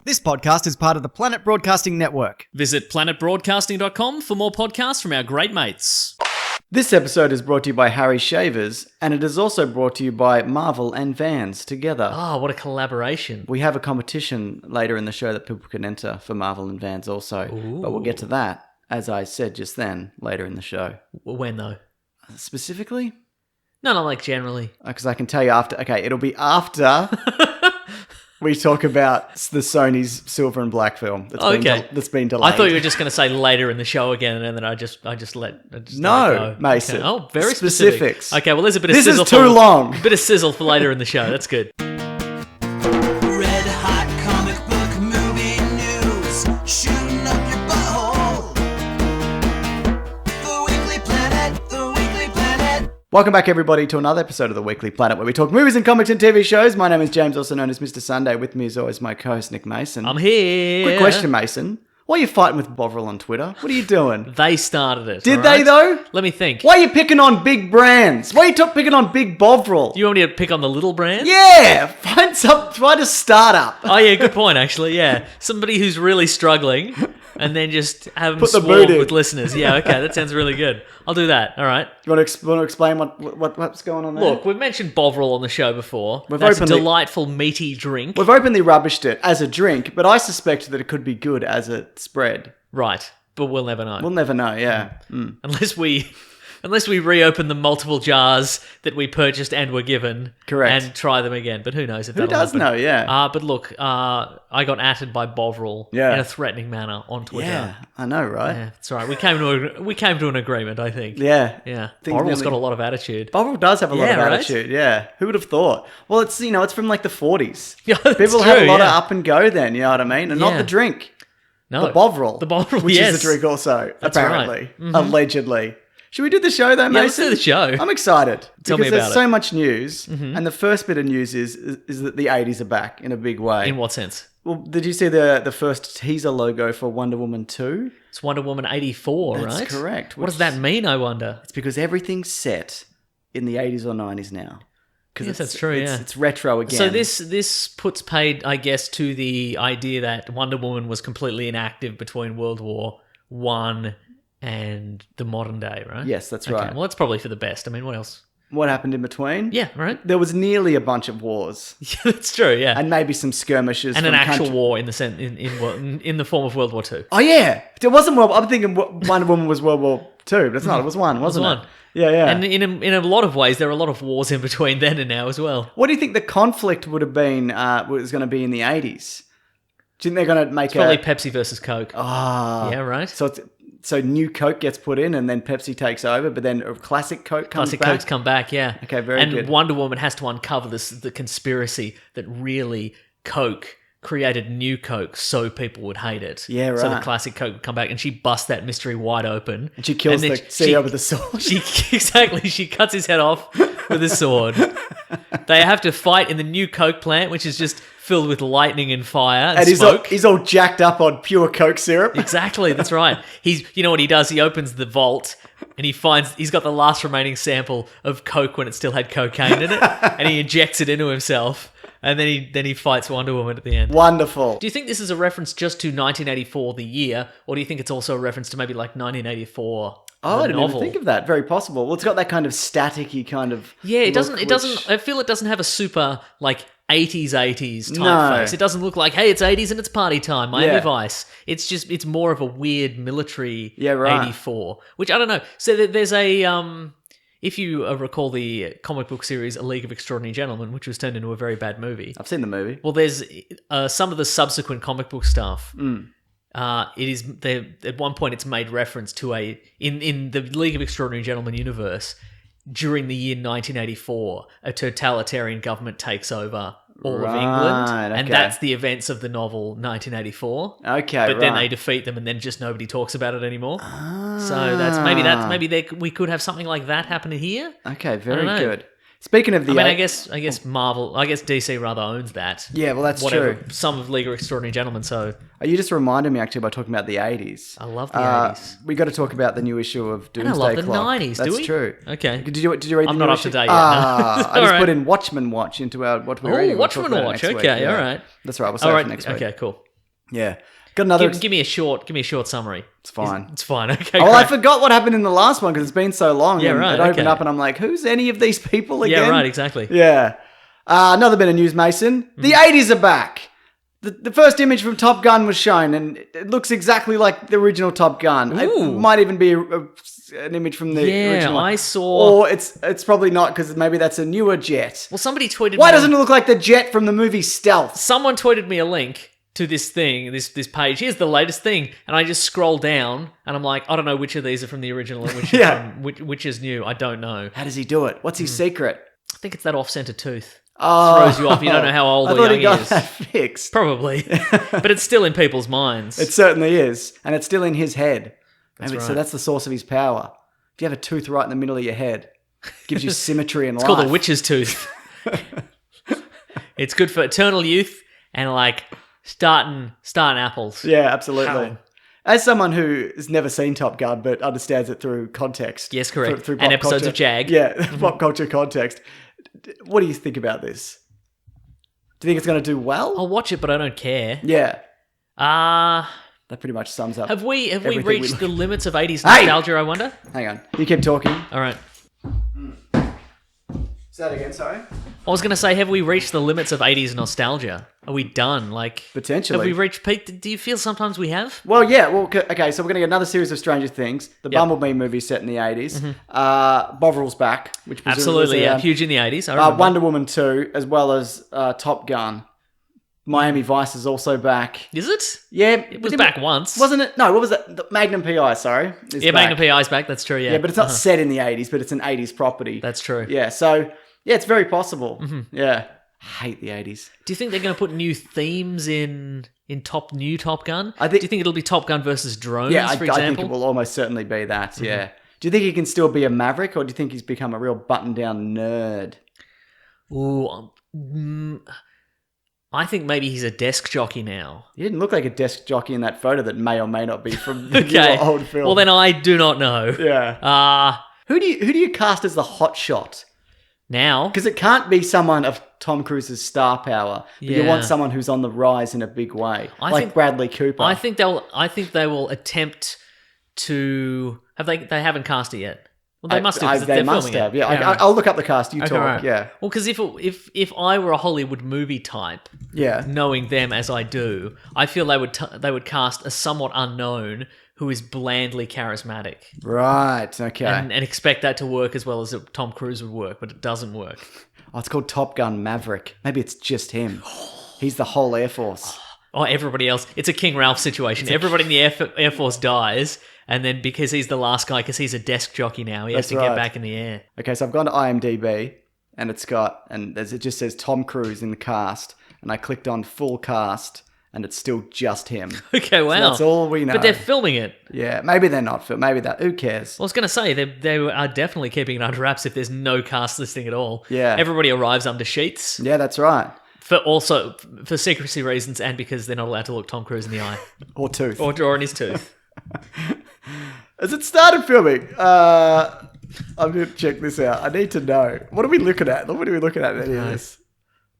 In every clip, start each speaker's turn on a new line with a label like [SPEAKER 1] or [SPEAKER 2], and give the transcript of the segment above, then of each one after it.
[SPEAKER 1] This podcast is part of the Planet Broadcasting Network.
[SPEAKER 2] Visit planetbroadcasting.com for more podcasts from our great mates.
[SPEAKER 1] This episode is brought to you by Harry Shavers, and it is also brought to you by Marvel and Vans together.
[SPEAKER 2] Oh, what a collaboration.
[SPEAKER 1] We have a competition later in the show that people can enter for Marvel and Vans also, but we'll get to that, as I said just then, later in the show.
[SPEAKER 2] When, though?
[SPEAKER 1] Specifically?
[SPEAKER 2] No, not like generally.
[SPEAKER 1] Because I can tell you after. Okay, it'll be after we talk about the Sony's silver and black film that's been delayed.
[SPEAKER 2] I thought you were just going to say later in the show again, and then I just let it
[SPEAKER 1] No,
[SPEAKER 2] go.
[SPEAKER 1] Mason.
[SPEAKER 2] Okay. Oh, very
[SPEAKER 1] Specifics.
[SPEAKER 2] specific. Okay, well, there's a bit of
[SPEAKER 1] This
[SPEAKER 2] sizzle.
[SPEAKER 1] is too long.
[SPEAKER 2] A bit of sizzle for later in the show. That's good.
[SPEAKER 3] Red hot comic book movie news, shooting up your butthole. The Weekly Planet, the Weekly Planet.
[SPEAKER 1] Welcome back, everybody, to another episode of The Weekly Planet, where we talk movies and comics and TV shows. My name is James, also known as Mr. Sunday. With me, as always, my co-host, Nick Mason.
[SPEAKER 2] I'm here.
[SPEAKER 1] Quick question, Mason. Why are you fighting with Bovril on Twitter? What are you doing?
[SPEAKER 2] They started it.
[SPEAKER 1] Did
[SPEAKER 2] all
[SPEAKER 1] they,
[SPEAKER 2] right?
[SPEAKER 1] though?
[SPEAKER 2] Let me think.
[SPEAKER 1] Why are you picking on big brands? Why are you picking on big Bovril?
[SPEAKER 2] You want me to pick on the little brand?
[SPEAKER 1] Yeah! Find a startup.
[SPEAKER 2] Oh, yeah, good point, actually, yeah. Somebody who's really struggling, and then just have them
[SPEAKER 1] Put the
[SPEAKER 2] swarm
[SPEAKER 1] boot in.
[SPEAKER 2] with listeners. Yeah, okay, that sounds really good. I'll do that, all right.
[SPEAKER 1] You want to explain what's going on there?
[SPEAKER 2] Look, we've mentioned Bovril on the show before.
[SPEAKER 1] We've
[SPEAKER 2] That's
[SPEAKER 1] openly-
[SPEAKER 2] a delightful, meaty drink.
[SPEAKER 1] We've openly rubbished it as a drink, but I suspect that it could be good as a spread.
[SPEAKER 2] Right, but we'll never know.
[SPEAKER 1] We'll never know, yeah.
[SPEAKER 2] Unless we reopen the multiple jars that we purchased and were given.
[SPEAKER 1] Correct.
[SPEAKER 2] And try them again. But who knows if
[SPEAKER 1] Who
[SPEAKER 2] that'll
[SPEAKER 1] does
[SPEAKER 2] happen.
[SPEAKER 1] know, yeah.
[SPEAKER 2] But look, I got atted by Bovril in a threatening manner on Twitter.
[SPEAKER 1] Yeah, I know, right?
[SPEAKER 2] Yeah, that's right. We came to an agreement, I think.
[SPEAKER 1] Yeah.
[SPEAKER 2] Yeah.
[SPEAKER 1] Things
[SPEAKER 2] Bovril's
[SPEAKER 1] nearly-
[SPEAKER 2] got a lot of attitude.
[SPEAKER 1] Bovril does have a lot
[SPEAKER 2] Yeah,
[SPEAKER 1] of
[SPEAKER 2] right?
[SPEAKER 1] attitude, yeah. Who would have thought? Well, it's from like the 40s.
[SPEAKER 2] Yeah, that's
[SPEAKER 1] People had
[SPEAKER 2] true,
[SPEAKER 1] a lot
[SPEAKER 2] yeah.
[SPEAKER 1] of up and go then, you know what I mean? And not
[SPEAKER 2] Yeah.
[SPEAKER 1] the drink.
[SPEAKER 2] No.
[SPEAKER 1] The Bovril.
[SPEAKER 2] The Bovril,
[SPEAKER 1] which
[SPEAKER 2] yes.
[SPEAKER 1] is the drink also,
[SPEAKER 2] That's
[SPEAKER 1] apparently.
[SPEAKER 2] right.
[SPEAKER 1] Allegedly. Should we do the show though, Mason?
[SPEAKER 2] Yeah, let's do the show.
[SPEAKER 1] I'm excited.
[SPEAKER 2] Tell me
[SPEAKER 1] because
[SPEAKER 2] about
[SPEAKER 1] there's
[SPEAKER 2] it.
[SPEAKER 1] so much news. And the first bit of news is that the 80s are back in a big way.
[SPEAKER 2] In what sense?
[SPEAKER 1] Well, did you see the first teaser logo for Wonder Woman 2?
[SPEAKER 2] It's Wonder Woman 84,
[SPEAKER 1] That's
[SPEAKER 2] right?
[SPEAKER 1] correct.
[SPEAKER 2] What does that mean, I wonder?
[SPEAKER 1] It's because everything's set in the 80s or 90s now.
[SPEAKER 2] Yes, that's true, yeah.
[SPEAKER 1] It's retro again.
[SPEAKER 2] So this puts paid, I guess, to the idea that Wonder Woman was completely inactive between World War I and the modern day, right?
[SPEAKER 1] Yes, that's
[SPEAKER 2] Okay,
[SPEAKER 1] right.
[SPEAKER 2] well, that's probably for the best. I mean, what else?
[SPEAKER 1] What happened in between?
[SPEAKER 2] Yeah, right?
[SPEAKER 1] There was nearly a bunch of wars.
[SPEAKER 2] Yeah, that's true, yeah.
[SPEAKER 1] And maybe some skirmishes.
[SPEAKER 2] And
[SPEAKER 1] from
[SPEAKER 2] an actual
[SPEAKER 1] country-
[SPEAKER 2] war in the form of World War II.
[SPEAKER 1] Oh, yeah. It wasn't World I'm thinking Wonder Woman was World War II, but it's not. It was one, wasn't
[SPEAKER 2] one.
[SPEAKER 1] it? Yeah, yeah.
[SPEAKER 2] And in a lot of ways, there are a lot of wars in between then and now as well.
[SPEAKER 1] What do you think the conflict would have been, was going to be in the 80s? Do you think they're going to make
[SPEAKER 2] Probably Pepsi versus Coke.
[SPEAKER 1] Ah.
[SPEAKER 2] Yeah, right?
[SPEAKER 1] So new Coke gets put in and then Pepsi takes over, but then a classic Coke comes
[SPEAKER 2] Classic
[SPEAKER 1] back?
[SPEAKER 2] Cokes come back, yeah.
[SPEAKER 1] Okay, very
[SPEAKER 2] and
[SPEAKER 1] good.
[SPEAKER 2] And Wonder Woman has to uncover the conspiracy that really Coke created new Coke so people would hate it.
[SPEAKER 1] Yeah,
[SPEAKER 2] So the
[SPEAKER 1] right.
[SPEAKER 2] classic Coke would come back and she busts that mystery wide open.
[SPEAKER 1] And she kills
[SPEAKER 2] then
[SPEAKER 1] the CEO with the sword.
[SPEAKER 2] She cuts his head off with a sword. They have to fight in the new Coke plant, which is just filled with lightning and fire and smoke.
[SPEAKER 1] He's all jacked up on pure Coke syrup.
[SPEAKER 2] Exactly, that's right. You know what he does? He opens the vault and he's got the last remaining sample of Coke when it still had cocaine in it, and he injects it into himself, and then he fights Wonder Woman at the end.
[SPEAKER 1] Wonderful.
[SPEAKER 2] Do you think this is a reference just to 1984, the year, or do you think it's also a reference to maybe like 1984?
[SPEAKER 1] Oh,
[SPEAKER 2] the
[SPEAKER 1] I didn't
[SPEAKER 2] novel?
[SPEAKER 1] even think of that. Very possible. Well, it's got that kind of staticky kind of.
[SPEAKER 2] Yeah, it
[SPEAKER 1] look,
[SPEAKER 2] doesn't. I feel it doesn't have a super like 80s type
[SPEAKER 1] No.
[SPEAKER 2] face. It doesn't look like, hey, it's 80s and it's party time, Miami
[SPEAKER 1] Yeah.
[SPEAKER 2] Vice. It's more of a weird military
[SPEAKER 1] Yeah, right.
[SPEAKER 2] 84, which I don't know. So there's a if you recall the comic book series A League of Extraordinary Gentlemen, which was turned into a very bad movie.
[SPEAKER 1] I've seen the movie.
[SPEAKER 2] Well, there's some of the subsequent comic book stuff. At one point it's made reference to in the League of Extraordinary Gentlemen universe. During the year 1984, a totalitarian government takes over all of England, and
[SPEAKER 1] okay.
[SPEAKER 2] that's the events of the novel 1984.
[SPEAKER 1] Okay,
[SPEAKER 2] but then
[SPEAKER 1] right.
[SPEAKER 2] they defeat them, and then just nobody talks about it anymore. So maybe we could have something like that happen here.
[SPEAKER 1] Okay, very
[SPEAKER 2] know.
[SPEAKER 1] good. Speaking of the...
[SPEAKER 2] I guess Marvel, I guess DC rather owns that.
[SPEAKER 1] Yeah, well, that's
[SPEAKER 2] Whatever.
[SPEAKER 1] true.
[SPEAKER 2] Some of League of Extraordinary Gentlemen, so...
[SPEAKER 1] You just reminded me, actually, by talking about the 80s.
[SPEAKER 2] I love the 80s.
[SPEAKER 1] We got to talk about the new issue of Doomsday
[SPEAKER 2] And I love the
[SPEAKER 1] Clock.
[SPEAKER 2] 90s,
[SPEAKER 1] That's
[SPEAKER 2] do we?
[SPEAKER 1] true.
[SPEAKER 2] Okay.
[SPEAKER 1] Did you read the
[SPEAKER 2] I'm
[SPEAKER 1] new
[SPEAKER 2] not up
[SPEAKER 1] issue?
[SPEAKER 2] to date yet, no.
[SPEAKER 1] I just
[SPEAKER 2] Alright.
[SPEAKER 1] put in Watchmen Watch into our what we're
[SPEAKER 2] Oh,
[SPEAKER 1] reading. We'll talk
[SPEAKER 2] Watchmen
[SPEAKER 1] about it
[SPEAKER 2] Watch.
[SPEAKER 1] next week,
[SPEAKER 2] Okay,
[SPEAKER 1] yeah.
[SPEAKER 2] all right.
[SPEAKER 1] That's right. We'll save
[SPEAKER 2] All
[SPEAKER 1] it
[SPEAKER 2] right.
[SPEAKER 1] for next week.
[SPEAKER 2] Okay, cool.
[SPEAKER 1] Yeah. Got another...
[SPEAKER 2] Give me a short summary.
[SPEAKER 1] It's fine.
[SPEAKER 2] It's fine. Okay.
[SPEAKER 1] Oh, I
[SPEAKER 2] great.
[SPEAKER 1] forgot what happened in the last one because it's been so long.
[SPEAKER 2] Yeah,
[SPEAKER 1] and
[SPEAKER 2] right,
[SPEAKER 1] It opened
[SPEAKER 2] okay.
[SPEAKER 1] up and I'm like, who's any of these people again?
[SPEAKER 2] Yeah, right. Exactly.
[SPEAKER 1] Yeah. Another bit of news, Mason. The 80s are back. The first image from Top Gun was shown, and it looks exactly like the original Top Gun. It
[SPEAKER 2] Ooh.
[SPEAKER 1] might even be an image from the original one.
[SPEAKER 2] I saw.
[SPEAKER 1] Or it's probably not because maybe that's a newer jet.
[SPEAKER 2] Well, somebody tweeted.
[SPEAKER 1] Why
[SPEAKER 2] me
[SPEAKER 1] doesn't it look like the jet from the movie Stealth?
[SPEAKER 2] Someone tweeted me a link to this thing, this page. Here's the latest thing, and I just scroll down, and I'm like, I don't know which of these are from the original and which,
[SPEAKER 1] Yeah.
[SPEAKER 2] which is new. I don't know.
[SPEAKER 1] How does he do it? What's his secret?
[SPEAKER 2] I think it's that off-center tooth.
[SPEAKER 1] Oh,
[SPEAKER 2] Throws you off. You don't know how old
[SPEAKER 1] I
[SPEAKER 2] or
[SPEAKER 1] thought
[SPEAKER 2] young
[SPEAKER 1] he got
[SPEAKER 2] he is.
[SPEAKER 1] that fixed.
[SPEAKER 2] Probably, but it's still in people's minds.
[SPEAKER 1] It certainly is, and it's still in his head. Maybe,
[SPEAKER 2] right.
[SPEAKER 1] So that's the source of his power. If you have a tooth right in the middle of your head, it gives you symmetry and
[SPEAKER 2] It's
[SPEAKER 1] life.
[SPEAKER 2] called a witch's tooth. It's good for eternal youth and like starting apples.
[SPEAKER 1] Yeah, absolutely.
[SPEAKER 2] How?
[SPEAKER 1] As someone who has never seen Top Gun but understands it through context.
[SPEAKER 2] Yes, correct.
[SPEAKER 1] Through
[SPEAKER 2] And
[SPEAKER 1] pop
[SPEAKER 2] episodes
[SPEAKER 1] culture.
[SPEAKER 2] of Jag.
[SPEAKER 1] Yeah, pop culture context. What do you think about this? Do you think it's going to do well?
[SPEAKER 2] I'll watch it, but I don't care.
[SPEAKER 1] Yeah,
[SPEAKER 2] That
[SPEAKER 1] pretty much sums up.
[SPEAKER 2] have we
[SPEAKER 1] everything
[SPEAKER 2] reached
[SPEAKER 1] we
[SPEAKER 2] the limits of 80s
[SPEAKER 1] Hey!
[SPEAKER 2] nostalgia, I wonder?
[SPEAKER 1] Hang on. You keep talking.
[SPEAKER 2] All right.
[SPEAKER 1] Say that again, sorry.
[SPEAKER 2] I was going to say, have we reached the limits of 80s nostalgia? Are we done? Like,
[SPEAKER 1] Potentially.
[SPEAKER 2] have we reached peak? Do you feel sometimes we have?
[SPEAKER 1] Well, yeah. Well, okay. So we're going to get another series of Stranger Things. The
[SPEAKER 2] Yep.
[SPEAKER 1] Bumblebee movie set in the 80s. Bovril's back, which presumably
[SPEAKER 2] Absolutely,
[SPEAKER 1] was,
[SPEAKER 2] yeah. Huge in the 80s. I remember.
[SPEAKER 1] Wonder Woman 2, as well as Top Gun. Miami Vice is also back.
[SPEAKER 2] Is it?
[SPEAKER 1] Yeah.
[SPEAKER 2] It was back once.
[SPEAKER 1] Wasn't it? No, what was that? The Magnum PI, sorry. Is
[SPEAKER 2] Yeah,
[SPEAKER 1] back.
[SPEAKER 2] Magnum PI's back. That's true, yeah.
[SPEAKER 1] Yeah, but it's not set in the 80s, but it's an 80s property.
[SPEAKER 2] That's true.
[SPEAKER 1] Yeah, so, yeah, it's very possible.
[SPEAKER 2] Mm-hmm.
[SPEAKER 1] Yeah. I hate the 80s.
[SPEAKER 2] Do you think they're going to put new themes in new Top Gun?
[SPEAKER 1] I think-
[SPEAKER 2] Do you think it'll be Top Gun versus drones,
[SPEAKER 1] Yeah,
[SPEAKER 2] for
[SPEAKER 1] I think
[SPEAKER 2] example?
[SPEAKER 1] it will almost certainly be that,
[SPEAKER 2] Mm-hmm.
[SPEAKER 1] yeah. Do you think he can still be a maverick, or do you think he's become a real button-down nerd?
[SPEAKER 2] Ooh, I think maybe he's a desk jockey now.
[SPEAKER 1] He didn't look like a desk jockey in that photo that may or may not be from the
[SPEAKER 2] Okay.
[SPEAKER 1] old film.
[SPEAKER 2] Well, then I do not know.
[SPEAKER 1] Yeah. Who do you cast as the hot shot?
[SPEAKER 2] Now,
[SPEAKER 1] Because it can't be someone of Tom Cruise's star power. But you
[SPEAKER 2] Yeah.
[SPEAKER 1] want someone who's on the rise in a big way.
[SPEAKER 2] I
[SPEAKER 1] like
[SPEAKER 2] think-
[SPEAKER 1] Bradley Cooper.
[SPEAKER 2] I think they will attempt to have they haven't cast it yet. Well, they must have. 'cause
[SPEAKER 1] They
[SPEAKER 2] they're
[SPEAKER 1] must
[SPEAKER 2] filming
[SPEAKER 1] have.
[SPEAKER 2] it.
[SPEAKER 1] Yeah,
[SPEAKER 2] right.
[SPEAKER 1] I'll look up the cast. You
[SPEAKER 2] Okay,
[SPEAKER 1] talk.
[SPEAKER 2] right.
[SPEAKER 1] Yeah.
[SPEAKER 2] Well, because if I were a Hollywood movie type,
[SPEAKER 1] Yeah.
[SPEAKER 2] knowing them as I do, I feel they would cast a somewhat unknown who is blandly charismatic
[SPEAKER 1] Right. Okay.
[SPEAKER 2] and expect that to work as well as Tom Cruise would work, but it doesn't work.
[SPEAKER 1] Oh, it's called Top Gun Maverick. Maybe it's just him. He's the whole Air Force.
[SPEAKER 2] Oh, everybody else. It's a King Ralph situation. Everybody in the Air Force dies, and then because he's the last guy, because he's a desk jockey now, he has
[SPEAKER 1] That's
[SPEAKER 2] to get
[SPEAKER 1] right.
[SPEAKER 2] back in the air.
[SPEAKER 1] Okay, so I've gone to IMDb, and it just says Tom Cruise in the cast, and I clicked on full cast, and it's still just him.
[SPEAKER 2] Okay, wow.
[SPEAKER 1] That's all we know.
[SPEAKER 2] But they're filming it.
[SPEAKER 1] Yeah, maybe they're not. Maybe that. Who cares?
[SPEAKER 2] Well, I was going to say, they are definitely keeping it under wraps if there's no cast listing at all.
[SPEAKER 1] Yeah.
[SPEAKER 2] Everybody arrives under sheets.
[SPEAKER 1] Yeah, that's right.
[SPEAKER 2] For secrecy reasons and because they're not allowed to look Tom Cruise in the eye.
[SPEAKER 1] Or tooth.
[SPEAKER 2] Or draw in his tooth.
[SPEAKER 1] Has it started filming? I'm going to check this out. I need to know. What are we looking at? What are we looking at in any of this?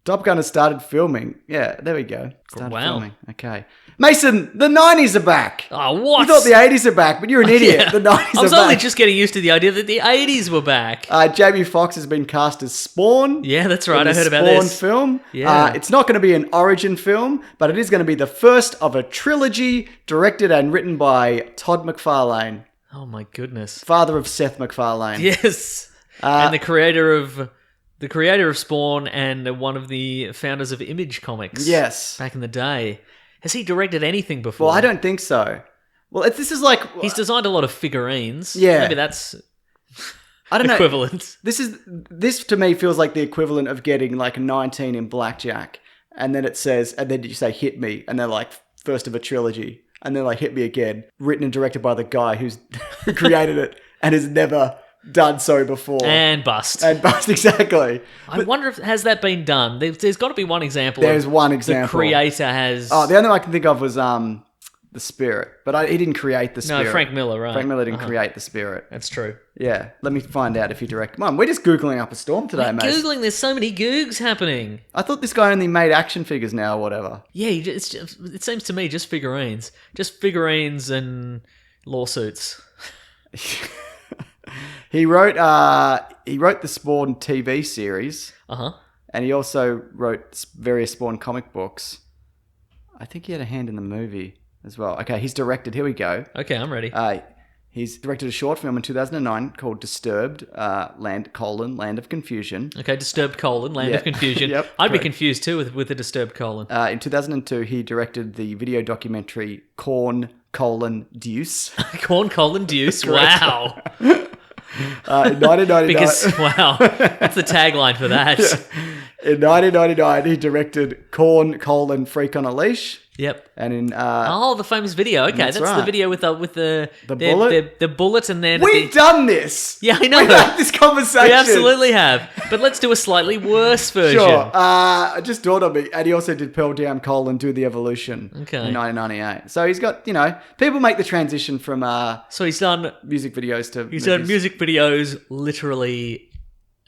[SPEAKER 1] Top Gun has started filming. Yeah, there we go. Started
[SPEAKER 2] Wow.
[SPEAKER 1] filming. Okay. Mason, the 90s are back.
[SPEAKER 2] Oh, what?
[SPEAKER 1] You thought the 80s are back, but you're an idiot.
[SPEAKER 2] Yeah.
[SPEAKER 1] The 90s
[SPEAKER 2] I was
[SPEAKER 1] are
[SPEAKER 2] only
[SPEAKER 1] back.
[SPEAKER 2] just getting used to the idea that the 80s were back.
[SPEAKER 1] Jamie Foxx has been cast as Spawn.
[SPEAKER 2] Yeah, that's right.
[SPEAKER 1] in
[SPEAKER 2] I
[SPEAKER 1] the
[SPEAKER 2] heard about
[SPEAKER 1] Spawn
[SPEAKER 2] this.
[SPEAKER 1] film.
[SPEAKER 2] Yeah.
[SPEAKER 1] It's not going to be an origin film, but it is going to be the first of a trilogy directed and written by Todd McFarlane,
[SPEAKER 2] Oh, my goodness.
[SPEAKER 1] father of Seth MacFarlane.
[SPEAKER 2] Yes. And the creator of Spawn and one of the founders of Image Comics.
[SPEAKER 1] Yes.
[SPEAKER 2] Back in the day. Has he directed anything before?
[SPEAKER 1] Well, I don't think so. Well, this is like...
[SPEAKER 2] He's designed a lot of figurines.
[SPEAKER 1] Yeah.
[SPEAKER 2] Maybe that's
[SPEAKER 1] I don't know.
[SPEAKER 2] equivalent.
[SPEAKER 1] This to me feels like the equivalent of getting like 19 in blackjack, and then it says, and then you say "hit me," and they're like first of a trilogy, and then like "hit me again," written and directed by the guy who created it and has never done so before.
[SPEAKER 2] And bust.
[SPEAKER 1] And bust exactly.
[SPEAKER 2] I wonder if has that been done. There's got to be one example.
[SPEAKER 1] There's
[SPEAKER 2] of
[SPEAKER 1] one
[SPEAKER 2] The
[SPEAKER 1] example.
[SPEAKER 2] creator has.
[SPEAKER 1] Oh, the only one I can think of was the spirit, but he didn't create the spirit.
[SPEAKER 2] No, Frank Miller, right?
[SPEAKER 1] Frank Miller didn't create the spirit.
[SPEAKER 2] That's true.
[SPEAKER 1] Yeah, let me find out if he directed. Mum, we're just Googling up a storm today, mate.
[SPEAKER 2] Googling, there's so many Googs happening.
[SPEAKER 1] I thought this guy only made action figures now or whatever.
[SPEAKER 2] Yeah, it seems to me just figurines. Just figurines and lawsuits.
[SPEAKER 1] He wrote the Spawn TV series, and he also wrote various Spawn comic books. I think he had a hand in the movie as well. Okay, he's directed. Here we go.
[SPEAKER 2] Okay, I'm ready.
[SPEAKER 1] He's directed a short film in 2009 called Disturbed, Land of Confusion.
[SPEAKER 2] Okay, Disturbed : Land of Confusion.
[SPEAKER 1] Yep,
[SPEAKER 2] I'd be
[SPEAKER 1] correct.
[SPEAKER 2] confused too with the Disturbed :
[SPEAKER 1] In 2002, he directed the video documentary Corn: Deuce.
[SPEAKER 2] Corn: Deuce. Wow.
[SPEAKER 1] In 1999,
[SPEAKER 2] Wow, that's the tagline for that.
[SPEAKER 1] In 1999, he directed Corn: Freak on a Leash.
[SPEAKER 2] Yep.
[SPEAKER 1] And in
[SPEAKER 2] the famous video. Okay, that's
[SPEAKER 1] right.
[SPEAKER 2] the video with the
[SPEAKER 1] bullet?
[SPEAKER 2] the bullet, and then
[SPEAKER 1] We've done this.
[SPEAKER 2] Yeah, I know.
[SPEAKER 1] We've had this conversation.
[SPEAKER 2] We absolutely have. But let's do a slightly worse version.
[SPEAKER 1] Sure. It just dawned on me. And he also did Pearl Jam: Do the Evolution in 1998. So he's got, people make the transition from
[SPEAKER 2] So he's done
[SPEAKER 1] music videos to
[SPEAKER 2] He's done music videos literally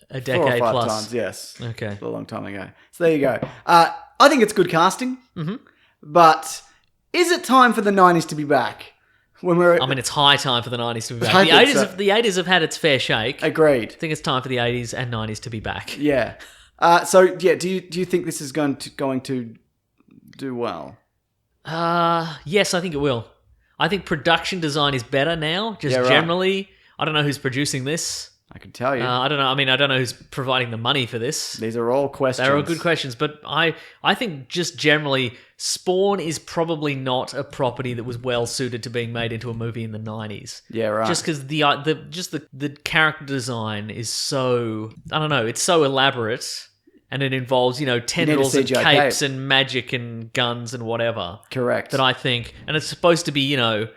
[SPEAKER 2] a
[SPEAKER 1] 4 or
[SPEAKER 2] decade
[SPEAKER 1] 5
[SPEAKER 2] plus.
[SPEAKER 1] times, yes.
[SPEAKER 2] Okay.
[SPEAKER 1] A long time ago. So there you go. I think it's good casting. Mm-hmm. But is it time for the 90s to be back?
[SPEAKER 2] It's high time for the 90s to be back. The 80s have had its fair shake.
[SPEAKER 1] Agreed.
[SPEAKER 2] I think it's time for the 80s and 90s to be back.
[SPEAKER 1] Yeah. Do you think this is going to do well?
[SPEAKER 2] Yes, I think it will. I think production design is better now, generally. I don't know who's producing this.
[SPEAKER 1] I can tell you.
[SPEAKER 2] I don't know. I don't know who's providing the money for this.
[SPEAKER 1] These are all questions.
[SPEAKER 2] They're all good questions, but I think just generally, Spawn is probably not a property that was well suited to being made into a movie in the 90s.
[SPEAKER 1] Yeah, right.
[SPEAKER 2] Just because the character design is so, I don't know, it's so elaborate, and it involves tendrils and capes and magic and guns and whatever.
[SPEAKER 1] Correct.
[SPEAKER 2] That I think, and it's supposed to be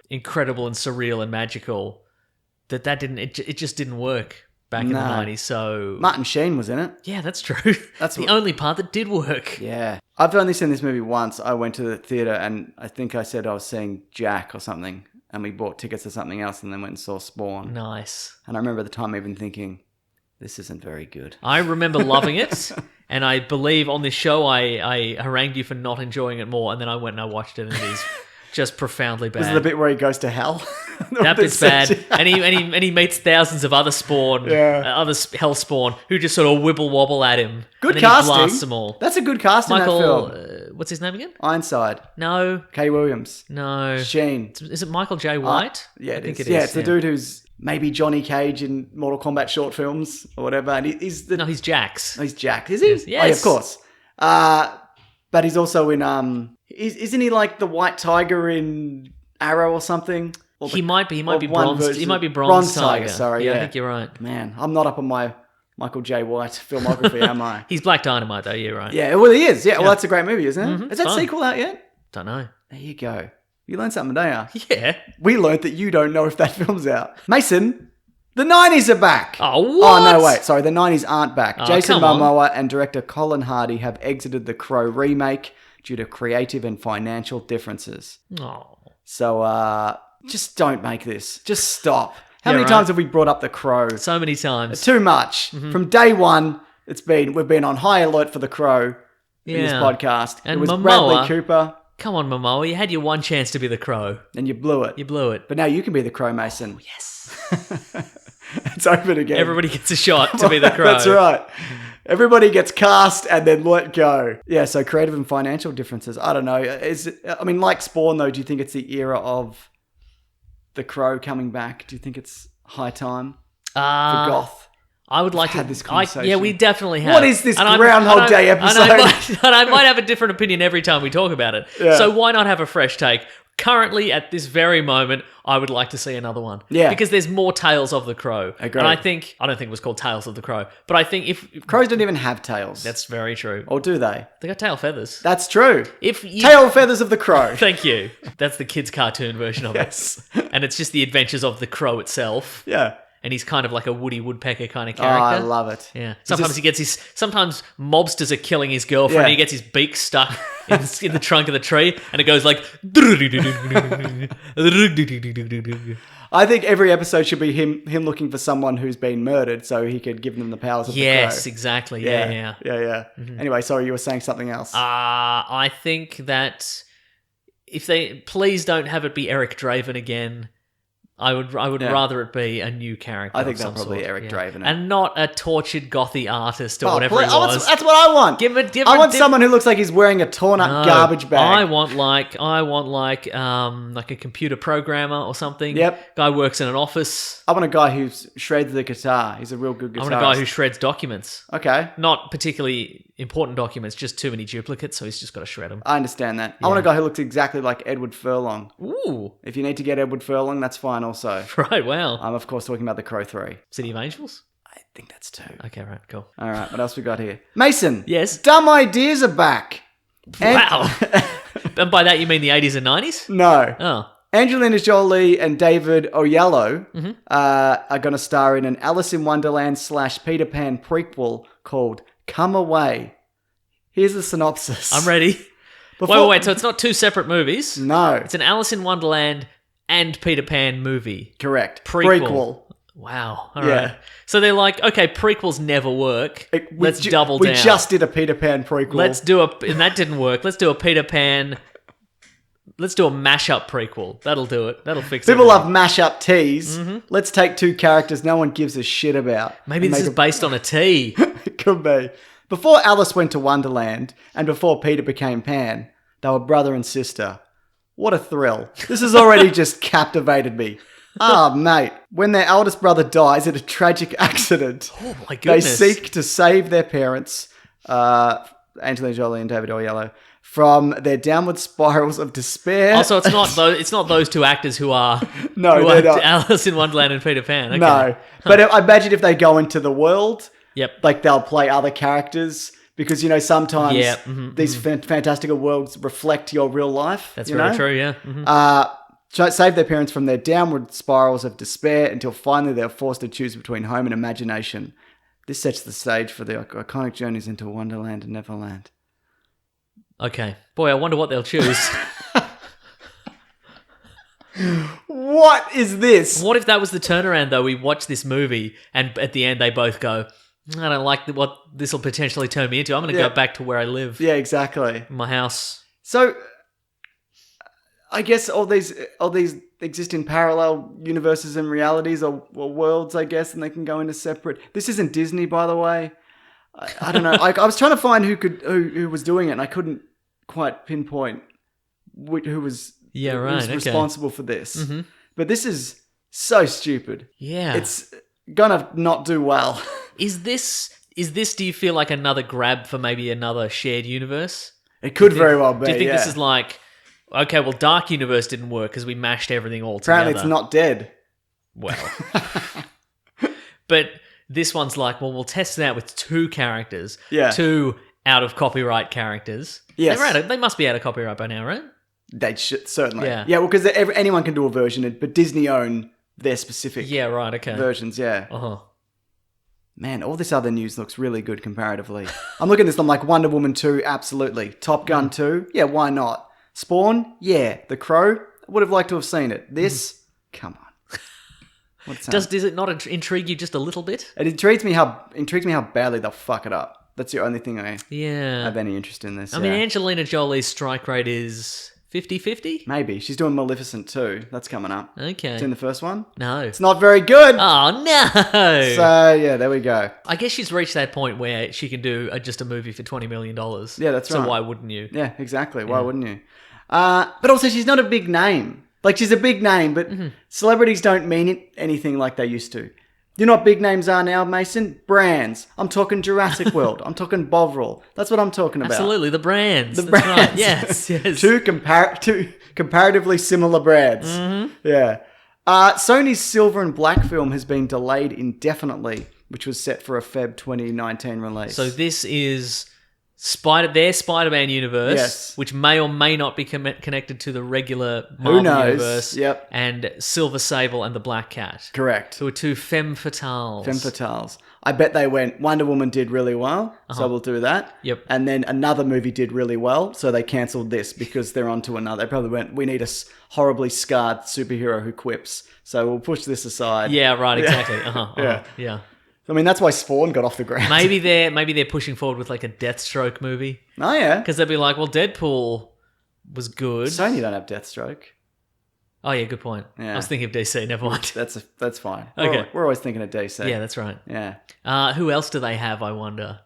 [SPEAKER 2] incredible and surreal and magical. It just didn't work back in the 90s, so...
[SPEAKER 1] Martin Sheen was in it.
[SPEAKER 2] Yeah, that's true. That's the only part that did work.
[SPEAKER 1] Yeah. I've only seen this movie once. I went to the theatre and I think I said I was seeing Jack or something, and we bought tickets to something else and then went and saw Spawn.
[SPEAKER 2] Nice.
[SPEAKER 1] And I remember at the time even thinking, this isn't very good.
[SPEAKER 2] I remember loving it, and I believe on this show I harangued you for not enjoying it more, and then I went and I watched it, and it is just profoundly bad.
[SPEAKER 1] Was it the bit where he goes to hell?
[SPEAKER 2] That bit's bad, and he meets thousands of other Spawn, other hell Spawn, who just sort of wibble wobble at him.
[SPEAKER 1] Good
[SPEAKER 2] and then
[SPEAKER 1] casting.
[SPEAKER 2] He blasts them all.
[SPEAKER 1] That's a good casting.
[SPEAKER 2] Michael,
[SPEAKER 1] that film.
[SPEAKER 2] What's his name again?
[SPEAKER 1] Ironside.
[SPEAKER 2] No.
[SPEAKER 1] Kay Williams.
[SPEAKER 2] No.
[SPEAKER 1] Sheen.
[SPEAKER 2] Is it Michael J. White?
[SPEAKER 1] Yeah,
[SPEAKER 2] I think
[SPEAKER 1] it is. Yeah, it's the dude who's maybe Johnny Cage in Mortal Kombat short films or whatever, and he's the.
[SPEAKER 2] No, he's Jax.
[SPEAKER 1] Oh, he's Jack. Is he?
[SPEAKER 2] Yes.
[SPEAKER 1] Oh, yeah, of course. But he's also in Isn't he like the White Tiger in Arrow or something? Or
[SPEAKER 2] He might be
[SPEAKER 1] one
[SPEAKER 2] Bronze.
[SPEAKER 1] version-
[SPEAKER 2] He might be Bronze
[SPEAKER 1] Tiger.
[SPEAKER 2] Tiger.
[SPEAKER 1] Sorry,
[SPEAKER 2] yeah,
[SPEAKER 1] yeah.
[SPEAKER 2] I think you're right.
[SPEAKER 1] Man, I'm not up on my Michael J. White filmography, am I?
[SPEAKER 2] He's Black Dynamite, though. You're right.
[SPEAKER 1] Yeah, well, he is. Yeah, well, that's a great movie, isn't it?
[SPEAKER 2] Mhm,
[SPEAKER 1] Is that
[SPEAKER 2] fun.
[SPEAKER 1] sequel out yet?
[SPEAKER 2] Don't know.
[SPEAKER 1] There you go. You learned something, don't you?
[SPEAKER 2] Yeah.
[SPEAKER 1] We learned that you don't know if that film's out. Mason, the 90s are back.
[SPEAKER 2] Oh, what?
[SPEAKER 1] Oh, no, wait. Sorry, the 90s aren't back.
[SPEAKER 2] Oh,
[SPEAKER 1] Jason
[SPEAKER 2] come on.
[SPEAKER 1] Momoa and director Colin Hardy have exited the Crow remake due to creative and financial differences.
[SPEAKER 2] Oh.
[SPEAKER 1] So, just don't make this. Just stop. How
[SPEAKER 2] Yeah,
[SPEAKER 1] many
[SPEAKER 2] right.
[SPEAKER 1] times have we brought up the Crow?
[SPEAKER 2] So many times.
[SPEAKER 1] Too much.
[SPEAKER 2] Mm-hmm.
[SPEAKER 1] From day one, we've been on high alert for the Crow in this
[SPEAKER 2] Yeah.
[SPEAKER 1] podcast.
[SPEAKER 2] And
[SPEAKER 1] it was
[SPEAKER 2] Momoa-
[SPEAKER 1] Bradley Cooper,
[SPEAKER 2] Come on, Momoa. You had your one chance to be the Crow.
[SPEAKER 1] and you blew it.
[SPEAKER 2] You blew it.
[SPEAKER 1] But now you can be the Crow, Mason.
[SPEAKER 2] Yes.
[SPEAKER 1] It's open again.
[SPEAKER 2] Everybody gets a shot to be the Crow.
[SPEAKER 1] That's right. Everybody gets cast and then let go. Yeah, so creative and financial differences. I don't know. Like Spawn, though, do you think it's the era of the Crow coming back? Do you think it's high time for Goth?
[SPEAKER 2] I would like
[SPEAKER 1] had
[SPEAKER 2] to.
[SPEAKER 1] this conversation.
[SPEAKER 2] Yeah, we definitely have.
[SPEAKER 1] What is this
[SPEAKER 2] And
[SPEAKER 1] Groundhog Day episode?
[SPEAKER 2] And I might have a different opinion every time we talk about it.
[SPEAKER 1] Yeah.
[SPEAKER 2] So why not have a fresh take? Currently, at this very moment, I would like to see another one.
[SPEAKER 1] Yeah.
[SPEAKER 2] Because there's more Tales of the Crow.
[SPEAKER 1] Agreed.
[SPEAKER 2] And I don't think it was called Tales of the Crow, but I think if
[SPEAKER 1] Crows don't even have tails.
[SPEAKER 2] that's very true.
[SPEAKER 1] Or do they?
[SPEAKER 2] They got tail feathers.
[SPEAKER 1] That's true.
[SPEAKER 2] If you,
[SPEAKER 1] Tail feathers of the Crow.
[SPEAKER 2] Thank you. That's the kids' cartoon version of
[SPEAKER 1] Yes.
[SPEAKER 2] it. And it's just the adventures of the crow itself.
[SPEAKER 1] Yeah.
[SPEAKER 2] and he's kind of like a Woody Woodpecker kind of
[SPEAKER 1] Oh, I
[SPEAKER 2] character.
[SPEAKER 1] love it.
[SPEAKER 2] Yeah.
[SPEAKER 1] He's
[SPEAKER 2] Sometimes
[SPEAKER 1] just-
[SPEAKER 2] he gets his. Sometimes mobsters are killing his girlfriend.
[SPEAKER 1] Yeah.
[SPEAKER 2] And he gets his beak stuck in the trunk of the tree, and it goes like.
[SPEAKER 1] I think every episode should be him looking for someone who's been murdered, so he could give them the powers of
[SPEAKER 2] Yes,
[SPEAKER 1] the crow.
[SPEAKER 2] exactly. Yeah.
[SPEAKER 1] Anyway, sorry, you were saying something else.
[SPEAKER 2] I think that if they please don't have it be Eric Draven again. I would rather it be a new character.
[SPEAKER 1] I think
[SPEAKER 2] of
[SPEAKER 1] they'll
[SPEAKER 2] some
[SPEAKER 1] probably
[SPEAKER 2] sort.
[SPEAKER 1] Eric Draven it.
[SPEAKER 2] and not a tortured gothy artist or
[SPEAKER 1] Oh,
[SPEAKER 2] whatever
[SPEAKER 1] please-
[SPEAKER 2] it was.
[SPEAKER 1] that's what I want.
[SPEAKER 2] Give him a
[SPEAKER 1] I want someone who looks like he's wearing a torn up
[SPEAKER 2] No,
[SPEAKER 1] garbage bag.
[SPEAKER 2] I want like a computer programmer or something.
[SPEAKER 1] Yep.
[SPEAKER 2] Guy works in an office.
[SPEAKER 1] I want a guy who shreds the guitar. He's a real good guitarist.
[SPEAKER 2] I want a guy who shreds documents.
[SPEAKER 1] Okay,
[SPEAKER 2] Not particularly important documents, just too many duplicates, so he's just got to shred them.
[SPEAKER 1] I understand that. I want a guy who looks exactly like Edward Furlong.
[SPEAKER 2] Ooh.
[SPEAKER 1] If you need to get Edward Furlong, that's fine also.
[SPEAKER 2] Right, wow.
[SPEAKER 1] I'm, of course, talking about The Crow 3.
[SPEAKER 2] City of Angels?
[SPEAKER 1] I think that's 2.
[SPEAKER 2] Okay, right, cool.
[SPEAKER 1] All right, what else we got here? Mason.
[SPEAKER 2] Yes.
[SPEAKER 1] Dumb ideas are back.
[SPEAKER 2] Wow. And by that you mean the 80s and 90s?
[SPEAKER 1] No.
[SPEAKER 2] Oh.
[SPEAKER 1] Angelina Jolie and David Oyelowo
[SPEAKER 2] Mm-hmm.
[SPEAKER 1] are going to star in an Alice in Wonderland / Peter Pan prequel called Come Away. Here's the synopsis.
[SPEAKER 2] I'm ready. Wait, so it's not two separate movies?
[SPEAKER 1] No.
[SPEAKER 2] It's an Alice in Wonderland and Peter Pan movie.
[SPEAKER 1] Correct.
[SPEAKER 2] Prequel. Wow. All right.
[SPEAKER 1] Yeah.
[SPEAKER 2] So they're like, okay, prequels never work. Let's double down.
[SPEAKER 1] We just did a Peter Pan prequel.
[SPEAKER 2] And that didn't work. Let's do a Peter Pan. Let's do a mashup prequel. That'll do it. That'll fix it.
[SPEAKER 1] People love mashup teas. Let's take 2 characters no one gives a shit about.
[SPEAKER 2] Maybe
[SPEAKER 1] and
[SPEAKER 2] this
[SPEAKER 1] make
[SPEAKER 2] is based on a tea.
[SPEAKER 1] It could be. Before Alice went to Wonderland and before Peter became Pan, they were brother and sister. What a thrill. This has already just captivated me. Ah, mate. When their eldest brother dies in a tragic accident,
[SPEAKER 2] Oh my
[SPEAKER 1] they
[SPEAKER 2] goodness.
[SPEAKER 1] seek to save their parents, Angelina Jolie and David Oyelowo, from their downward spirals of despair.
[SPEAKER 2] Also, it's not those two actors who are
[SPEAKER 1] No,
[SPEAKER 2] who
[SPEAKER 1] they're
[SPEAKER 2] are
[SPEAKER 1] not.
[SPEAKER 2] Alice in Wonderland and Peter Pan. Okay.
[SPEAKER 1] No. But I imagine if they go into the world,
[SPEAKER 2] Yep.
[SPEAKER 1] like they'll play other characters because, sometimes
[SPEAKER 2] Yeah,
[SPEAKER 1] these fantastical worlds reflect your real life.
[SPEAKER 2] That's
[SPEAKER 1] you
[SPEAKER 2] very
[SPEAKER 1] know?
[SPEAKER 2] true. Yeah.
[SPEAKER 1] Save their parents from their downward spirals of despair until finally they're forced to choose between home and imagination. This sets the stage for the iconic journeys into Wonderland and Neverland.
[SPEAKER 2] Okay. Boy, I wonder what they'll choose.
[SPEAKER 1] What is this?
[SPEAKER 2] What if that was the turnaround, though? We watch this movie, and at the end, they both go, I don't like what this will potentially turn me into. I'm going to
[SPEAKER 1] Yeah.
[SPEAKER 2] go back to where I live,
[SPEAKER 1] Yeah, exactly.
[SPEAKER 2] my house.
[SPEAKER 1] So, I guess all these exist in parallel universes and realities or worlds, I guess, and they can go into separate. This isn't Disney, by the way. I don't know. I was trying to find who was doing it, and I couldn't quite pinpoint who was responsible for this.
[SPEAKER 2] Mm-hmm.
[SPEAKER 1] But this is so stupid.
[SPEAKER 2] Yeah.
[SPEAKER 1] It's gonna not do well.
[SPEAKER 2] Is this, do you feel like another grab for maybe another shared universe?
[SPEAKER 1] It could very well be.
[SPEAKER 2] Do you think
[SPEAKER 1] yeah.
[SPEAKER 2] this is like, okay, well, Dark Universe didn't work because we mashed everything all together?
[SPEAKER 1] Apparently, it's not dead.
[SPEAKER 2] Well. But this one's like, well, we'll test it out with 2 characters.
[SPEAKER 1] Yeah.
[SPEAKER 2] 2 out of copyright characters.
[SPEAKER 1] Yes.
[SPEAKER 2] They must be out of copyright by now, right?
[SPEAKER 1] They should certainly.
[SPEAKER 2] Yeah.
[SPEAKER 1] Yeah. Well, because anyone can do a version, but Disney own their specific
[SPEAKER 2] Yeah, right, okay.
[SPEAKER 1] versions. Yeah.
[SPEAKER 2] Uh-huh.
[SPEAKER 1] Man, all this other news looks really good comparatively. I'm looking at this, I'm like, Wonder Woman 2, absolutely. Top Gun 2, yeah, why not? Spawn, yeah. The Crow, would have liked to have seen it. This, come on. What's
[SPEAKER 2] Does it not intrigue you just a little bit?
[SPEAKER 1] It intrigues me how badly they'll fuck it up. That's the only thing I
[SPEAKER 2] Yeah.
[SPEAKER 1] have any interest in this.
[SPEAKER 2] I mean, Angelina Jolie's strike rate is 50-50?
[SPEAKER 1] Maybe. She's doing Maleficent too. That's coming up.
[SPEAKER 2] Okay.
[SPEAKER 1] Seen the first one?
[SPEAKER 2] No.
[SPEAKER 1] It's not very good.
[SPEAKER 2] Oh, no!
[SPEAKER 1] So, yeah, there we go.
[SPEAKER 2] I guess she's reached that point where she can do just a movie for $20 million.
[SPEAKER 1] Yeah, that's
[SPEAKER 2] so
[SPEAKER 1] right.
[SPEAKER 2] why wouldn't you?
[SPEAKER 1] Yeah, exactly. Why wouldn't you? But also, she's not a big name. Like, she's a big name, but celebrities don't mean anything like they used to. You know what big names are now, Mason? Brands. I'm talking Jurassic World. I'm talking Bovril. That's what I'm talking about.
[SPEAKER 2] Absolutely, the brands.
[SPEAKER 1] The
[SPEAKER 2] That's
[SPEAKER 1] brands.
[SPEAKER 2] right. Yes, yes.
[SPEAKER 1] Two comparatively similar brands. Yeah. Sony's Silver and Black film has been delayed indefinitely, which was set for a Feb 2019 release.
[SPEAKER 2] So this is their Spider-Man universe,
[SPEAKER 1] Yes.
[SPEAKER 2] which may or may not be connected to the regular Marvel
[SPEAKER 1] knows?
[SPEAKER 2] universe.
[SPEAKER 1] Yep.
[SPEAKER 2] And Silver Sable and the Black Cat.
[SPEAKER 1] Correct.
[SPEAKER 2] Who are two femme fatales.
[SPEAKER 1] Femme fatales. I bet they went, Wonder Woman did really well, so we'll do that.
[SPEAKER 2] Yep.
[SPEAKER 1] And then another movie did really well, so they cancelled this because they're on to another. They probably went, we need a horribly scarred superhero who quips, so we'll push this aside.
[SPEAKER 2] Yeah, right, exactly.
[SPEAKER 1] Yeah. I mean, that's why Spawn got off the ground.
[SPEAKER 2] Maybe they're pushing forward with like a Deathstroke movie.
[SPEAKER 1] Oh, yeah.
[SPEAKER 2] Because they'd be like, well, Deadpool was good.
[SPEAKER 1] Sony don't have Deathstroke.
[SPEAKER 2] Oh, yeah, good point.
[SPEAKER 1] Yeah.
[SPEAKER 2] I was thinking of DC, never mind.
[SPEAKER 1] That's fine.
[SPEAKER 2] Okay.
[SPEAKER 1] We're always thinking of DC.
[SPEAKER 2] Yeah, that's right.
[SPEAKER 1] Yeah.
[SPEAKER 2] Who else do they have, I wonder?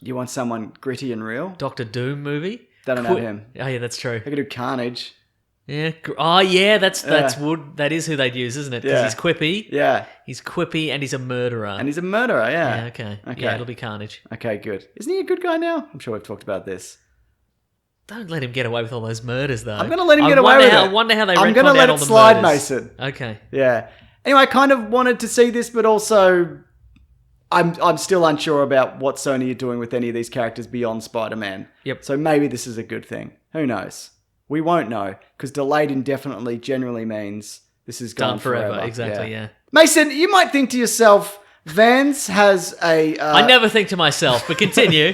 [SPEAKER 1] You want someone gritty and real?
[SPEAKER 2] Doctor Doom movie?
[SPEAKER 1] They don't have him.
[SPEAKER 2] Oh, yeah, that's true.
[SPEAKER 1] They could do Carnage.
[SPEAKER 2] Yeah. Oh, yeah, that's Wood. That is who they'd use, isn't it? Because
[SPEAKER 1] Yeah.
[SPEAKER 2] he's quippy.
[SPEAKER 1] Yeah.
[SPEAKER 2] He's quippy and he's a murderer.
[SPEAKER 1] And he's a murderer, yeah.
[SPEAKER 2] Yeah, okay.
[SPEAKER 1] Okay.
[SPEAKER 2] Yeah, it'll be Carnage.
[SPEAKER 1] Okay, good. Isn't he a good guy now? I'm sure we've talked about this.
[SPEAKER 2] Don't let him get away with all those murders, though.
[SPEAKER 1] I'm going to let him get away with it.
[SPEAKER 2] I wonder how they
[SPEAKER 1] I'm
[SPEAKER 2] going to
[SPEAKER 1] let
[SPEAKER 2] all
[SPEAKER 1] it
[SPEAKER 2] the
[SPEAKER 1] slide,
[SPEAKER 2] murders.
[SPEAKER 1] Mason.
[SPEAKER 2] Okay.
[SPEAKER 1] Yeah. Anyway, I kind of wanted to see this, but also I'm still unsure about what Sony are doing with any of these characters beyond Spider-Man.
[SPEAKER 2] Yep.
[SPEAKER 1] So maybe this is a good thing. Who knows? We won't know, because delayed indefinitely generally means this is gone
[SPEAKER 2] Done forever. Exactly, yeah.
[SPEAKER 1] Mason, you might think to yourself, Vans has a...
[SPEAKER 2] I never think to myself, but continue.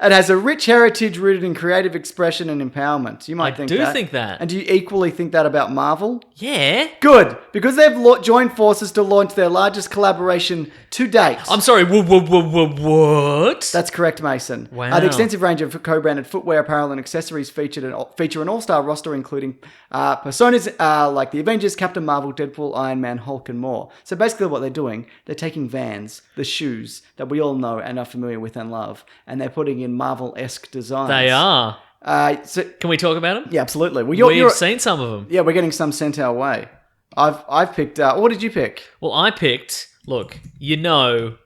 [SPEAKER 1] It has a rich heritage rooted in creative expression and empowerment. You might
[SPEAKER 2] I
[SPEAKER 1] think
[SPEAKER 2] do
[SPEAKER 1] that.
[SPEAKER 2] think that.
[SPEAKER 1] And do you equally think that about Marvel?
[SPEAKER 2] Yeah.
[SPEAKER 1] Good, because they've joined forces to launch their largest collaboration to date.
[SPEAKER 2] I'm sorry, what?
[SPEAKER 1] That's correct, Mason.
[SPEAKER 2] Wow.
[SPEAKER 1] The extensive range of co-branded footwear, apparel, and accessories feature an all-star roster, including personas like the Avengers, Captain Marvel, Deadpool, Iron Man, Hulk, and more. So basically what they're doing, they're taking Vans, the shoes that we all know and are familiar with and love, and they're putting in Marvel-esque designs.
[SPEAKER 2] They are.
[SPEAKER 1] So,
[SPEAKER 2] Can we talk about them?
[SPEAKER 1] yeah, absolutely. Well,
[SPEAKER 2] We've seen some of them.
[SPEAKER 1] Yeah, we're getting some sent our way. I've picked... what did you pick?
[SPEAKER 2] Well, I picked... Look, you know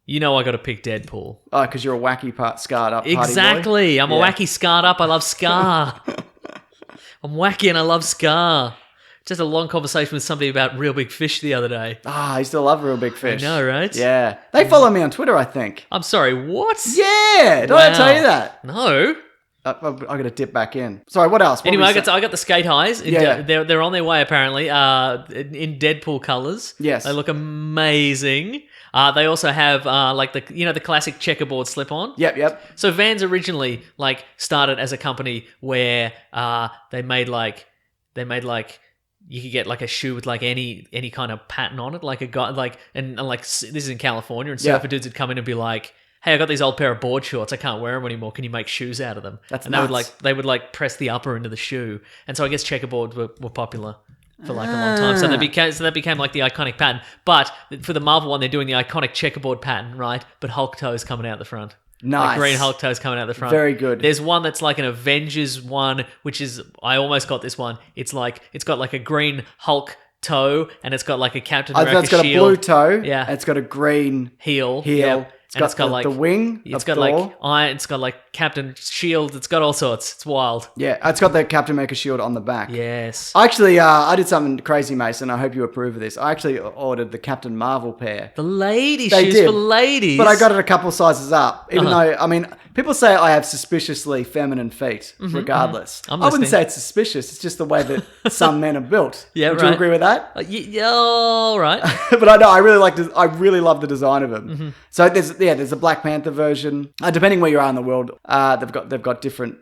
[SPEAKER 2] I got to pick Deadpool.
[SPEAKER 1] Oh, because you're a wacky scarred up party boy?
[SPEAKER 2] Exactly. I'm a
[SPEAKER 1] Yeah.
[SPEAKER 2] wacky scarred up. I love Scar. I'm wacky and I love Scar. Just a long conversation with somebody about Real Big Fish the other day.
[SPEAKER 1] I used to love Real Big Fish.
[SPEAKER 2] I know, right?
[SPEAKER 1] Yeah. They follow me on Twitter, I think.
[SPEAKER 2] I'm sorry, what?
[SPEAKER 1] Yeah! Did I tell you that?
[SPEAKER 2] No.
[SPEAKER 1] I got to dip back in. Sorry, what else? What
[SPEAKER 2] Anyway,
[SPEAKER 1] were
[SPEAKER 2] I
[SPEAKER 1] you
[SPEAKER 2] got the skate highs.
[SPEAKER 1] Yeah.
[SPEAKER 2] They're on their way apparently. In Deadpool colors.
[SPEAKER 1] Yes.
[SPEAKER 2] They look amazing. They also have like the classic checkerboard slip on.
[SPEAKER 1] Yep.
[SPEAKER 2] So Vans originally started as a company where they made you could get like a shoe with like any kind of pattern on it, like a guy and this is in California, and surfer dudes would come in and be like, "Hey, I got these old pair of board shorts. I can't wear them anymore. Can you make shoes out of them?"
[SPEAKER 1] That's
[SPEAKER 2] and
[SPEAKER 1] nuts.
[SPEAKER 2] they would press the upper into the shoe, and so I guess checkerboard were popular for a long time. So that became like the iconic pattern. But for the Marvel one, they're doing the iconic checkerboard pattern, right? But Hulk toes coming out the front.
[SPEAKER 1] Nice.
[SPEAKER 2] Like green Hulk toes coming out the front.
[SPEAKER 1] Very good.
[SPEAKER 2] There's one that's like an Avengers one, which is, I almost got this one. It's got like a green Hulk toe, and it's got like a Captain America
[SPEAKER 1] It's got
[SPEAKER 2] shield.
[SPEAKER 1] a blue toe.
[SPEAKER 2] Yeah.
[SPEAKER 1] And it's got a green
[SPEAKER 2] heel.
[SPEAKER 1] heel.
[SPEAKER 2] Yep.
[SPEAKER 1] It's got the wing.
[SPEAKER 2] It's
[SPEAKER 1] of
[SPEAKER 2] got
[SPEAKER 1] Thor.
[SPEAKER 2] it's got like Captain Shield. It's got all sorts. It's wild.
[SPEAKER 1] Yeah, it's got the Captain America shield on the back.
[SPEAKER 2] Yes.
[SPEAKER 1] Actually, I did something crazy, Mason. I hope you approve of this. I actually ordered the Captain Marvel pair.
[SPEAKER 2] The lady
[SPEAKER 1] They
[SPEAKER 2] shoes
[SPEAKER 1] did.
[SPEAKER 2] for ladies.
[SPEAKER 1] But I got it a couple sizes up, even though, I mean, people say I have suspiciously feminine feet, regardless.
[SPEAKER 2] I'm
[SPEAKER 1] I wouldn't
[SPEAKER 2] listening.
[SPEAKER 1] say it's suspicious. It's just the way that some men are built.
[SPEAKER 2] Yeah,
[SPEAKER 1] Would you
[SPEAKER 2] right.
[SPEAKER 1] agree with that?
[SPEAKER 2] Yeah, all right.
[SPEAKER 1] But I know I really love the design of them. So there's a Black Panther version. Depending where you are in the world, they've got different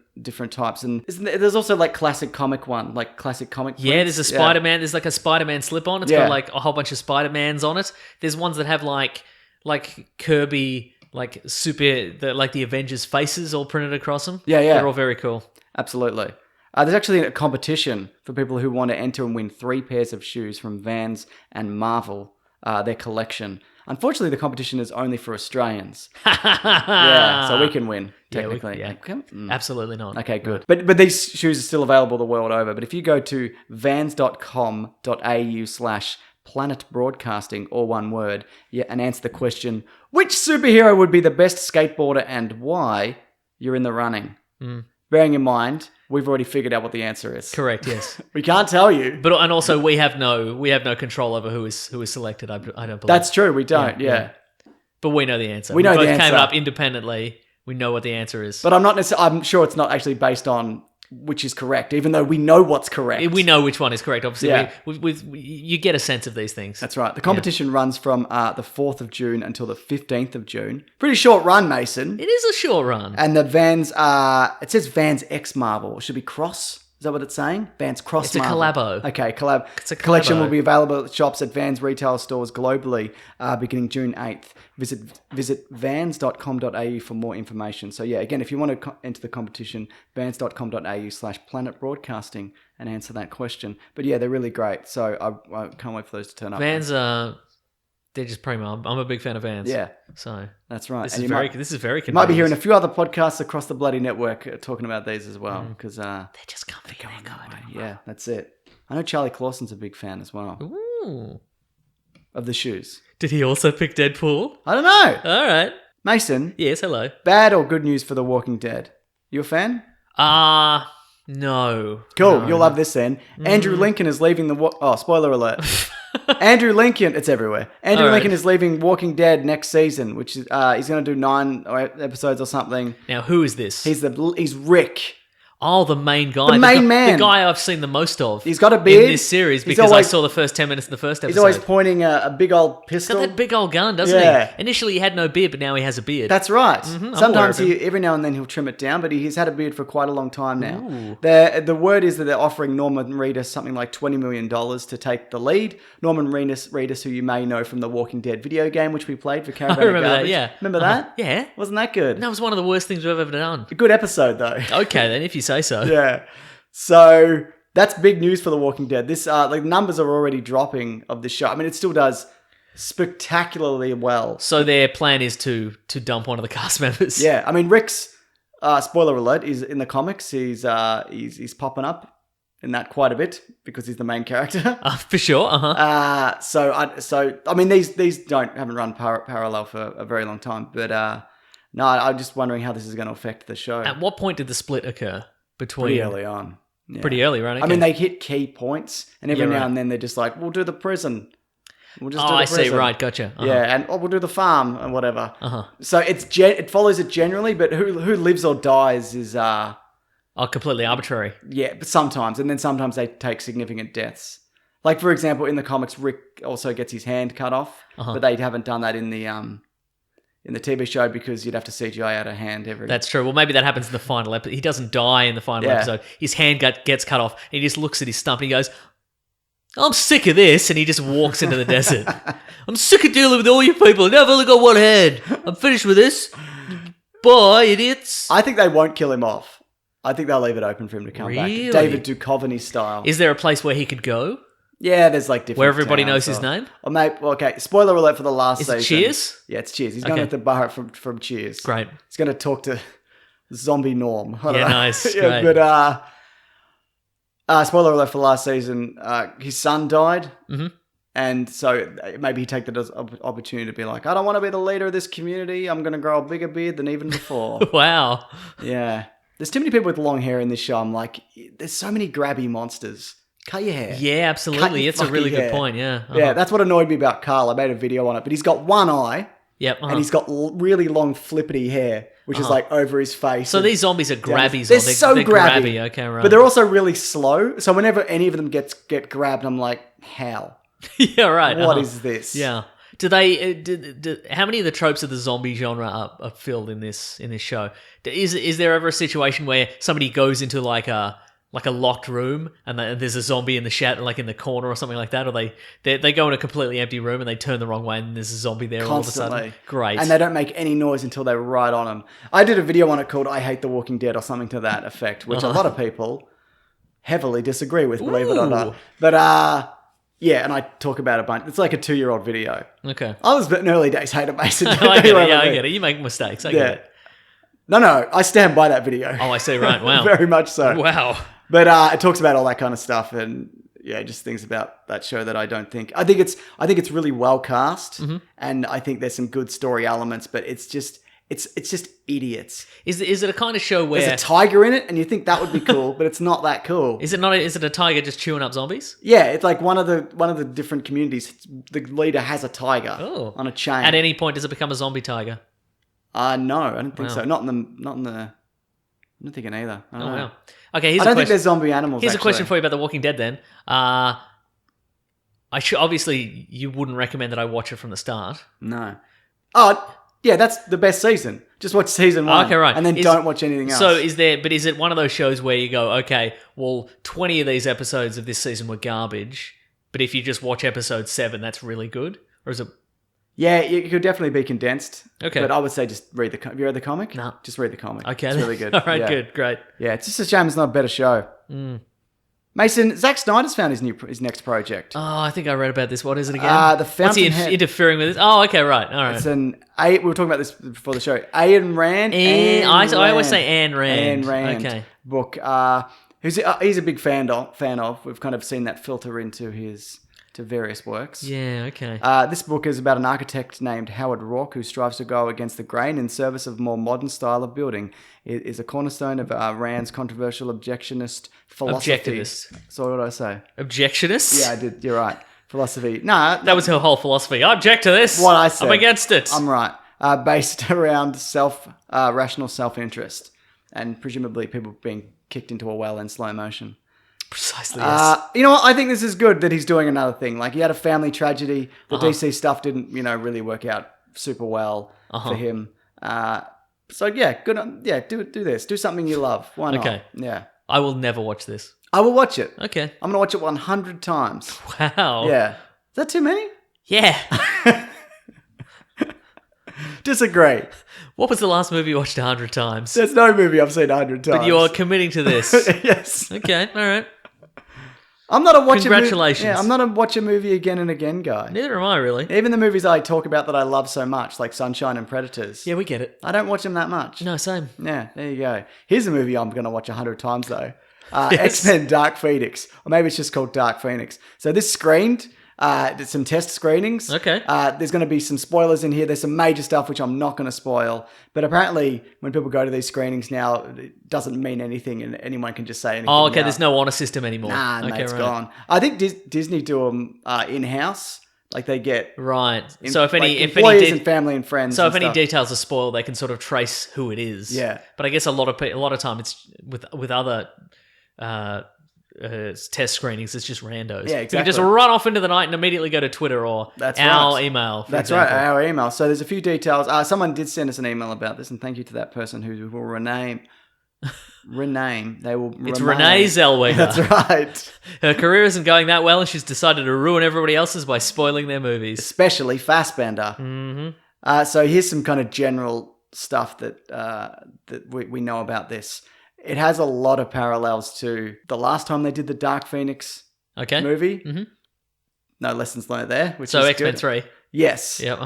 [SPEAKER 1] types, and there's also like classic comic one, like classic comic.
[SPEAKER 2] Yeah,
[SPEAKER 1] prints.
[SPEAKER 2] there's a Spider-Man. There's like a Spider-Man slip-on. It's got like a whole bunch of Spider-Mans on it. There's ones that have like Kirby, like the Avengers faces all printed across them.
[SPEAKER 1] Yeah.
[SPEAKER 2] They're all very cool.
[SPEAKER 1] Absolutely. There's actually a competition for people who want to enter and win 3 pairs of shoes from Vans and Marvel, their collection. Unfortunately, the competition is only for Australians. Yeah, so we can win, technically.
[SPEAKER 2] Absolutely not.
[SPEAKER 1] Okay, good. But these shoes are still available the world over. But if you go to vans.com.au/Planet Broadcasting, or one word, and answer the question, which superhero would be the best skateboarder and why, you're in the running. Bearing in mind, we've already figured out what the answer is.
[SPEAKER 2] Correct. Yes.
[SPEAKER 1] We can't tell you.
[SPEAKER 2] And also we have no control over who is selected. I don't believe.
[SPEAKER 1] That's true. We don't. Yeah.
[SPEAKER 2] But we know the answer.
[SPEAKER 1] We know
[SPEAKER 2] both
[SPEAKER 1] the
[SPEAKER 2] came
[SPEAKER 1] answer.
[SPEAKER 2] up independently We know what the answer is.
[SPEAKER 1] But I'm sure it's not actually based on which is correct, even though we know what's correct.
[SPEAKER 2] We know which one is correct. Obviously,
[SPEAKER 1] Yeah.
[SPEAKER 2] you get a sense of these things.
[SPEAKER 1] That's right. The competition runs from the 4th of June until the 15th of June. Pretty short run, Mason.
[SPEAKER 2] It is a short run.
[SPEAKER 1] And the Vans are, it says Vans X Marvel. It should be Cross. Is that what it's saying? Vans Cross
[SPEAKER 2] It's a
[SPEAKER 1] Marvel.
[SPEAKER 2] collabo.
[SPEAKER 1] Okay, collab.
[SPEAKER 2] It's a
[SPEAKER 1] Collection
[SPEAKER 2] collabo.
[SPEAKER 1] will be available at shops at Vans retail stores globally beginning June 8th. Visit vans.com.au for more information. So yeah, again, if you want to enter the competition, vans.com.au/Planet Broadcasting and answer that question. But yeah, they're really great. So I can't wait for those to turn up.
[SPEAKER 2] Vans they're just primo. I'm a big fan of Vans.
[SPEAKER 1] Yeah.
[SPEAKER 2] So
[SPEAKER 1] That's right.
[SPEAKER 2] this
[SPEAKER 1] And
[SPEAKER 2] is
[SPEAKER 1] you
[SPEAKER 2] very
[SPEAKER 1] might,
[SPEAKER 2] convenient.
[SPEAKER 1] you might be hearing a few other podcasts across the bloody network talking about these as well. Because
[SPEAKER 2] They're just comfy. They're good.
[SPEAKER 1] yeah, that's it. I know Charlie Clausen's a big fan as well
[SPEAKER 2] Ooh.
[SPEAKER 1] of the shoes.
[SPEAKER 2] Did he also pick Deadpool?
[SPEAKER 1] I don't know.
[SPEAKER 2] All right.
[SPEAKER 1] Mason,
[SPEAKER 2] Yes, hello.
[SPEAKER 1] bad or good news for The Walking Dead? You a fan?
[SPEAKER 2] No.
[SPEAKER 1] Cool.
[SPEAKER 2] No.
[SPEAKER 1] You'll love this then. Andrew Lincoln is leaving oh, spoiler alert. Andrew Lincoln, it's everywhere. Andrew
[SPEAKER 2] All right.
[SPEAKER 1] Lincoln is leaving Walking Dead next season, which is he's going to do 9 episodes or something.
[SPEAKER 2] Now, who is this?
[SPEAKER 1] He's Rick.
[SPEAKER 2] Oh, the main guy.
[SPEAKER 1] The main man.
[SPEAKER 2] The guy I've seen the most of.
[SPEAKER 1] He's got a beard.
[SPEAKER 2] In this series
[SPEAKER 1] He's
[SPEAKER 2] because
[SPEAKER 1] always-
[SPEAKER 2] I saw the first 10 minutes of the first episode.
[SPEAKER 1] He's always pointing a big old
[SPEAKER 2] He's
[SPEAKER 1] pistol.
[SPEAKER 2] got that big old gun, doesn't
[SPEAKER 1] Yeah.
[SPEAKER 2] he? Initially, he had no beard, but now he has a beard.
[SPEAKER 1] That's right.
[SPEAKER 2] aware
[SPEAKER 1] Sometimes
[SPEAKER 2] of him.
[SPEAKER 1] every now and then he'll trim it down, but he's had a beard for quite a long time now.
[SPEAKER 2] Ooh.
[SPEAKER 1] The word is that they're offering Norman Reedus something like $20 million to take the lead. Norman Reedus, who you may know from the Walking Dead video game, which we played for Caravan
[SPEAKER 2] I remember
[SPEAKER 1] of
[SPEAKER 2] that,
[SPEAKER 1] Garbage.
[SPEAKER 2] yeah.
[SPEAKER 1] Remember that?
[SPEAKER 2] Yeah.
[SPEAKER 1] Wasn't that good?
[SPEAKER 2] That was one of the worst things we've ever done.
[SPEAKER 1] A good episode, though.
[SPEAKER 2] Okay, then, if you say so.
[SPEAKER 1] Yeah. So that's big news for The Walking Dead. This like numbers are already dropping of the show. I mean, it still does spectacularly well.
[SPEAKER 2] So their plan is to dump one of the cast members.
[SPEAKER 1] Yeah, I mean, Rick's spoiler alert is in the comics. He's popping up in that quite a bit because he's the main character.
[SPEAKER 2] For sure. Uh-huh.
[SPEAKER 1] So I mean, these haven't run parallel for a very long time. But no, I'm just wondering how this is going to affect the show.
[SPEAKER 2] At what point did the split occur between?
[SPEAKER 1] Pretty early on. Yeah.
[SPEAKER 2] Pretty early, right?
[SPEAKER 1] I mean,
[SPEAKER 2] Okay.
[SPEAKER 1] they hit key points, and every
[SPEAKER 2] Yeah,
[SPEAKER 1] now
[SPEAKER 2] right.
[SPEAKER 1] and then they're just like, "We'll do the prison. We'll just
[SPEAKER 2] Oh,
[SPEAKER 1] do the
[SPEAKER 2] I see.
[SPEAKER 1] prison."
[SPEAKER 2] Right, gotcha. Uh-huh.
[SPEAKER 1] Yeah, and we'll do the farm and whatever.
[SPEAKER 2] Uh-huh.
[SPEAKER 1] So it follows it generally, but who lives or dies is
[SPEAKER 2] Oh, completely arbitrary.
[SPEAKER 1] yeah, but sometimes, and then sometimes they take significant deaths. Like for example, in the comics, Rick also gets his hand cut off,
[SPEAKER 2] Uh-huh.
[SPEAKER 1] but they haven't done that in the TV show because you'd have to CGI out a hand every.
[SPEAKER 2] That's true. Well, maybe that happens in the final episode. He doesn't die in the final
[SPEAKER 1] Yeah.
[SPEAKER 2] episode. His hand gets cut off, and he just looks at his stump and he goes, "I'm sick of this," and he just walks into the desert. I'm sick of dealing with all you people. Now I've only got one head. I'm finished with this. Bye, idiots.
[SPEAKER 1] I think they won't kill him off. I think they'll leave it open for him to come
[SPEAKER 2] Really?
[SPEAKER 1] back. David Duchovny style.
[SPEAKER 2] Is there a place where he could go?
[SPEAKER 1] Yeah, there's like different
[SPEAKER 2] Where everybody
[SPEAKER 1] towns
[SPEAKER 2] knows his
[SPEAKER 1] or-
[SPEAKER 2] name?
[SPEAKER 1] Or maybe, well, okay, spoiler alert for the last
[SPEAKER 2] Is it
[SPEAKER 1] season.
[SPEAKER 2] Cheers?
[SPEAKER 1] Yeah, it's Cheers. He's going
[SPEAKER 2] Okay.
[SPEAKER 1] with the bar from Cheers.
[SPEAKER 2] Great.
[SPEAKER 1] He's going to talk to Zombie Norm. I don't
[SPEAKER 2] Yeah,
[SPEAKER 1] know.
[SPEAKER 2] nice.
[SPEAKER 1] Yeah,
[SPEAKER 2] Great.
[SPEAKER 1] but spoiler alert for last season, his son died.
[SPEAKER 2] Mhm.
[SPEAKER 1] And so maybe he take that as an opportunity to be like, I don't want to be the leader of this community. I'm going to grow a bigger beard than even before.
[SPEAKER 2] Wow.
[SPEAKER 1] Yeah. There's too many people with long hair in this show. I'm like, there's so many grabby monsters. Cut your hair.
[SPEAKER 2] Yeah,
[SPEAKER 1] Cut
[SPEAKER 2] absolutely.
[SPEAKER 1] your
[SPEAKER 2] It's a really
[SPEAKER 1] fucking
[SPEAKER 2] good
[SPEAKER 1] hair.
[SPEAKER 2] point. Yeah. Uh-huh.
[SPEAKER 1] Yeah, that's what annoyed me about Carl. I made a video on it, but he's got one eye
[SPEAKER 2] Yep. Uh-huh.
[SPEAKER 1] and he's got really long flippity hair, which is like over his face.
[SPEAKER 2] So
[SPEAKER 1] and
[SPEAKER 2] these zombies are grabbies.
[SPEAKER 1] They're
[SPEAKER 2] or
[SPEAKER 1] so
[SPEAKER 2] they're
[SPEAKER 1] grabby.
[SPEAKER 2] Okay, right.
[SPEAKER 1] But they're also really slow. So whenever any of them get grabbed, I'm like, how?
[SPEAKER 2] yeah, right.
[SPEAKER 1] What
[SPEAKER 2] uh-huh.
[SPEAKER 1] is this?
[SPEAKER 2] Yeah. Do they? How many of the tropes of the zombie genre are filled in this show? Is there ever a situation where somebody goes into like a locked room and there's a zombie in the shadow, like in the corner or something like that, or they go in a completely empty room and they turn the wrong way and there's a zombie there all of a
[SPEAKER 1] Constantly.
[SPEAKER 2] sudden? Great.
[SPEAKER 1] And they don't make any noise until they're right on them. I did a video on it called I Hate the Walking Dead or something to that effect, which a lot of people heavily disagree with, believe it or not.
[SPEAKER 2] Ooh.
[SPEAKER 1] But yeah, and I talk about it a bunch. It's like a 2-year-old video.
[SPEAKER 2] Okay.
[SPEAKER 1] I was an early days hater, Mason.
[SPEAKER 2] I get it. Yeah, I get it. You make mistakes. I get
[SPEAKER 1] Yeah.
[SPEAKER 2] it.
[SPEAKER 1] No, I stand by that video.
[SPEAKER 2] Oh, I see. Right. Wow.
[SPEAKER 1] Very much so.
[SPEAKER 2] Wow.
[SPEAKER 1] But it talks about all that kind of stuff and yeah, just things about that show that I don't think. I think it's really well cast and I think there's some good story elements, but it's just idiots.
[SPEAKER 2] Is it a kind of show where
[SPEAKER 1] There's a tiger in it and you think that would be cool, but it's not that cool.
[SPEAKER 2] is it not? Is it a tiger just chewing up zombies?
[SPEAKER 1] Yeah, it's like one of the different communities. The leader has a tiger
[SPEAKER 2] Oh.
[SPEAKER 1] on a chain.
[SPEAKER 2] At any point, does it become a zombie tiger?
[SPEAKER 1] No, I don't think
[SPEAKER 2] Wow.
[SPEAKER 1] so. Not in the. I don't think it either. I don't know.
[SPEAKER 2] Wow. Okay, here's
[SPEAKER 1] I
[SPEAKER 2] a
[SPEAKER 1] don't think
[SPEAKER 2] question.
[SPEAKER 1] there's zombie animals.
[SPEAKER 2] Here's a
[SPEAKER 1] actually.
[SPEAKER 2] question for you about The Walking Dead. Then, obviously you wouldn't recommend that I watch it from the start.
[SPEAKER 1] No. Oh, yeah, that's the best season. Just watch season 1.
[SPEAKER 2] Okay, right.
[SPEAKER 1] And then don't watch anything else.
[SPEAKER 2] So is it one of those shows where you go, okay, well, 20 of these episodes of this season were garbage, but if you just watch episode 7, that's really good? Or is it...
[SPEAKER 1] Yeah, it could definitely be condensed.
[SPEAKER 2] Okay.
[SPEAKER 1] But I would say just read have you read the comic?
[SPEAKER 2] No.
[SPEAKER 1] Just read the comic.
[SPEAKER 2] Okay.
[SPEAKER 1] It's really good.
[SPEAKER 2] All right,
[SPEAKER 1] Yeah.
[SPEAKER 2] good, great.
[SPEAKER 1] Yeah, it's just a shame it's not a better show. Mason, Zack Snyder's found his next project.
[SPEAKER 2] Oh, I think I read about this. What is it again?
[SPEAKER 1] The
[SPEAKER 2] What's he
[SPEAKER 1] Fountainhead.
[SPEAKER 2] interfering with this? Oh, okay, right. All right.
[SPEAKER 1] It's we were talking about this before the show. Ayn Rand.
[SPEAKER 2] I always say Ayn Rand.
[SPEAKER 1] Ayn Rand
[SPEAKER 2] Okay.
[SPEAKER 1] book. He's a big fan of. We've kind of seen that filter into his various works.
[SPEAKER 2] Yeah, okay.
[SPEAKER 1] This book is about an architect named Howard Rourke who strives to go against the grain in service of a more modern style of building. It is a cornerstone of Rand's controversial objectionist philosophy.
[SPEAKER 2] Objectivist.
[SPEAKER 1] So what did I say?
[SPEAKER 2] Objectionist?
[SPEAKER 1] Yeah, I did. You're right. Philosophy. No,
[SPEAKER 2] That was her whole philosophy. I object to this.
[SPEAKER 1] What I said.
[SPEAKER 2] I'm against it.
[SPEAKER 1] I'm right. Based around rational self-interest and presumably people being kicked into a well in slow motion.
[SPEAKER 2] Precisely, yes.
[SPEAKER 1] You know what? I think this is good that he's doing another thing. Like, he had a family tragedy. The DC stuff didn't, really work out super well for him. So, yeah, good. Do this. Do something you love. Why not?
[SPEAKER 2] Okay.
[SPEAKER 1] Yeah.
[SPEAKER 2] I will never watch this.
[SPEAKER 1] I will watch it.
[SPEAKER 2] Okay.
[SPEAKER 1] I'm going to watch it 100 times.
[SPEAKER 2] Wow.
[SPEAKER 1] Yeah. Is that too many?
[SPEAKER 2] Yeah.
[SPEAKER 1] Disagree.
[SPEAKER 2] What was the last movie you watched 100 times?
[SPEAKER 1] There's no movie I've seen 100 times.
[SPEAKER 2] But you're committing to this.
[SPEAKER 1] Yes.
[SPEAKER 2] Okay, all right.
[SPEAKER 1] I'm not a watch
[SPEAKER 2] Congratulations.
[SPEAKER 1] I'm not a watch a movie again and again guy.
[SPEAKER 2] Neither am I, really.
[SPEAKER 1] Even the movies I talk about that I love so much, like Sunshine and Predators.
[SPEAKER 2] Yeah, we get it.
[SPEAKER 1] I don't watch them that much.
[SPEAKER 2] No, same.
[SPEAKER 1] Yeah, there you go. Here's a movie I'm going to watch 100 times though.
[SPEAKER 2] Yes.
[SPEAKER 1] X-Men Dark Pheonix. Or maybe it's just called Dark Pheonix. So this screened. Did some test screenings.
[SPEAKER 2] Okay.
[SPEAKER 1] There's going to be some spoilers in here. There's some major stuff which I'm not going to spoil. But apparently, when people go to these screenings now, it doesn't mean anything, and anyone can just say anything.
[SPEAKER 2] Oh, okay,
[SPEAKER 1] now.
[SPEAKER 2] there's no honor system anymore.
[SPEAKER 1] Nah,
[SPEAKER 2] okay,
[SPEAKER 1] it's
[SPEAKER 2] right.
[SPEAKER 1] gone. I think Disney do them in-house. Like they get
[SPEAKER 2] Right. So if any
[SPEAKER 1] employees and family and friends.
[SPEAKER 2] so
[SPEAKER 1] and
[SPEAKER 2] if any
[SPEAKER 1] stuff.
[SPEAKER 2] details are spoiled, they can sort of trace who it is.
[SPEAKER 1] Yeah.
[SPEAKER 2] But I guess a lot of time it's with other test screenings, it's just randos.
[SPEAKER 1] Yeah,
[SPEAKER 2] You can just
[SPEAKER 1] exactly.
[SPEAKER 2] run off into the night and immediately go to Twitter or
[SPEAKER 1] That's
[SPEAKER 2] our
[SPEAKER 1] right.
[SPEAKER 2] email. For
[SPEAKER 1] That's
[SPEAKER 2] example.
[SPEAKER 1] right, our email. So there's a few details. Someone did send us an email about this, and thank you to that person who will rename. They will.
[SPEAKER 2] It's
[SPEAKER 1] remain.
[SPEAKER 2] Renee Zellweger.
[SPEAKER 1] That's right.
[SPEAKER 2] Her career isn't going that well, and she's decided to ruin everybody else's by spoiling their movies.
[SPEAKER 1] Especially Fassbender. Mm-hmm. So here's some kind of general stuff that we know about this. It has a lot of parallels to the last time they did the Dark Phoenix movie. Mm-hmm. No lessons learned there. Which
[SPEAKER 2] So
[SPEAKER 1] is
[SPEAKER 2] X-Men
[SPEAKER 1] good.
[SPEAKER 2] 3.
[SPEAKER 1] Yes.
[SPEAKER 2] Yep.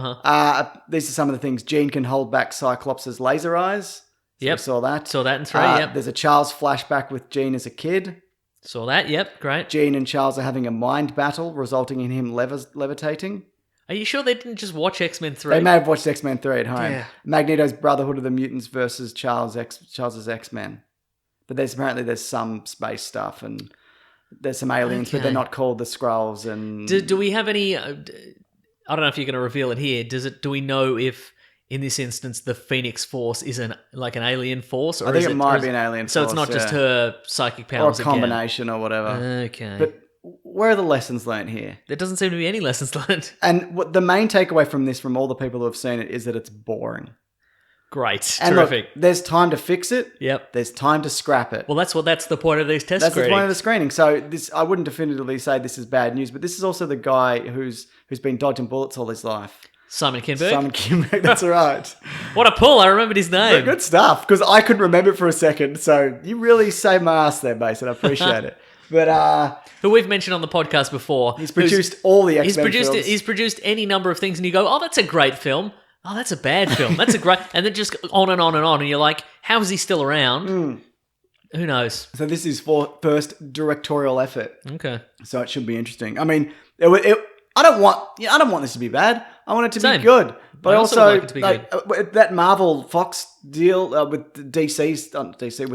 [SPEAKER 1] These are some of the things. Jean can hold back Cyclops' laser eyes. So
[SPEAKER 2] Yep.
[SPEAKER 1] we saw that.
[SPEAKER 2] Saw that in 3, yep.
[SPEAKER 1] There's a Charles flashback with Jean as a kid.
[SPEAKER 2] Saw that, yep, great.
[SPEAKER 1] Jean and Charles are having a mind battle, resulting in him levitating.
[SPEAKER 2] Are you sure they didn't just watch X-Men 3?
[SPEAKER 1] They may have watched X-Men 3 at home.
[SPEAKER 2] Yeah.
[SPEAKER 1] Magneto's Brotherhood of the Mutants versus Charles's X-Men. But there's some space stuff and there's some aliens, but
[SPEAKER 2] Okay.
[SPEAKER 1] they're not called the Skrulls. And
[SPEAKER 2] Do we have any... I don't know if you're going to reveal it here. Do we know if, in this instance, the Phoenix Force is an alien force? Or
[SPEAKER 1] I think
[SPEAKER 2] is
[SPEAKER 1] it might
[SPEAKER 2] or is-
[SPEAKER 1] be an alien
[SPEAKER 2] So
[SPEAKER 1] force.
[SPEAKER 2] it's not just
[SPEAKER 1] yeah.
[SPEAKER 2] her psychic
[SPEAKER 1] or a
[SPEAKER 2] powers
[SPEAKER 1] combination or whatever.
[SPEAKER 2] Okay.
[SPEAKER 1] But where are the lessons learned here?
[SPEAKER 2] There doesn't seem to be any lessons learned.
[SPEAKER 1] And the main takeaway from this, from all the people who have seen it, is that it's boring.
[SPEAKER 2] Great.
[SPEAKER 1] And
[SPEAKER 2] Terrific.
[SPEAKER 1] look, there's time to fix it.
[SPEAKER 2] Yep.
[SPEAKER 1] There's time to scrap it.
[SPEAKER 2] Well, that's the point of these test
[SPEAKER 1] That's the
[SPEAKER 2] screenings.
[SPEAKER 1] point of the screening. So this, I wouldn't definitively say this is bad news, but this is also the guy who's been dodging bullets all his life.
[SPEAKER 2] Simon Kinberg.
[SPEAKER 1] Simon Kinberg, that's right.
[SPEAKER 2] What a pull. I remembered his name.
[SPEAKER 1] Good stuff, because I couldn't remember it for a second. So you really saved my ass there, Mason. I appreciate it. But
[SPEAKER 2] who we've mentioned on the podcast before.
[SPEAKER 1] he's produced all the
[SPEAKER 2] He's
[SPEAKER 1] X-Men
[SPEAKER 2] produced
[SPEAKER 1] films.
[SPEAKER 2] he's produced any number of things, and you go, "Oh, that's a great film. Oh, that's a bad film. That's a great," and then just on and on and on, and you're like, "How is he still around?" Who knows?
[SPEAKER 1] So this is first directorial effort.
[SPEAKER 2] Okay.
[SPEAKER 1] So it should be interesting. I mean, I don't want this to be bad. I want it to
[SPEAKER 2] Same.
[SPEAKER 1] be good. But
[SPEAKER 2] I
[SPEAKER 1] also,
[SPEAKER 2] also would like it to be good.
[SPEAKER 1] That Marvel Fox deal with with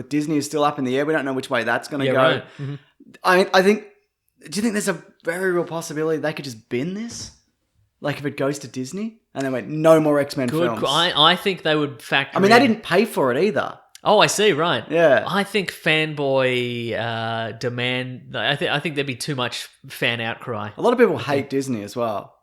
[SPEAKER 1] Disney is still up in the air. We don't know which way that's going to
[SPEAKER 2] Yeah,
[SPEAKER 1] go.
[SPEAKER 2] right. Mm-hmm.
[SPEAKER 1] I think. Do you think there's a very real possibility they could just bin this? Like if it goes to Disney and they went, no more X-Men films.
[SPEAKER 2] I think they would factor.
[SPEAKER 1] I mean, they didn't pay for it either.
[SPEAKER 2] Oh, I see. Right.
[SPEAKER 1] Yeah.
[SPEAKER 2] I think fanboy demand. I think there'd be too much fan outcry.
[SPEAKER 1] A lot of people hate Disney as well,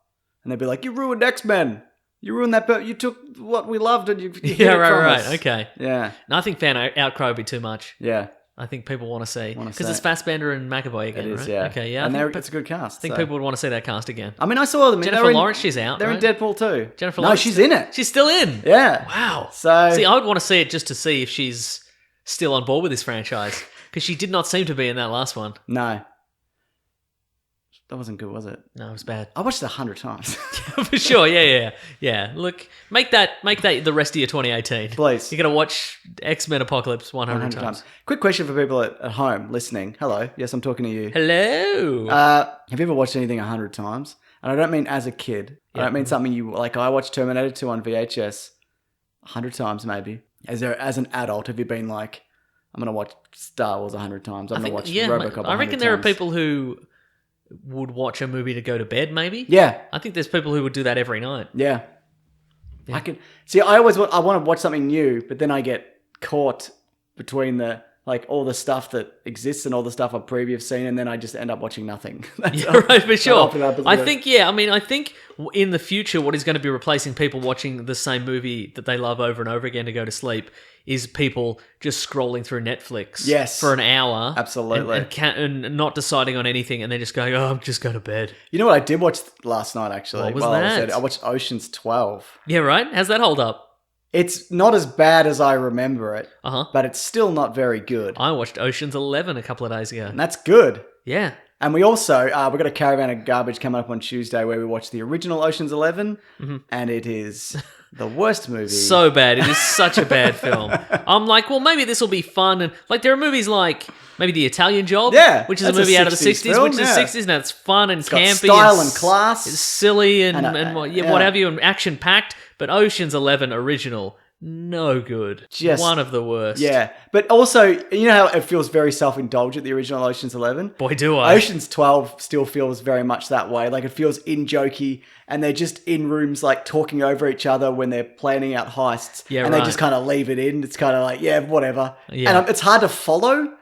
[SPEAKER 1] and they'd be like, "You ruined X-Men. You ruined that. But you took what we loved and you hid it from us."
[SPEAKER 2] Okay.
[SPEAKER 1] Yeah.
[SPEAKER 2] No, I think fan outcry would be too much.
[SPEAKER 1] Yeah.
[SPEAKER 2] I think people want to see
[SPEAKER 1] Wanna
[SPEAKER 2] because
[SPEAKER 1] see
[SPEAKER 2] it's
[SPEAKER 1] it.
[SPEAKER 2] Fassbender and McAvoy again,
[SPEAKER 1] It is,
[SPEAKER 2] right?
[SPEAKER 1] yeah.
[SPEAKER 2] Okay, yeah.
[SPEAKER 1] And
[SPEAKER 2] I think,
[SPEAKER 1] it's a good cast.
[SPEAKER 2] I think people would want to see that cast again.
[SPEAKER 1] I mean, I saw them.
[SPEAKER 2] Jennifer Lawrence, she's out.
[SPEAKER 1] They're
[SPEAKER 2] right?
[SPEAKER 1] in Deadpool too.
[SPEAKER 2] Jennifer
[SPEAKER 1] No,
[SPEAKER 2] Lawrence,
[SPEAKER 1] she's in it.
[SPEAKER 2] She's still in.
[SPEAKER 1] Yeah.
[SPEAKER 2] Wow.
[SPEAKER 1] So
[SPEAKER 2] See, I would want to see it just to see if she's still on board with this franchise because she did not seem to be in that last one.
[SPEAKER 1] no, that wasn't good, was it?
[SPEAKER 2] No, it was bad.
[SPEAKER 1] I watched it 100 times.
[SPEAKER 2] For sure, yeah. Look, make that the rest of your 2018.
[SPEAKER 1] Please.
[SPEAKER 2] You're gonna watch X-Men Apocalypse 100 times.
[SPEAKER 1] Quick question for people at home listening. Hello. Yes, I'm talking to you.
[SPEAKER 2] Hello.
[SPEAKER 1] Have you ever watched anything 100 times? And I don't mean as a kid. I don't mean something you like. I watched Terminator 2 on VHS 100 times, maybe. As an adult, have you been like, I'm gonna watch Star Wars 100 times. I'm gonna watch RoboCop 100
[SPEAKER 2] I reckon
[SPEAKER 1] times.
[SPEAKER 2] there are people who would watch a movie to go to bed. Maybe.
[SPEAKER 1] Yeah.
[SPEAKER 2] I think there's people who would do that every night.
[SPEAKER 1] Yeah. I can see. I want to watch something new, but then I get caught between the like all the stuff that exists and all the stuff I've previously seen, and then I just end up watching nothing.
[SPEAKER 2] Yeah, right, for sure. I
[SPEAKER 1] think.
[SPEAKER 2] think, yeah, I mean, I think in the future, what is going to be replacing people watching the same movie that they love over and over again to go to sleep is people just scrolling through Netflix
[SPEAKER 1] Yes.
[SPEAKER 2] for an hour.
[SPEAKER 1] Absolutely.
[SPEAKER 2] And not deciding on anything and then just going, oh, I'm just going to bed.
[SPEAKER 1] You know what I did watch last night, actually?
[SPEAKER 2] What was
[SPEAKER 1] While
[SPEAKER 2] that?
[SPEAKER 1] I watched Ocean's 12.
[SPEAKER 2] Yeah, right? How's that hold up?
[SPEAKER 1] It's not as bad as I remember it,
[SPEAKER 2] Uh-huh.
[SPEAKER 1] but it's still not very good.
[SPEAKER 2] I watched Ocean's 11 a couple of days ago.
[SPEAKER 1] And that's good.
[SPEAKER 2] Yeah.
[SPEAKER 1] And we also, we've got a Caravan of Garbage coming up on Tuesday where we watch the original Ocean's 11, and it is the worst movie.
[SPEAKER 2] So bad. It is such a bad film. I'm like, well, maybe this will be fun. And like, there are movies like maybe The Italian Job,
[SPEAKER 1] Yeah,
[SPEAKER 2] which is a
[SPEAKER 1] that's a
[SPEAKER 2] movie out of the
[SPEAKER 1] 60s
[SPEAKER 2] 60s,
[SPEAKER 1] film,
[SPEAKER 2] which is
[SPEAKER 1] yeah.
[SPEAKER 2] 60s, and it's fun and
[SPEAKER 1] It's got
[SPEAKER 2] campy.
[SPEAKER 1] style and class.
[SPEAKER 2] It's silly and
[SPEAKER 1] yeah.
[SPEAKER 2] what have you, and action-packed. But Ocean's 11 original, no good.
[SPEAKER 1] Just-
[SPEAKER 2] one of the worst.
[SPEAKER 1] Yeah, but also, you know how it feels very self-indulgent, the original Ocean's 11?
[SPEAKER 2] Boy, do I.
[SPEAKER 1] Ocean's 12 still feels very much that way. Like, it feels in-jokey, and they're just in rooms, like, talking over each other when they're planning out heists.
[SPEAKER 2] Yeah,
[SPEAKER 1] and
[SPEAKER 2] right.
[SPEAKER 1] they just kind of leave it in. It's kind of like, yeah, whatever.
[SPEAKER 2] Yeah.
[SPEAKER 1] And it's hard to follow,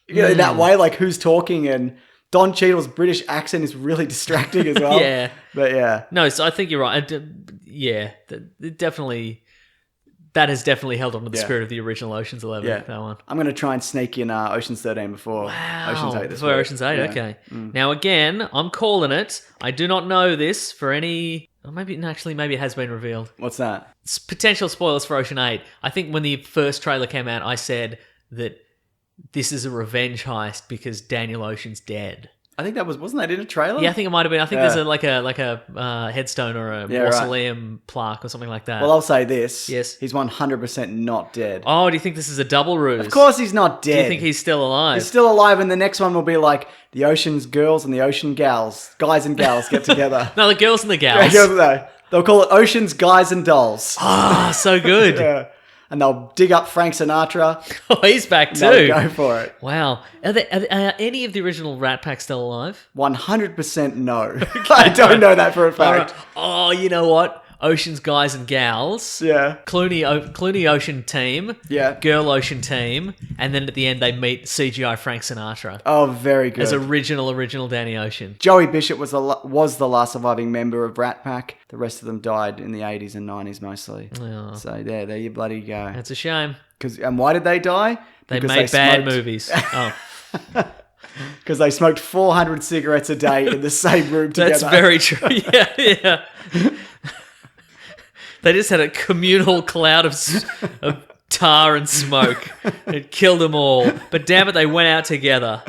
[SPEAKER 1] you know, in that way, like, who's talking, and Don Cheadle's British accent is really distracting as well.
[SPEAKER 2] Yeah.
[SPEAKER 1] But, yeah.
[SPEAKER 2] No, so I think you're right. It definitely... That has definitely held on to the
[SPEAKER 1] Yeah.
[SPEAKER 2] spirit of the original Ocean's 11,
[SPEAKER 1] Yeah.
[SPEAKER 2] that one.
[SPEAKER 1] I'm going to try and sneak in Ocean's 13 before Ocean's 8 this
[SPEAKER 2] before
[SPEAKER 1] week.
[SPEAKER 2] Ocean's 8,
[SPEAKER 1] Yeah.
[SPEAKER 2] okay. Now, again, I'm calling it. I do not know this for any... Or maybe it has been revealed.
[SPEAKER 1] What's that?
[SPEAKER 2] It's potential spoilers for Ocean 8. I think when the first trailer came out, I said that this is a revenge heist because Daniel Ocean's dead.
[SPEAKER 1] I think wasn't that in a trailer?
[SPEAKER 2] Yeah, I think it might have been. I think
[SPEAKER 1] Yeah.
[SPEAKER 2] there's a headstone or a
[SPEAKER 1] Yeah, right.
[SPEAKER 2] mausoleum plaque or something like that.
[SPEAKER 1] Well, I'll say this.
[SPEAKER 2] Yes.
[SPEAKER 1] He's 100% not dead.
[SPEAKER 2] Oh, do you think this is a double ruse?
[SPEAKER 1] Of course he's not dead.
[SPEAKER 2] Do you think he's still alive?
[SPEAKER 1] He's still alive, and the next one will be like the Ocean's girls and the Ocean gals. Guys and gals get together.
[SPEAKER 2] No, the girls and the gals.
[SPEAKER 1] No, they'll call it Ocean's Guys and Dolls.
[SPEAKER 2] Ah, so good.
[SPEAKER 1] Yeah. And they'll dig up Frank Sinatra.
[SPEAKER 2] Oh, he's back
[SPEAKER 1] And they'll
[SPEAKER 2] too.
[SPEAKER 1] go for it.
[SPEAKER 2] Wow. Are any of the original Rat Pack still alive?
[SPEAKER 1] 100% no. I don't know that for a fact.
[SPEAKER 2] Oh, you know what? Ocean's Guys and Gals.
[SPEAKER 1] Yeah.
[SPEAKER 2] Clooney Ocean team.
[SPEAKER 1] Yeah.
[SPEAKER 2] Girl Ocean team. And then at the end they meet CGI Frank Sinatra.
[SPEAKER 1] Oh, very good.
[SPEAKER 2] As original Danny Ocean.
[SPEAKER 1] Joey Bishop was the last surviving member of Rat Pack. The rest of them died in the 80s and 90s mostly.
[SPEAKER 2] Oh.
[SPEAKER 1] So there you bloody go.
[SPEAKER 2] That's a shame.
[SPEAKER 1] And why did they die?
[SPEAKER 2] They
[SPEAKER 1] Because
[SPEAKER 2] made bad
[SPEAKER 1] smoked-
[SPEAKER 2] movies. Oh.
[SPEAKER 1] Because they smoked 400 cigarettes a day in the same room together.
[SPEAKER 2] That's very true. Yeah. They just had a communal cloud of tar and smoke. It killed them all. But damn it, they went out together.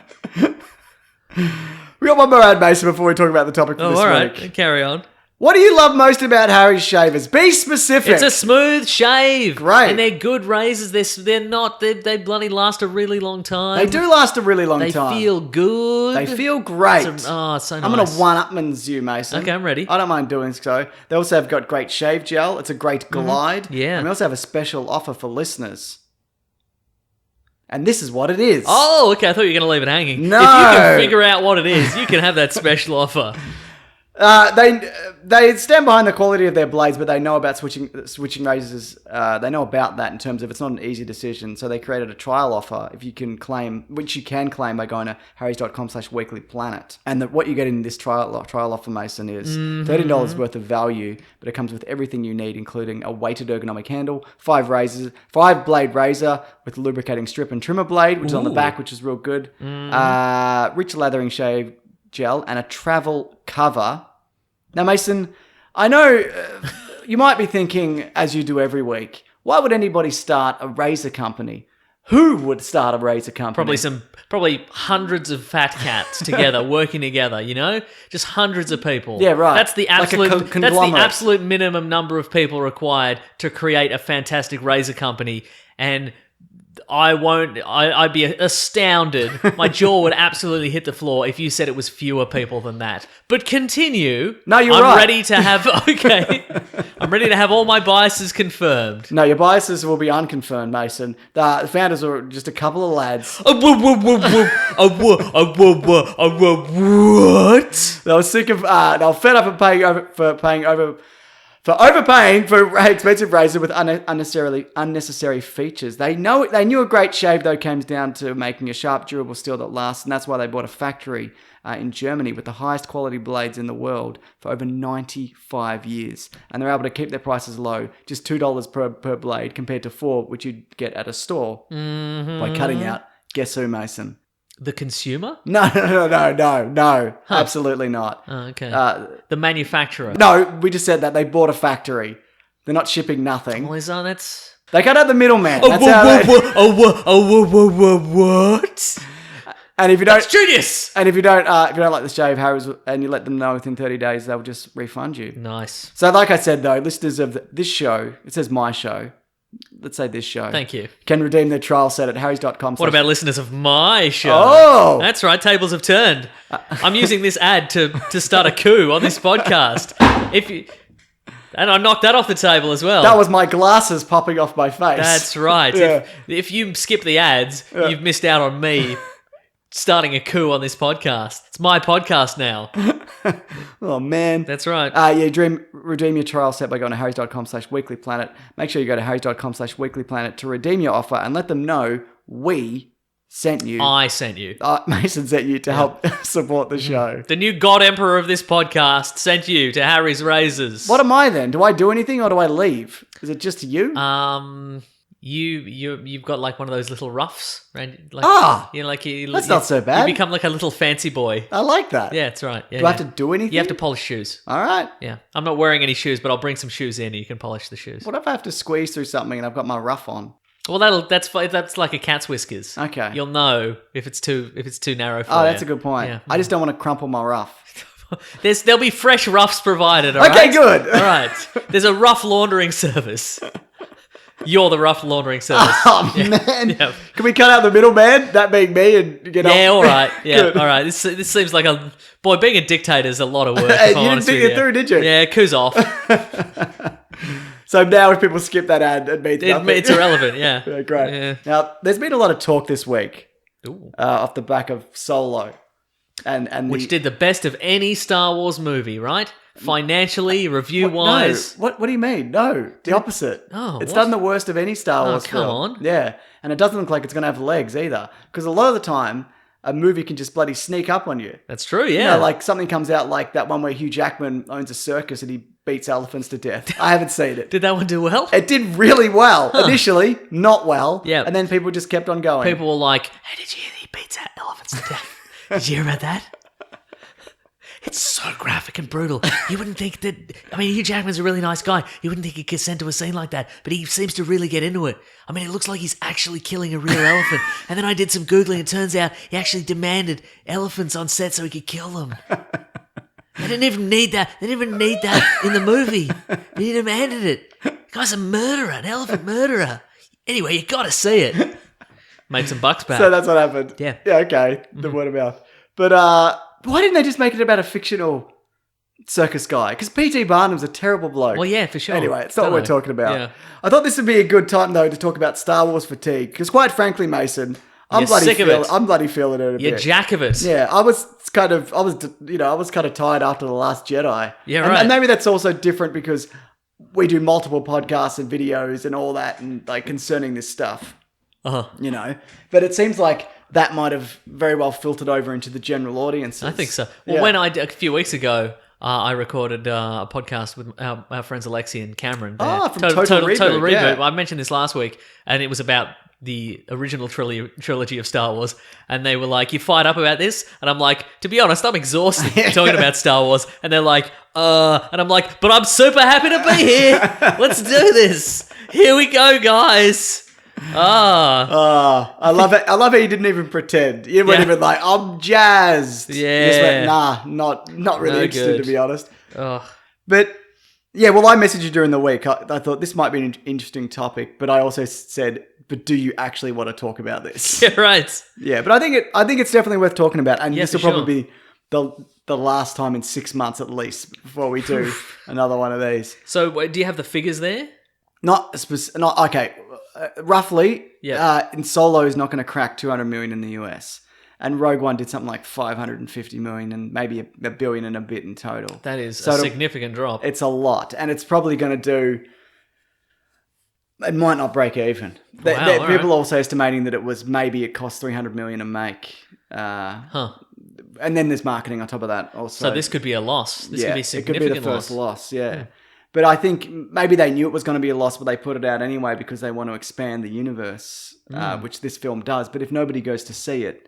[SPEAKER 1] We got one more ad, Mason, before we talk about the topic for
[SPEAKER 2] Oh,
[SPEAKER 1] this
[SPEAKER 2] all
[SPEAKER 1] week.
[SPEAKER 2] right. Carry on.
[SPEAKER 1] What do you love most about Harry's shavers? Be specific.
[SPEAKER 2] It's a smooth shave.
[SPEAKER 1] Great.
[SPEAKER 2] And they're good razors. They bloody last a really long time.
[SPEAKER 1] They do last a really long
[SPEAKER 2] They
[SPEAKER 1] time.
[SPEAKER 2] feel good.
[SPEAKER 1] They feel great.
[SPEAKER 2] It's so nice.
[SPEAKER 1] I'm going to one-upmans you, Mason.
[SPEAKER 2] Okay, I'm ready.
[SPEAKER 1] I don't mind doing so. They also have got great shave gel. It's a great glide.
[SPEAKER 2] Yeah.
[SPEAKER 1] And we also have a special offer for listeners. And this is what it is.
[SPEAKER 2] Oh, okay. I thought you were going to leave it hanging.
[SPEAKER 1] No.
[SPEAKER 2] If you can figure out what it is, you can have that special offer.
[SPEAKER 1] They stand behind the quality of their blades, but they know about switching razors. They know about that in terms of it's not an easy decision. So they created a trial offer if you can claim, which you can claim by going to harrys.com/weeklyplanet. And what you get in this trial offer, Mason, is $13 worth of value, but it comes with everything you need, including a weighted ergonomic handle, 5-blade razor with lubricating strip and trimmer blade, which is on the back, which is real good. Rich lathering shave gel and a travel cover. Now, Mason, I know you might be thinking, as you do every week, why would anybody start a razor company? Who would start a razor company?
[SPEAKER 2] Probably hundreds of fat cats together, working together, you know? Just hundreds of people.
[SPEAKER 1] Yeah, right.
[SPEAKER 2] That's the
[SPEAKER 1] Like a
[SPEAKER 2] absolute
[SPEAKER 1] conglomerate.
[SPEAKER 2] that's the absolute minimum number of people required to create a fantastic razor company. And I'd be astounded. My jaw would absolutely hit the floor if you said it was fewer people than that. But continue.
[SPEAKER 1] No, you're
[SPEAKER 2] I'm
[SPEAKER 1] right.
[SPEAKER 2] ready to have, I'm ready to have all my biases confirmed.
[SPEAKER 1] No, your biases will be unconfirmed, Mason. The founders are just a couple of lads.
[SPEAKER 2] What?
[SPEAKER 1] They were sick of, they were fed up of overpaying for expensive razor with unnecessary features. They knew a great shave though comes down to making a sharp, durable steel that lasts, and that's why they bought a factory in Germany with the highest quality blades in the world for over 95 years, and they're able to keep their prices low, just $2 per blade compared to $4, which you'd get at a store by cutting out. Guess who, Mason?
[SPEAKER 2] The consumer?
[SPEAKER 1] No, absolutely not.
[SPEAKER 2] Oh, okay. The manufacturer.
[SPEAKER 1] No, we just said that they bought a factory. They're not shipping nothing.
[SPEAKER 2] Well, that's...
[SPEAKER 1] They cut out the middleman.
[SPEAKER 2] What?
[SPEAKER 1] And if you don't,
[SPEAKER 2] That's genius!
[SPEAKER 1] and if you don't like the shave, Harry's, and you let them know within 30 days, they'll just refund you.
[SPEAKER 2] Nice.
[SPEAKER 1] So, like I said, though, listeners of this show, it says my show. Let's say this show.
[SPEAKER 2] Thank you.
[SPEAKER 1] Can redeem their trial set at harrys.com.
[SPEAKER 2] What about listeners of my show?
[SPEAKER 1] Oh!
[SPEAKER 2] That's right, tables have turned. I'm using this ad to start a coup on this podcast. And I knocked that off the table as well.
[SPEAKER 1] That was my glasses popping off my face.
[SPEAKER 2] That's right.
[SPEAKER 1] Yeah.
[SPEAKER 2] If you skip the ads, you've missed out on me starting a coup on this podcast. It's my podcast now.
[SPEAKER 1] Oh, man.
[SPEAKER 2] That's right.
[SPEAKER 1] Redeem your trial set by going to harrys.com/weeklyplanet. Make sure you go to harrys.com/weeklyplanet to redeem your offer and let them know we sent you.
[SPEAKER 2] I sent you.
[SPEAKER 1] Mason sent you to help support the show.
[SPEAKER 2] The new god emperor of this podcast sent you to Harry's Razors.
[SPEAKER 1] What am I then? Do I do anything or do I leave? Is it just you?
[SPEAKER 2] You've got like one of those little ruffs, right? Like,
[SPEAKER 1] that's not so bad.
[SPEAKER 2] You become like a little fancy boy.
[SPEAKER 1] I like that.
[SPEAKER 2] Yeah, that's right. Yeah,
[SPEAKER 1] Do I have to do anything?
[SPEAKER 2] You have to polish shoes.
[SPEAKER 1] All right.
[SPEAKER 2] Yeah, I'm not wearing any shoes, but I'll bring some shoes in. And you can polish the shoes.
[SPEAKER 1] What if I have to squeeze through something and I've got my ruff on?
[SPEAKER 2] Well, that's like a cat's whiskers.
[SPEAKER 1] Okay.
[SPEAKER 2] You'll know if it's too narrow for you.
[SPEAKER 1] Oh, that's a good point.
[SPEAKER 2] Yeah.
[SPEAKER 1] I just don't want to crumple my ruff.
[SPEAKER 2] There'll be fresh ruffs provided. All
[SPEAKER 1] Okay,
[SPEAKER 2] right?
[SPEAKER 1] good.
[SPEAKER 2] All right. There's a rough laundering service. You're the rough laundering service.
[SPEAKER 1] Oh, man.
[SPEAKER 2] Yeah.
[SPEAKER 1] Can we cut out the middleman? That being me and get
[SPEAKER 2] Yeah,
[SPEAKER 1] off?
[SPEAKER 2] all right. Yeah,
[SPEAKER 1] Good.
[SPEAKER 2] all right. This seems like boy, being a dictator is a lot of work.
[SPEAKER 1] Hey,
[SPEAKER 2] if I'm
[SPEAKER 1] you didn't
[SPEAKER 2] honest
[SPEAKER 1] think
[SPEAKER 2] with
[SPEAKER 1] it through, did you?
[SPEAKER 2] Yeah, coos off.
[SPEAKER 1] So now if people skip that ad, it means nothing.
[SPEAKER 2] It's irrelevant, yeah.
[SPEAKER 1] Yeah, great.
[SPEAKER 2] Yeah.
[SPEAKER 1] Now, there's been a lot of talk this week
[SPEAKER 2] Ooh.
[SPEAKER 1] off the back of Solo. And
[SPEAKER 2] Which did the best of any Star Wars movie, right? Financially, review-wise.
[SPEAKER 1] No. What do you mean? No, the opposite.
[SPEAKER 2] Oh,
[SPEAKER 1] it's
[SPEAKER 2] what?
[SPEAKER 1] done the worst of any Star Wars
[SPEAKER 2] come
[SPEAKER 1] film.
[SPEAKER 2] on.
[SPEAKER 1] Yeah, and it doesn't look like it's going to have legs either. Because a lot of the time, a movie can just bloody sneak up on you.
[SPEAKER 2] That's true, yeah.
[SPEAKER 1] You know, like something comes out like that one where Hugh Jackman owns a circus and he beats elephants to death. I haven't seen it.
[SPEAKER 2] Did that one do well?
[SPEAKER 1] It did really well. Initially, not well.
[SPEAKER 2] Yeah.
[SPEAKER 1] And then people just kept on going.
[SPEAKER 2] People were like, hey, did you hear that he beats out elephants to death? Did you hear about that? It's so graphic and brutal. You wouldn't think that... I mean, Hugh Jackman's a really nice guy. You wouldn't think he'd get sent to a scene like that, but he seems to really get into it. I mean, it looks like he's actually killing a real elephant. And then I did some Googling. It turns out he actually demanded elephants on set so he could kill them. They didn't even need that. They didn't even need that in the movie. He demanded it. The guy's a murderer, an elephant murderer. Anyway, you got to see it. Made some bucks back.
[SPEAKER 1] So that's what happened.
[SPEAKER 2] Yeah.
[SPEAKER 1] Yeah, okay. The word of mouth. But why didn't they just make it about a fictional circus guy? Because P.T. Barnum's a terrible bloke.
[SPEAKER 2] Well, yeah, for sure.
[SPEAKER 1] Anyway, it's not what we're talking about.
[SPEAKER 2] Yeah.
[SPEAKER 1] I thought this would be a good time, though, to talk about Star Wars fatigue. Because quite frankly, Mason, I'm
[SPEAKER 2] You're sick of it.
[SPEAKER 1] I'm bloody feeling it a
[SPEAKER 2] You're
[SPEAKER 1] bit.
[SPEAKER 2] jack of it.
[SPEAKER 1] Yeah, I was kind of tired after The Last Jedi.
[SPEAKER 2] Yeah,
[SPEAKER 1] And-
[SPEAKER 2] right.
[SPEAKER 1] And maybe that's also different because we do multiple podcasts and videos and all that, and like concerning this stuff,
[SPEAKER 2] Uh-huh.
[SPEAKER 1] you know. But it seems like that might have very well filtered over into the general audiences.
[SPEAKER 2] I think so. Well,
[SPEAKER 1] Yeah.
[SPEAKER 2] when a few weeks ago, I recorded a podcast with our friends Alexi and Cameron.
[SPEAKER 1] Ah, from Total Reboot, yeah.
[SPEAKER 2] I mentioned this last week, and it was about the original trilogy of Star Wars. And they were like, "You fired up about this?" And I'm like, "To be honest, I'm exhausted talking about Star Wars." And they're like, and I'm like, "But I'm super happy to be here. Let's do this. Here we go, guys."
[SPEAKER 1] I love it. I love how you didn't even pretend. You weren't
[SPEAKER 2] Yeah.
[SPEAKER 1] even like, I'm jazzed. You just went,
[SPEAKER 2] Yeah.
[SPEAKER 1] not really
[SPEAKER 2] No
[SPEAKER 1] interested,
[SPEAKER 2] good.
[SPEAKER 1] to be honest.
[SPEAKER 2] Oh,
[SPEAKER 1] But yeah, well, I messaged you during the week. I thought this might be an interesting topic, but I also said, but do you actually want to talk about this?
[SPEAKER 2] yeah, right.
[SPEAKER 1] Yeah, but I think it's definitely worth talking about, and
[SPEAKER 2] Yeah,
[SPEAKER 1] this will
[SPEAKER 2] for
[SPEAKER 1] probably be the last time in 6 months at least before we do another one of these.
[SPEAKER 2] So, do you have the figures there?
[SPEAKER 1] Not okay. Roughly,
[SPEAKER 2] Yeah.
[SPEAKER 1] and Solo is not going to crack 200 million in the US, and Rogue One did something like 550 million, and maybe a billion and a bit in total.
[SPEAKER 2] That is
[SPEAKER 1] So
[SPEAKER 2] a
[SPEAKER 1] it'll-
[SPEAKER 2] significant drop.
[SPEAKER 1] It's a lot, and it's probably going to do. It might not break even.
[SPEAKER 2] Wow,
[SPEAKER 1] People
[SPEAKER 2] all
[SPEAKER 1] are also estimating that it cost 300 million to make.
[SPEAKER 2] Huh.
[SPEAKER 1] And then there's marketing on top of that also.
[SPEAKER 2] So this could be a loss. This could be a
[SPEAKER 1] it
[SPEAKER 2] significant
[SPEAKER 1] could be the first loss. Yeah. But I think maybe they knew it was going to be a loss, but they put it out anyway because they want to expand the universe, which this film does. But if nobody goes to see it,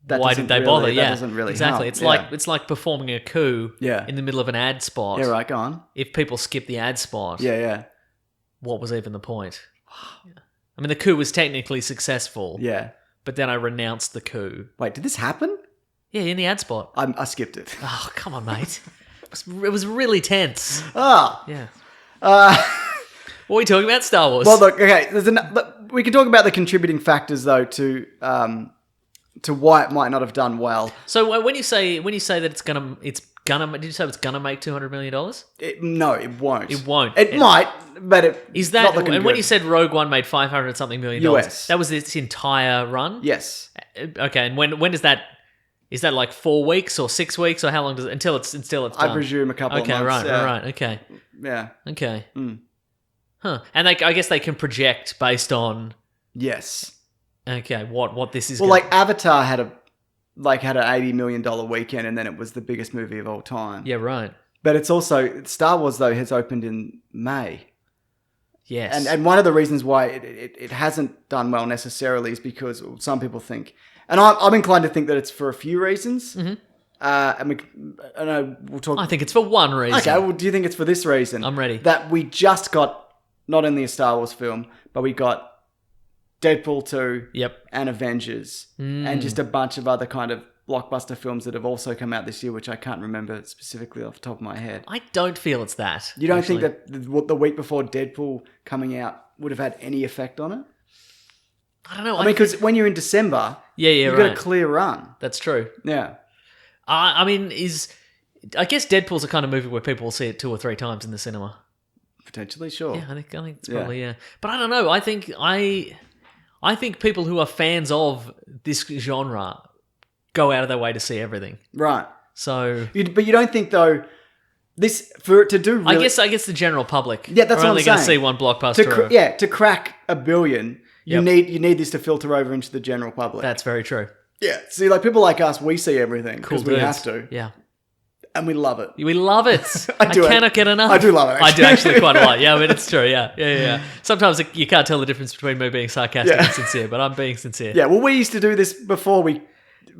[SPEAKER 2] Why did they bother?
[SPEAKER 1] That
[SPEAKER 2] Yeah,
[SPEAKER 1] doesn't really
[SPEAKER 2] exactly.
[SPEAKER 1] help.
[SPEAKER 2] It's like performing a coup
[SPEAKER 1] Yeah.
[SPEAKER 2] in the middle of an ad spot.
[SPEAKER 1] Yeah, right. Go on.
[SPEAKER 2] If people skip the ad spot,
[SPEAKER 1] Yeah.
[SPEAKER 2] what was even the point? I mean, the coup was technically successful,
[SPEAKER 1] Yeah.
[SPEAKER 2] but then I renounced the coup.
[SPEAKER 1] Wait, did this happen?
[SPEAKER 2] Yeah, in the ad spot.
[SPEAKER 1] I skipped it.
[SPEAKER 2] Oh, come on, mate. It was really tense.
[SPEAKER 1] Ah.
[SPEAKER 2] Yeah. What are we talking about? Star Wars.
[SPEAKER 1] Well, look. Okay. We can talk about the contributing factors though to why it might not have done well.
[SPEAKER 2] So when you say that it's gonna, did you say it's gonna make $200 million?
[SPEAKER 1] No, it won't.
[SPEAKER 2] It won't.
[SPEAKER 1] It might, but
[SPEAKER 2] Is
[SPEAKER 1] not
[SPEAKER 2] that
[SPEAKER 1] looking
[SPEAKER 2] and when
[SPEAKER 1] good.
[SPEAKER 2] you said Rogue One made $500 something million,
[SPEAKER 1] US.
[SPEAKER 2] that was its entire run?
[SPEAKER 1] Yes.
[SPEAKER 2] Okay, and when does that? Is that like 4 weeks or 6 weeks or how long does it until it's done?
[SPEAKER 1] I presume a couple of
[SPEAKER 2] Okay,
[SPEAKER 1] months.
[SPEAKER 2] right. Okay,
[SPEAKER 1] Yeah.
[SPEAKER 2] okay.
[SPEAKER 1] Mm.
[SPEAKER 2] Huh? And I guess they can project based on
[SPEAKER 1] Yes.
[SPEAKER 2] what this is.
[SPEAKER 1] Well,
[SPEAKER 2] gonna-
[SPEAKER 1] like Avatar had an $80 million weekend, and then it was the biggest movie of all time.
[SPEAKER 2] yeah, right.
[SPEAKER 1] But it's also Star Wars though has opened in May,
[SPEAKER 2] Yes,
[SPEAKER 1] and one of the reasons why it hasn't done well necessarily is because some people think, and I'm inclined to think that it's for a few reasons. Mm-hmm. We'll talk.
[SPEAKER 2] I think it's for one reason.
[SPEAKER 1] Okay, well, do you think it's for this reason?
[SPEAKER 2] I'm ready.
[SPEAKER 1] That we just got not only a Star Wars film, but we got Deadpool 2
[SPEAKER 2] Yep.
[SPEAKER 1] and Avengers and just a bunch of other kind of blockbuster films that have also come out this year, which I can't remember specifically off the top of my head.
[SPEAKER 2] I don't feel it's that.
[SPEAKER 1] You don't
[SPEAKER 2] actually.
[SPEAKER 1] think that the week before Deadpool coming out would have had any effect on it?
[SPEAKER 2] I don't know.
[SPEAKER 1] I mean, because when you're in December, you've got
[SPEAKER 2] right.
[SPEAKER 1] a clear run.
[SPEAKER 2] That's true.
[SPEAKER 1] Yeah.
[SPEAKER 2] I mean, I guess Deadpool's the kind of movie where people will see it 2 or 3 times in the cinema.
[SPEAKER 1] Potentially, sure.
[SPEAKER 2] Yeah, I think it's probably yeah. But I don't know. I think people who are fans of this genre go out of their way to see everything.
[SPEAKER 1] Right.
[SPEAKER 2] So
[SPEAKER 1] But you don't think, though, this, for it to do really...
[SPEAKER 2] I guess the general public
[SPEAKER 1] Yeah, that's
[SPEAKER 2] are
[SPEAKER 1] what I'm
[SPEAKER 2] only going to
[SPEAKER 1] saying.
[SPEAKER 2] see one blockbuster.
[SPEAKER 1] to crack $1 billion, you
[SPEAKER 2] Yep.
[SPEAKER 1] need this to filter over into the general public.
[SPEAKER 2] That's very true.
[SPEAKER 1] Yeah. See, like people like us, we see everything because we
[SPEAKER 2] dudes.
[SPEAKER 1] have to,
[SPEAKER 2] Yeah.
[SPEAKER 1] and we love it.
[SPEAKER 2] We love it.
[SPEAKER 1] I do.
[SPEAKER 2] cannot get enough.
[SPEAKER 1] I do love it,
[SPEAKER 2] I do
[SPEAKER 1] actually.
[SPEAKER 2] actually quite a lot. Yeah, I mean, it's true. Yeah. Sometimes you can't tell the difference between me being sarcastic
[SPEAKER 1] Yeah.
[SPEAKER 2] and sincere, but I'm being sincere.
[SPEAKER 1] Yeah. Well, we used to do this before we,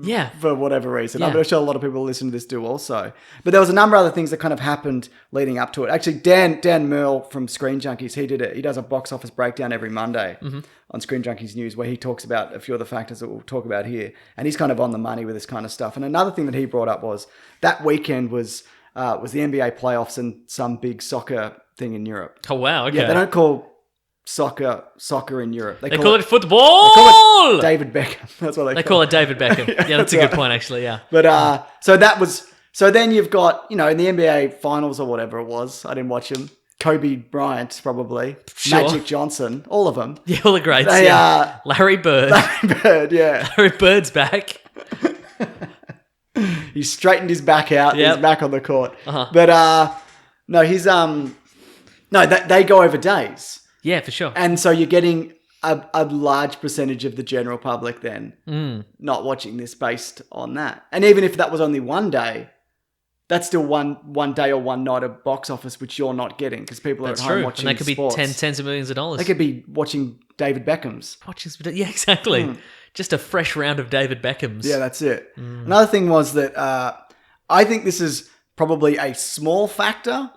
[SPEAKER 2] Yeah.
[SPEAKER 1] for whatever reason.
[SPEAKER 2] Yeah.
[SPEAKER 1] I'm sure a lot of people who listen to this do also. But there was a number of other things that kind of happened leading up to it. Actually, Dan Merle from Screen Junkies, he did it. He does a box office breakdown every Monday on Screen Junkies News, where he talks about a few of the factors that we'll talk about here. And he's kind of on the money with this kind of stuff. And another thing that he brought up was that weekend was the NBA playoffs and some big soccer thing in Europe.
[SPEAKER 2] Oh, wow. Okay.
[SPEAKER 1] Yeah, they don't call soccer in Europe.
[SPEAKER 2] They call it football.
[SPEAKER 1] They call it David Beckham. That's what
[SPEAKER 2] They call it David Beckham. Yeah, that's a good point, actually. Yeah.
[SPEAKER 1] But so then you've got, in the NBA finals or whatever it was, I didn't watch them. Kobe Bryant, probably.
[SPEAKER 2] Sure.
[SPEAKER 1] Magic Johnson. All of them.
[SPEAKER 2] Yeah, all the greats.
[SPEAKER 1] They
[SPEAKER 2] yeah. Larry Bird.
[SPEAKER 1] Bird, yeah.
[SPEAKER 2] Larry Bird's back.
[SPEAKER 1] He straightened his back out.
[SPEAKER 2] Yep.
[SPEAKER 1] He's back on the court.
[SPEAKER 2] Uh-huh.
[SPEAKER 1] But no, he's they go over days,
[SPEAKER 2] Yeah, for sure.
[SPEAKER 1] and so you're getting a large percentage of the general public then not watching this based on that. And even if that was only one day, that's still one day or one night of box office which you're not getting because people are
[SPEAKER 2] That's
[SPEAKER 1] at home
[SPEAKER 2] true.
[SPEAKER 1] watching
[SPEAKER 2] And that could
[SPEAKER 1] sports.
[SPEAKER 2] be tens of millions of dollars.
[SPEAKER 1] They could be watching David Beckham's.
[SPEAKER 2] Yeah, exactly. Just a fresh round of David Beckham's.
[SPEAKER 1] Yeah, that's it. Another thing was that I think this is probably a small factor,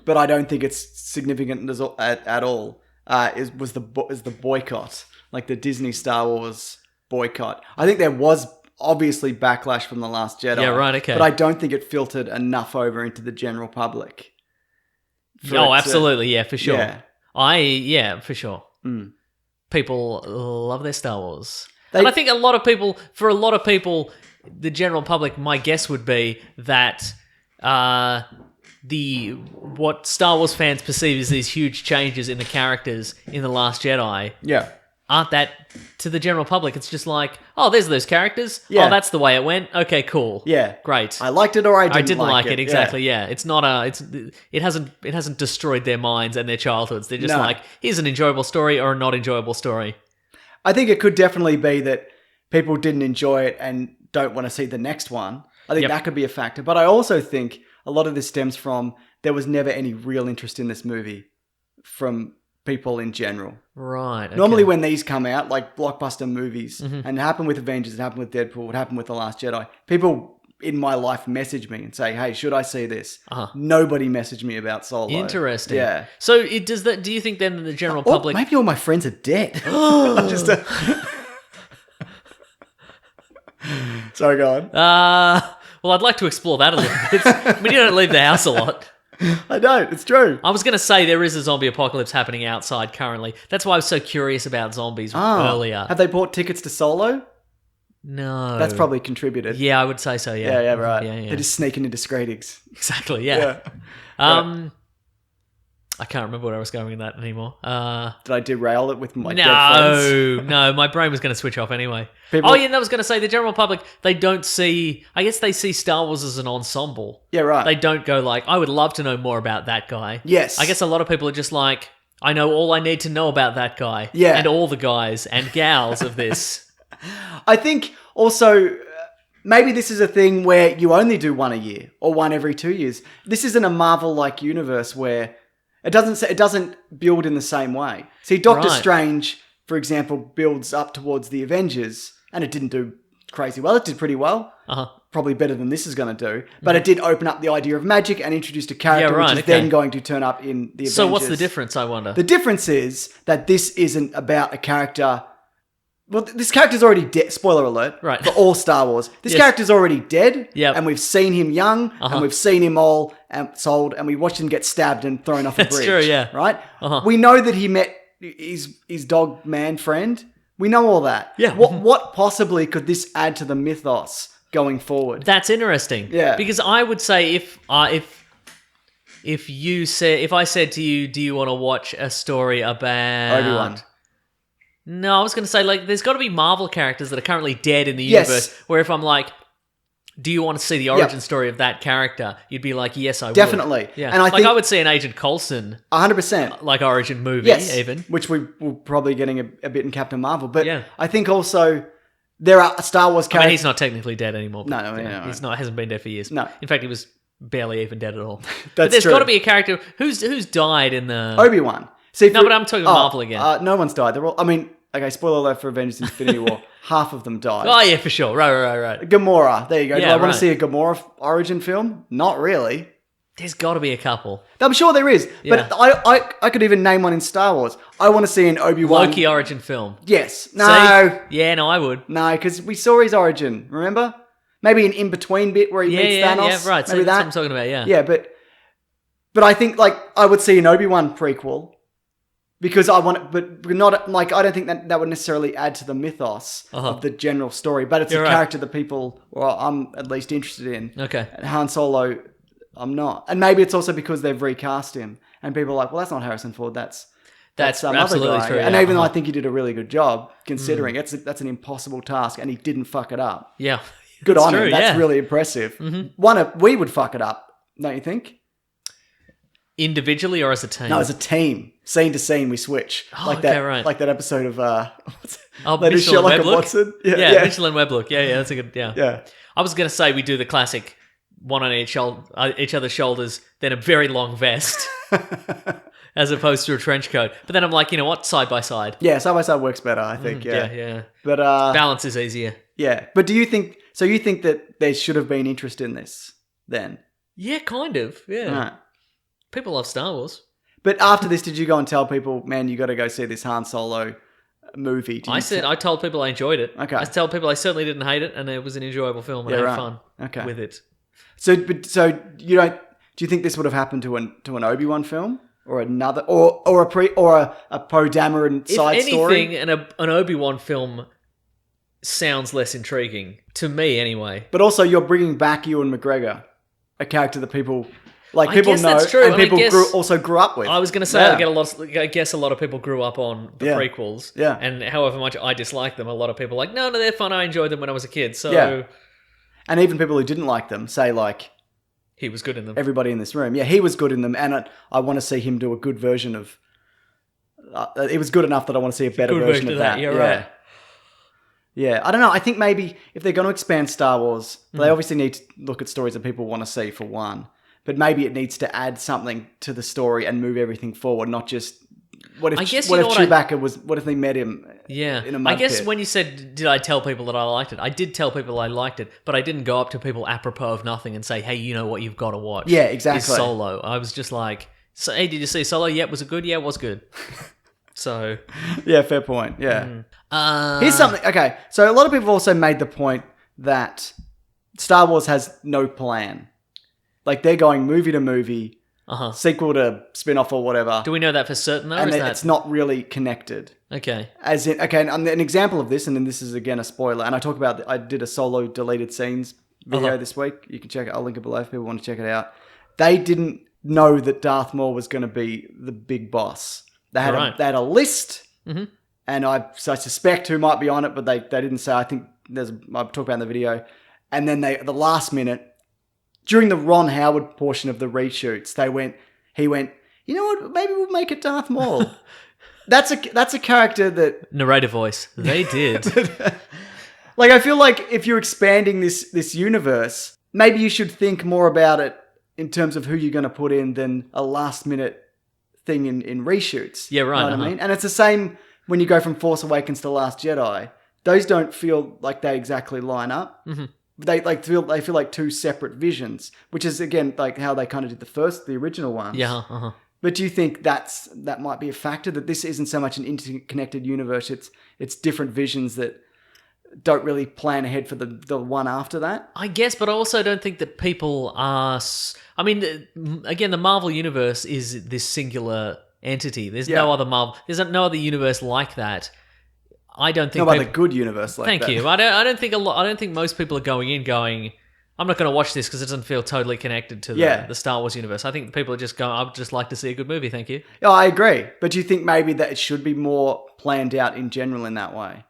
[SPEAKER 1] but I don't think it's significant at all. Was the boycott, like the Disney Star Wars boycott? I think there was obviously backlash from The Last Jedi.
[SPEAKER 2] Yeah, right, okay.
[SPEAKER 1] But I don't think it filtered enough over into the general public.
[SPEAKER 2] Oh, absolutely. Yeah, for sure.
[SPEAKER 1] Yeah.
[SPEAKER 2] For sure. People love their Star Wars.
[SPEAKER 1] They-
[SPEAKER 2] And I think for a lot of people, the general public, my guess would be that what Star Wars fans perceive as these huge changes in the characters in The Last Jedi
[SPEAKER 1] Yeah.
[SPEAKER 2] aren't that to the general public. It's just like, oh, there's those characters.
[SPEAKER 1] Yeah.
[SPEAKER 2] Oh, that's the way it went. Okay, cool.
[SPEAKER 1] Yeah.
[SPEAKER 2] Great.
[SPEAKER 1] I liked it or I didn't,
[SPEAKER 2] like it.
[SPEAKER 1] Yeah.
[SPEAKER 2] Exactly. Yeah. It's not it hasn't destroyed their minds and their childhoods. They're just
[SPEAKER 1] No.
[SPEAKER 2] like, here's an enjoyable story or a not enjoyable story.
[SPEAKER 1] I think it could definitely be that people didn't enjoy it and don't want to see the next one. I think
[SPEAKER 2] Yep.
[SPEAKER 1] that could be a factor. But I also think a lot of this stems from there was never any real interest in this movie from people in general.
[SPEAKER 2] Right. Okay.
[SPEAKER 1] Normally when these come out, like blockbuster movies, and it happened with Avengers, it happened with Deadpool, it happened with The Last Jedi, people in my life message me and say, hey, should I see this? Nobody messaged me about Solo.
[SPEAKER 2] Interesting.
[SPEAKER 1] Yeah.
[SPEAKER 2] So do you think then that the general
[SPEAKER 1] Or
[SPEAKER 2] public...
[SPEAKER 1] maybe all my friends are dead. Just Sorry, go on.
[SPEAKER 2] Well, I'd like to explore that a little bit. I mean, you don't leave the house a lot.
[SPEAKER 1] I don't. It's true.
[SPEAKER 2] I was going to say there is a zombie apocalypse happening outside currently. That's why I was so curious about zombies earlier.
[SPEAKER 1] Have they bought tickets to Solo?
[SPEAKER 2] No.
[SPEAKER 1] That's probably contributed.
[SPEAKER 2] Yeah, I would say so, yeah.
[SPEAKER 1] Yeah, right.
[SPEAKER 2] Yeah.
[SPEAKER 1] They're just sneaking into screenings.
[SPEAKER 2] Exactly, yeah. I can't remember where I was going with that anymore.
[SPEAKER 1] Did I derail it with my dead friends?
[SPEAKER 2] No, my brain was going to switch off anyway.
[SPEAKER 1] People-
[SPEAKER 2] And I was going to say the general public, they don't see... I guess they see Star Wars as an ensemble.
[SPEAKER 1] Yeah, right.
[SPEAKER 2] They don't go like, I would love to know more about that guy.
[SPEAKER 1] Yes.
[SPEAKER 2] I guess a lot of people are just like, I know all I need to know about that guy.
[SPEAKER 1] Yeah.
[SPEAKER 2] And all the guys and gals of this.
[SPEAKER 1] I think also maybe this is a thing where you only do one a year or one every 2 years. This isn't a Marvel-like universe where it doesn't build in the same way. See, Doctor
[SPEAKER 2] Right.
[SPEAKER 1] Strange, for example, builds up towards the Avengers, and it didn't do crazy well. It did pretty well. Probably better than this is going to do. But it did open up the idea of magic and introduced a character
[SPEAKER 2] right,
[SPEAKER 1] which is
[SPEAKER 2] okay.
[SPEAKER 1] then going to turn up in the Avengers.
[SPEAKER 2] So what's the difference, I wonder?
[SPEAKER 1] The difference is that this isn't about a character... Well, this character's already dead. Spoiler alert.
[SPEAKER 2] Right.
[SPEAKER 1] For all Star Wars. This
[SPEAKER 2] Yes.
[SPEAKER 1] character's already dead.
[SPEAKER 2] Yep.
[SPEAKER 1] And we've seen him young. And we've seen him all sold. And we watched him get stabbed and thrown off a
[SPEAKER 2] That's
[SPEAKER 1] bridge.
[SPEAKER 2] true, yeah.
[SPEAKER 1] Right? We know that he met his dog man friend. We know all that.
[SPEAKER 2] Yeah.
[SPEAKER 1] What possibly could this add to the mythos going forward?
[SPEAKER 2] That's interesting.
[SPEAKER 1] Yeah.
[SPEAKER 2] Because I would say if I said to you, do you want to watch a story about
[SPEAKER 1] Obi-Wan.
[SPEAKER 2] No, I was going to say, like, there's got to be Marvel characters that are currently dead in the
[SPEAKER 1] Yes.
[SPEAKER 2] universe, where if I'm like, do you want to see the origin story of that character? You'd be like, yes, I would.
[SPEAKER 1] Definitely.
[SPEAKER 2] Yeah.
[SPEAKER 1] And I
[SPEAKER 2] like,
[SPEAKER 1] think-
[SPEAKER 2] I would see an Agent Coulson,
[SPEAKER 1] 100%.
[SPEAKER 2] like, origin movie,
[SPEAKER 1] Yes.
[SPEAKER 2] even.
[SPEAKER 1] Which we're probably getting a bit in Captain Marvel. But
[SPEAKER 2] Yeah.
[SPEAKER 1] I think also there are Star Wars
[SPEAKER 2] I
[SPEAKER 1] characters.
[SPEAKER 2] mean, he's not technically dead anymore.
[SPEAKER 1] No,
[SPEAKER 2] but,
[SPEAKER 1] no.
[SPEAKER 2] he's not. Hasn't been dead for years.
[SPEAKER 1] No.
[SPEAKER 2] In fact, he was barely even dead at all. but
[SPEAKER 1] That's
[SPEAKER 2] there's
[SPEAKER 1] true.
[SPEAKER 2] got to be a character who's died in the.
[SPEAKER 1] Obi-Wan. See,
[SPEAKER 2] No, but I'm talking Marvel again.
[SPEAKER 1] No one's died. They're all. I mean, okay. Spoiler alert for Avengers: Infinity War. Half of them died.
[SPEAKER 2] Oh yeah, for sure. Right.
[SPEAKER 1] Gamora. There you go. Do
[SPEAKER 2] Yeah,
[SPEAKER 1] I want
[SPEAKER 2] right.
[SPEAKER 1] to see a Gamora origin film? Not really.
[SPEAKER 2] There's got to be a couple.
[SPEAKER 1] I'm sure there is,
[SPEAKER 2] Yeah.
[SPEAKER 1] but I could even name one in Star Wars. I want to see an Obi-Wan.
[SPEAKER 2] Loki origin film.
[SPEAKER 1] Yes. No.
[SPEAKER 2] See? Yeah, no, I would.
[SPEAKER 1] No, because we saw his origin. Remember? Maybe an in-between bit where he meets Thanos.
[SPEAKER 2] Yeah, right. So
[SPEAKER 1] Maybe
[SPEAKER 2] that's
[SPEAKER 1] that.
[SPEAKER 2] what I'm talking about, yeah.
[SPEAKER 1] Yeah, but I think like I would see an Obi-Wan prequel because I want it, but not like I don't think that would necessarily add to the mythos of the general story. But it's
[SPEAKER 2] You're
[SPEAKER 1] a
[SPEAKER 2] right.
[SPEAKER 1] character that people, well, I'm at least interested in.
[SPEAKER 2] Okay.
[SPEAKER 1] And Han Solo, I'm not, and maybe it's also because they've recast him, And people are like, well, that's not Harrison Ford. That's some
[SPEAKER 2] absolutely
[SPEAKER 1] other guy.
[SPEAKER 2] true.
[SPEAKER 1] And
[SPEAKER 2] yeah.
[SPEAKER 1] even though I think he did a really good job, considering that's an impossible task, and he didn't fuck it up.
[SPEAKER 2] Yeah.
[SPEAKER 1] Good
[SPEAKER 2] That's
[SPEAKER 1] on him.
[SPEAKER 2] true,
[SPEAKER 1] That's
[SPEAKER 2] yeah.
[SPEAKER 1] really impressive. We would fuck it up, don't you think?
[SPEAKER 2] Individually or as a team?
[SPEAKER 1] No, as a team, scene to scene, we switch.
[SPEAKER 2] Oh,
[SPEAKER 1] like
[SPEAKER 2] okay,
[SPEAKER 1] that,
[SPEAKER 2] right.
[SPEAKER 1] like that episode of
[SPEAKER 2] Oh,
[SPEAKER 1] That is
[SPEAKER 2] Mitchell and
[SPEAKER 1] Sherlock and
[SPEAKER 2] Weblook?
[SPEAKER 1] Watson.
[SPEAKER 2] Yeah, Mitchell and Weblook. Yeah, that's a good, yeah.
[SPEAKER 1] Yeah.
[SPEAKER 2] I was going to say we do the classic one on each other's shoulders, then a very long vest, as opposed to a trench coat. But then I'm like, you know what? Side by side.
[SPEAKER 1] Yeah, side by side works better, I think. Yeah.
[SPEAKER 2] Yeah.
[SPEAKER 1] But
[SPEAKER 2] Balance is easier.
[SPEAKER 1] yeah. But do you think? So you think that there should have been interest in this then?
[SPEAKER 2] Yeah, kind of. Yeah.
[SPEAKER 1] Right.
[SPEAKER 2] People love Star Wars.
[SPEAKER 1] But after this, did you go and tell people, man, you got to go see this Han Solo movie? Did you
[SPEAKER 2] I told people I enjoyed it.
[SPEAKER 1] Okay.
[SPEAKER 2] I told people I certainly didn't hate it, and it was an enjoyable film, and I had fun with it.
[SPEAKER 1] So you don't? Do you think this would have happened to an Obi-Wan film or another or a Poe Dameron side story?
[SPEAKER 2] If anything, an Obi-Wan film sounds less intriguing to me, anyway.
[SPEAKER 1] But also, you're bringing back Ewan McGregor, a character that people people
[SPEAKER 2] guess
[SPEAKER 1] know
[SPEAKER 2] that's true,
[SPEAKER 1] and
[SPEAKER 2] and I
[SPEAKER 1] people
[SPEAKER 2] guess-
[SPEAKER 1] also grew up with.
[SPEAKER 2] I was going to say, I guess a lot of people grew up on the
[SPEAKER 1] Yeah.
[SPEAKER 2] prequels.
[SPEAKER 1] Yeah.
[SPEAKER 2] And however much I dislike them, a lot of people are like, no, they're fun. I enjoyed them when I was a kid. So
[SPEAKER 1] Yeah. And even people who didn't like them say like
[SPEAKER 2] he was good in them.
[SPEAKER 1] everybody in this room. Yeah, he was good in them, and I want to see him do a good version of. It was good enough that I want to see a better
[SPEAKER 2] Good
[SPEAKER 1] version of that.
[SPEAKER 2] Yeah, right.
[SPEAKER 1] Yeah, I don't know. I think maybe if they're going to expand Star Wars,
[SPEAKER 2] Hmm.
[SPEAKER 1] they obviously need to look at stories that people want to see for one. But maybe it needs to add something to the story and move everything forward, not just. What if Chewbacca was? What if they met him?
[SPEAKER 2] Yeah.
[SPEAKER 1] In a mud
[SPEAKER 2] I guess
[SPEAKER 1] pit?
[SPEAKER 2] when you said, did I tell people that I liked it? I did tell people I liked it, but I didn't go up to people apropos of nothing and say, hey, you know what you've got to watch.
[SPEAKER 1] Yeah,
[SPEAKER 2] Is
[SPEAKER 1] exactly.
[SPEAKER 2] Solo. I was just like, so, hey, did you see Solo? Yeah, was it good? Yeah, it was good. So.
[SPEAKER 1] Yeah, fair point. Yeah.
[SPEAKER 2] Hmm.
[SPEAKER 1] Here's something. Okay, so a lot of people have also made the point that Star Wars has no plan. Like they're going movie to movie, sequel to spin-off or whatever.
[SPEAKER 2] Do we know that for certain, though?
[SPEAKER 1] And
[SPEAKER 2] or is that...
[SPEAKER 1] it's not really connected.
[SPEAKER 2] Okay.
[SPEAKER 1] As in, okay, and an example of this, and then this is again a spoiler, and I did a Solo deleted scenes video this week. You can check it. I'll link it below if people want to check it out. They didn't know that Darth Maul was going to be the big boss. They had a list, and I suspect who might be on it, but they didn't say. I think I'll talk about it in the video. And then the last minute, during the Ron Howard portion of the reshoots, he went, you know what, maybe we'll make it Darth Maul. That's a character that...
[SPEAKER 2] Narrator voice. They did.
[SPEAKER 1] Like, I feel like if you're expanding this universe, maybe you should think more about it in terms of who you're going to put in than a last minute thing in reshoots.
[SPEAKER 2] Yeah, right.
[SPEAKER 1] You know what I mean? And it's the same when you go from Force Awakens to Last Jedi. Those don't feel like they exactly line up. Mm-hmm. They feel like two separate visions, which is again like how they kind of did the original ones.
[SPEAKER 2] Yeah.
[SPEAKER 1] But do you think that might be a factor, that this isn't so much an interconnected universe? It's different visions that don't really plan ahead for the one after that?
[SPEAKER 2] I guess, but I also don't think that people are... I mean, again, the Marvel Universe is this singular entity. There's no other Marvel... There's no other universe like that. I don't think...
[SPEAKER 1] No other good universe like that.
[SPEAKER 2] Thank you. I don't think most people are going in going, I'm not going to watch this because it doesn't feel totally connected to the Star Wars universe. I think people are just going, I'd just like to see a good movie, thank you.
[SPEAKER 1] Yeah, I agree. But do you think maybe that it should be more planned out in general in that way?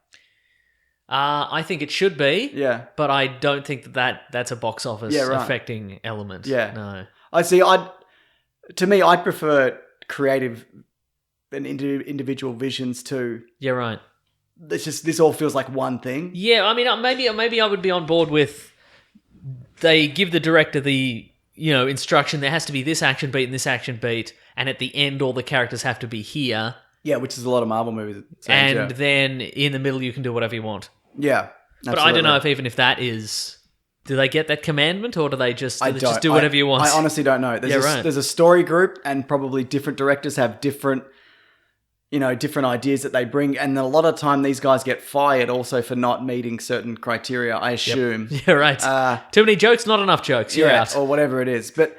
[SPEAKER 2] I think it should be.
[SPEAKER 1] Yeah.
[SPEAKER 2] But I don't think that's a box office affecting element.
[SPEAKER 1] Yeah.
[SPEAKER 2] No.
[SPEAKER 1] I see. I'd prefer creative and individual visions too.
[SPEAKER 2] Yeah, right.
[SPEAKER 1] It's just, this all feels like one thing.
[SPEAKER 2] Yeah, I mean, maybe I would be on board with, they give the director the, instruction, there has to be this action beat and this action beat, and at the end all the characters have to be here.
[SPEAKER 1] Yeah, which is a lot of Marvel movies.
[SPEAKER 2] Then in the middle you can do whatever you want.
[SPEAKER 1] Yeah.
[SPEAKER 2] But I don't know if that is... Do they get that commandment, or do they just do whatever you want?
[SPEAKER 1] I honestly don't know. There's a story group, and probably different directors have different ideas that they bring, and a lot of time these guys get fired also for not meeting certain criteria, I assume.
[SPEAKER 2] Yep. Yeah, right. Too many jokes, not enough jokes. You're out.
[SPEAKER 1] Or whatever it is. But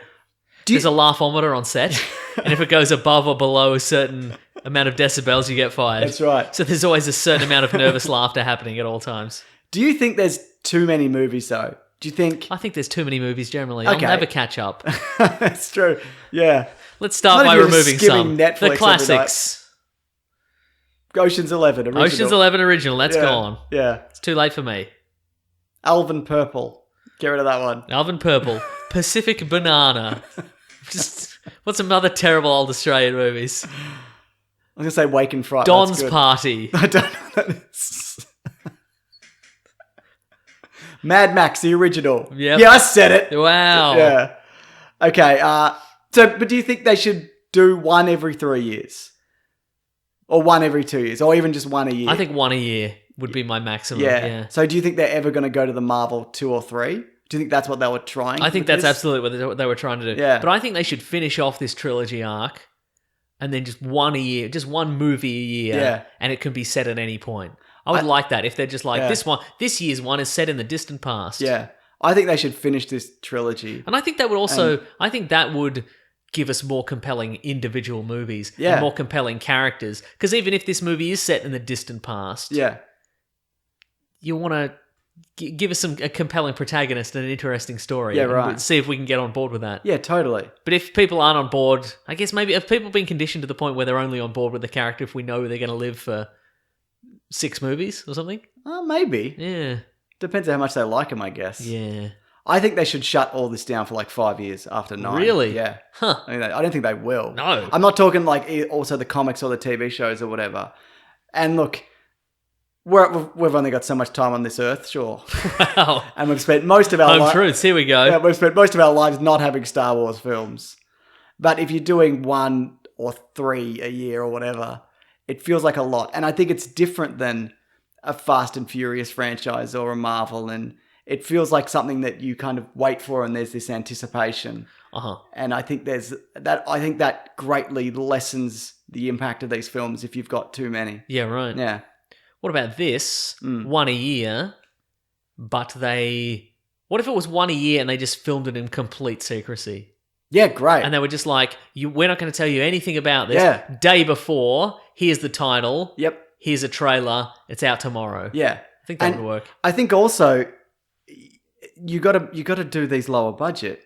[SPEAKER 2] there's a laughometer on set, and if it goes above or below a certain amount of decibels, you get fired.
[SPEAKER 1] That's right.
[SPEAKER 2] So there's always a certain amount of nervous laughter happening at all times.
[SPEAKER 1] Do you think there's too many movies, though? Do you think...
[SPEAKER 2] I think there's too many movies generally.
[SPEAKER 1] Okay.
[SPEAKER 2] I'll never catch up.
[SPEAKER 1] That's true. Yeah.
[SPEAKER 2] Let's start
[SPEAKER 1] Not
[SPEAKER 2] by
[SPEAKER 1] if you're just
[SPEAKER 2] removing
[SPEAKER 1] skimming
[SPEAKER 2] some.
[SPEAKER 1] Netflix
[SPEAKER 2] The
[SPEAKER 1] every
[SPEAKER 2] classics.
[SPEAKER 1] Ocean's 11 original.
[SPEAKER 2] Ocean's 11 original. That's
[SPEAKER 1] Yeah.
[SPEAKER 2] gone.
[SPEAKER 1] Yeah.
[SPEAKER 2] It's too late for me.
[SPEAKER 1] Alvin Purple. Get rid of that one.
[SPEAKER 2] Alvin Purple. Pacific Banana. Just what's some other terrible old Australian movies?
[SPEAKER 1] I was going to say Wake and Fright.
[SPEAKER 2] Don's
[SPEAKER 1] That's good.
[SPEAKER 2] Party.
[SPEAKER 1] I don't know what that is. Mad Max, the original.
[SPEAKER 2] Yep.
[SPEAKER 1] Yeah, I said it.
[SPEAKER 2] Wow.
[SPEAKER 1] Yeah. Okay. But do you think they should do one every 3 years? Or one every 2 years? Or even just one a year?
[SPEAKER 2] I think one a year would be my maximum.
[SPEAKER 1] Yeah.
[SPEAKER 2] Yeah.
[SPEAKER 1] So do you think they're ever going to go to the Marvel 2 or 3? Do you think that's what they were trying?
[SPEAKER 2] I think
[SPEAKER 1] with
[SPEAKER 2] that's
[SPEAKER 1] this?
[SPEAKER 2] absolutely what they were trying to do.
[SPEAKER 1] Yeah.
[SPEAKER 2] But I think they should finish off this trilogy arc and then just one a year, just one movie a year,
[SPEAKER 1] Yeah.
[SPEAKER 2] and it can be set at any point. I would like that if they're just like,
[SPEAKER 1] Yeah.
[SPEAKER 2] this year's one is set in the distant past.
[SPEAKER 1] Yeah. I think they should finish this trilogy.
[SPEAKER 2] And I think that would also, I think that would give us more compelling individual movies
[SPEAKER 1] Yeah.
[SPEAKER 2] and more compelling characters. Because even if this movie is set in the distant past,
[SPEAKER 1] Yeah.
[SPEAKER 2] you want to give us a compelling protagonist and an interesting story.
[SPEAKER 1] Yeah,
[SPEAKER 2] and
[SPEAKER 1] right.
[SPEAKER 2] see if we can get on board with that.
[SPEAKER 1] Yeah, totally.
[SPEAKER 2] But if people aren't on board, I guess maybe if people been conditioned to the point where they're only on board with the character if we know they're going to live for 6 movies or something.
[SPEAKER 1] Maybe.
[SPEAKER 2] Yeah.
[SPEAKER 1] Depends on how much they like him, I guess.
[SPEAKER 2] Yeah.
[SPEAKER 1] I think they should shut all this down for like 5 years after 9.
[SPEAKER 2] Really?
[SPEAKER 1] Yeah.
[SPEAKER 2] Huh.
[SPEAKER 1] I don't think they will.
[SPEAKER 2] No.
[SPEAKER 1] I'm not talking like also the comics or the TV shows or whatever. And look, we've only got so much time on this earth, sure.
[SPEAKER 2] Wow.
[SPEAKER 1] And we've spent most of our
[SPEAKER 2] Home truths. Here we go.
[SPEAKER 1] Yeah, we've spent most of our lives not having Star Wars films. But if you're doing 1 or 3 a year or whatever, it feels like a lot. And I think it's different than a Fast and Furious franchise or a Marvel, and it feels like something that you kind of wait for and there's this anticipation.
[SPEAKER 2] Uh-huh.
[SPEAKER 1] And I think that greatly lessens the impact of these films if you've got too many.
[SPEAKER 2] Yeah, right.
[SPEAKER 1] Yeah.
[SPEAKER 2] What about this?
[SPEAKER 1] Mm.
[SPEAKER 2] One a year, but what if it was one a year and they just filmed it in complete secrecy?
[SPEAKER 1] Yeah, great.
[SPEAKER 2] And they were just like, we're not going to tell you anything about this.
[SPEAKER 1] Yeah.
[SPEAKER 2] Day before, here's the title.
[SPEAKER 1] Yep.
[SPEAKER 2] Here's a trailer. It's out tomorrow.
[SPEAKER 1] Yeah.
[SPEAKER 2] I think that would work.
[SPEAKER 1] I think also you got to do these lower budget.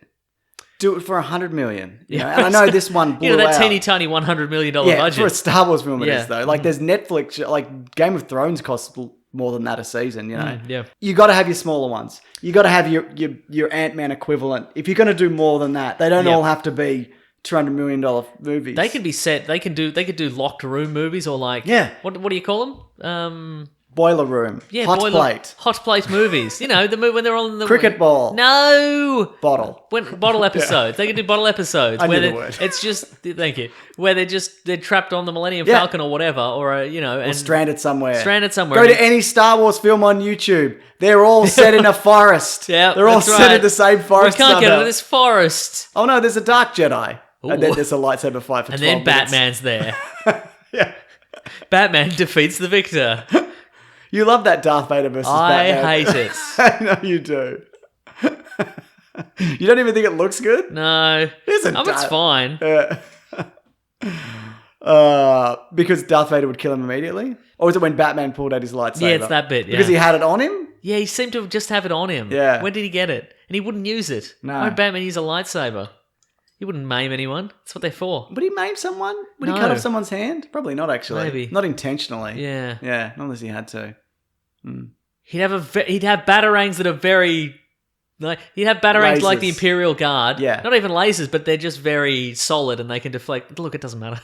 [SPEAKER 1] Do it for $100 million. You know? And I know this one blew
[SPEAKER 2] that
[SPEAKER 1] out.
[SPEAKER 2] teeny tiny $100 million
[SPEAKER 1] Yeah,
[SPEAKER 2] budget.
[SPEAKER 1] for a Star Wars film it
[SPEAKER 2] Yeah.
[SPEAKER 1] is though. Like there's Netflix, like Game of Thrones costs more than that a season, you know.
[SPEAKER 2] Yeah.
[SPEAKER 1] You got to have your smaller ones. You got to have your Ant-Man equivalent. If you're going to do more than that, they don't
[SPEAKER 2] Yeah.
[SPEAKER 1] all have to be $200 million movies.
[SPEAKER 2] They can be set. They could do locked room movies or like What do you call them?
[SPEAKER 1] Boiler Room.
[SPEAKER 2] Yeah,
[SPEAKER 1] Hot Plate.
[SPEAKER 2] hot plate movies. You know the movie when they're on the
[SPEAKER 1] Cricket Ball.
[SPEAKER 2] No
[SPEAKER 1] Bottle.
[SPEAKER 2] bottle episodes. They can do bottle episodes
[SPEAKER 1] I
[SPEAKER 2] where
[SPEAKER 1] knew the
[SPEAKER 2] they-
[SPEAKER 1] word.
[SPEAKER 2] it's just thank you where they're trapped on the Millennium
[SPEAKER 1] Yeah.
[SPEAKER 2] Falcon or whatever or and
[SPEAKER 1] Stranded somewhere.
[SPEAKER 2] somewhere.
[SPEAKER 1] Go to any Star Wars film on YouTube. They're all set in a forest.
[SPEAKER 2] Yeah,
[SPEAKER 1] They're all
[SPEAKER 2] that's
[SPEAKER 1] set
[SPEAKER 2] right.
[SPEAKER 1] in the same
[SPEAKER 2] We
[SPEAKER 1] forest.
[SPEAKER 2] can't get
[SPEAKER 1] somehow.
[SPEAKER 2] into this forest.
[SPEAKER 1] Oh no, there's a Dark Jedi.
[SPEAKER 2] Ooh.
[SPEAKER 1] And then there's a lightsaber fight for
[SPEAKER 2] And
[SPEAKER 1] 12
[SPEAKER 2] then
[SPEAKER 1] minutes.
[SPEAKER 2] Batman's there.
[SPEAKER 1] Yeah.
[SPEAKER 2] Batman defeats the victor.
[SPEAKER 1] You love that Darth Vader versus
[SPEAKER 2] I
[SPEAKER 1] Batman.
[SPEAKER 2] hate it.
[SPEAKER 1] I know you do. You don't even think it looks good?
[SPEAKER 2] No,
[SPEAKER 1] Isn't
[SPEAKER 2] it's fine.
[SPEAKER 1] Because Darth Vader would kill him immediately? Or was it when Batman pulled out his lightsaber?
[SPEAKER 2] Yeah, it's that bit. Yeah.
[SPEAKER 1] Because he had it on him?
[SPEAKER 2] Yeah, he seemed to just have it on him.
[SPEAKER 1] Yeah.
[SPEAKER 2] When did he get it? And he wouldn't use it.
[SPEAKER 1] No.
[SPEAKER 2] Why would Batman use a lightsaber? He wouldn't maim anyone. That's what they're for.
[SPEAKER 1] Would he maim someone? Would he
[SPEAKER 2] No.
[SPEAKER 1] cut off someone's hand? Probably not, actually.
[SPEAKER 2] Maybe.
[SPEAKER 1] Not intentionally.
[SPEAKER 2] Yeah.
[SPEAKER 1] Yeah, not unless he had to.
[SPEAKER 2] He'd have batarangs that are very... he'd have batarangs like the
[SPEAKER 1] Lasers.
[SPEAKER 2] Imperial Guard.
[SPEAKER 1] Yeah.
[SPEAKER 2] Not even lasers, but they're just very solid and they can deflect. Look, it doesn't matter.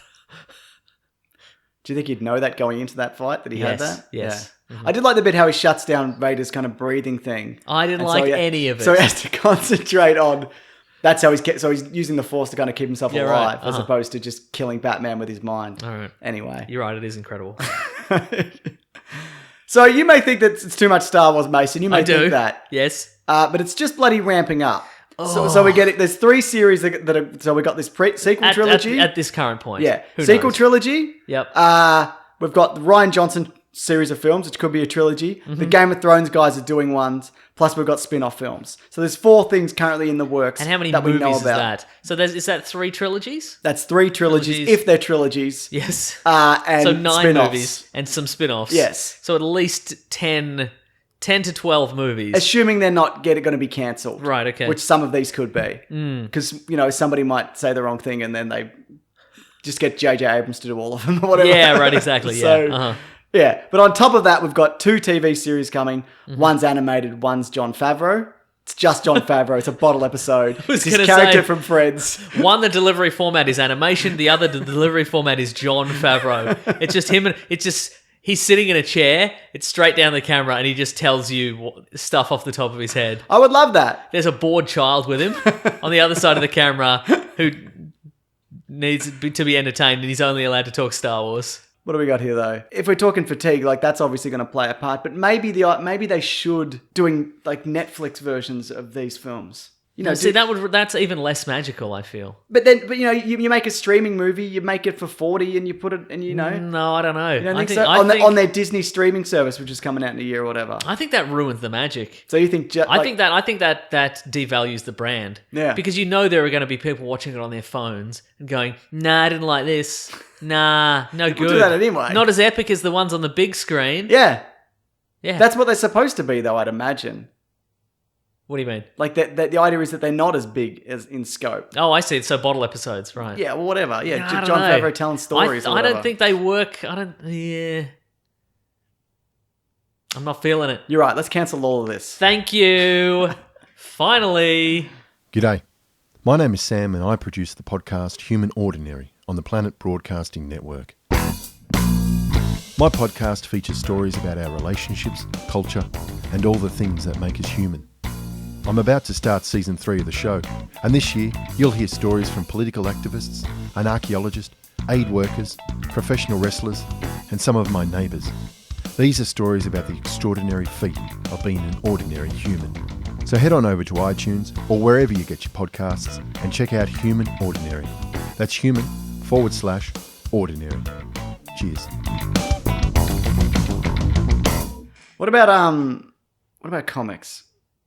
[SPEAKER 1] Do you think he'd know that going into that fight, that he had
[SPEAKER 2] Yes,
[SPEAKER 1] that?
[SPEAKER 2] yes.
[SPEAKER 1] Yeah. I did like the bit how he shuts down Vader's kind of breathing thing.
[SPEAKER 2] I didn't
[SPEAKER 1] And
[SPEAKER 2] like
[SPEAKER 1] he-
[SPEAKER 2] any of it.
[SPEAKER 1] So he has to concentrate on... That's how so he's using the Force to kind of keep himself
[SPEAKER 2] Yeah,
[SPEAKER 1] alive,
[SPEAKER 2] right.
[SPEAKER 1] as
[SPEAKER 2] Uh-huh.
[SPEAKER 1] opposed to just killing Batman with his mind.
[SPEAKER 2] All right.
[SPEAKER 1] Anyway.
[SPEAKER 2] You're right, it is incredible.
[SPEAKER 1] So you may think that it's too much Star Wars, Mason. You may
[SPEAKER 2] I do.
[SPEAKER 1] think that.
[SPEAKER 2] Yes.
[SPEAKER 1] But it's just bloody ramping up. So we get it. There's 3 series that are... So we got this sequel trilogy.
[SPEAKER 2] At this current point.
[SPEAKER 1] Yeah.
[SPEAKER 2] Who
[SPEAKER 1] Sequel
[SPEAKER 2] knows?
[SPEAKER 1] trilogy.
[SPEAKER 2] Yep.
[SPEAKER 1] We've got the Rian Johnson series of films, which could be a trilogy.
[SPEAKER 2] Mm-hmm.
[SPEAKER 1] The Game of Thrones guys are doing ones. Plus, we've got spin-off films. So there's 4 things currently in the works.
[SPEAKER 2] And how many
[SPEAKER 1] that we
[SPEAKER 2] movies
[SPEAKER 1] know
[SPEAKER 2] is
[SPEAKER 1] about.
[SPEAKER 2] that? So is that 3 trilogies?
[SPEAKER 1] That's 3 trilogies,
[SPEAKER 2] Trilogies.
[SPEAKER 1] if they're trilogies.
[SPEAKER 2] Yes.
[SPEAKER 1] And
[SPEAKER 2] So 9
[SPEAKER 1] spin-offs.
[SPEAKER 2] movies and some spin-offs.
[SPEAKER 1] Yes.
[SPEAKER 2] So at least 10 10 to 12 movies.
[SPEAKER 1] Assuming they're not going to be cancelled.
[SPEAKER 2] Right, okay.
[SPEAKER 1] Which some of these could be. Because, somebody might say the wrong thing and then they just get J.J. Abrams to do all of them or whatever.
[SPEAKER 2] Yeah, right, exactly.
[SPEAKER 1] So,
[SPEAKER 2] yeah. Uh-huh.
[SPEAKER 1] Yeah. But on top of that, we've got 2 TV series coming. One's animated, one's Jon Favreau. It's just Jon Favreau. It's a bottle episode.
[SPEAKER 2] was
[SPEAKER 1] His
[SPEAKER 2] gonna
[SPEAKER 1] character
[SPEAKER 2] say-
[SPEAKER 1] from Friends.
[SPEAKER 2] One, the delivery format is animation. The other, the delivery format is Jon Favreau. It's just him and he's sitting in a chair. It's straight down the camera, and he just tells you stuff off the top of his head.
[SPEAKER 1] I would love that.
[SPEAKER 2] There's a bored child with him on the other side of the camera who needs to be entertained, and he's only allowed to talk Star Wars.
[SPEAKER 1] What do we got here, though? If we're talking fatigue, like that's obviously going to play a part. But maybe they should doing like Netflix versions of these films.
[SPEAKER 2] See, that's even less magical, I feel.
[SPEAKER 1] But you make a streaming movie, you make it for $40, and you put it, and
[SPEAKER 2] No, I don't know.
[SPEAKER 1] You don't think
[SPEAKER 2] I
[SPEAKER 1] so?
[SPEAKER 2] think,
[SPEAKER 1] On their Disney streaming service, which is coming out in a year or whatever.
[SPEAKER 2] I think that ruins the magic.
[SPEAKER 1] So you think?
[SPEAKER 2] I think that devalues the brand.
[SPEAKER 1] Yeah.
[SPEAKER 2] Because there are going to be people watching it on their phones and going, "Nah, I didn't like this. Nah, no good."
[SPEAKER 1] do that anyway.
[SPEAKER 2] Not as epic as the ones on the big screen.
[SPEAKER 1] Yeah,
[SPEAKER 2] Yeah.
[SPEAKER 1] that's what they're supposed to be, though. I'd imagine.
[SPEAKER 2] What do you mean?
[SPEAKER 1] Like that the idea is that they're not as big as in scope.
[SPEAKER 2] Oh, I see. So bottle episodes, right?
[SPEAKER 1] Yeah, well, whatever. Yeah,
[SPEAKER 2] I don't
[SPEAKER 1] Jon
[SPEAKER 2] know.
[SPEAKER 1] Favreau telling stories.
[SPEAKER 2] I don't think they work. Yeah. I'm not feeling it.
[SPEAKER 1] You're right. Let's cancel all of this.
[SPEAKER 2] Thank you. Finally.
[SPEAKER 4] G'day. My name is Sam and I produce the podcast Human Ordinary on the Planet Broadcasting Network. My podcast features stories about our relationships, culture, and all the things that make us human. I'm about to start season 3 of the show, and this year you'll hear stories from political activists, an archaeologist, aid workers, professional wrestlers, and some of my neighbours. These are stories about the extraordinary feat of being an ordinary human. So head on over to iTunes or wherever you get your podcasts and check out Human Ordinary. That's human/ordinary. Cheers.
[SPEAKER 1] What about comics?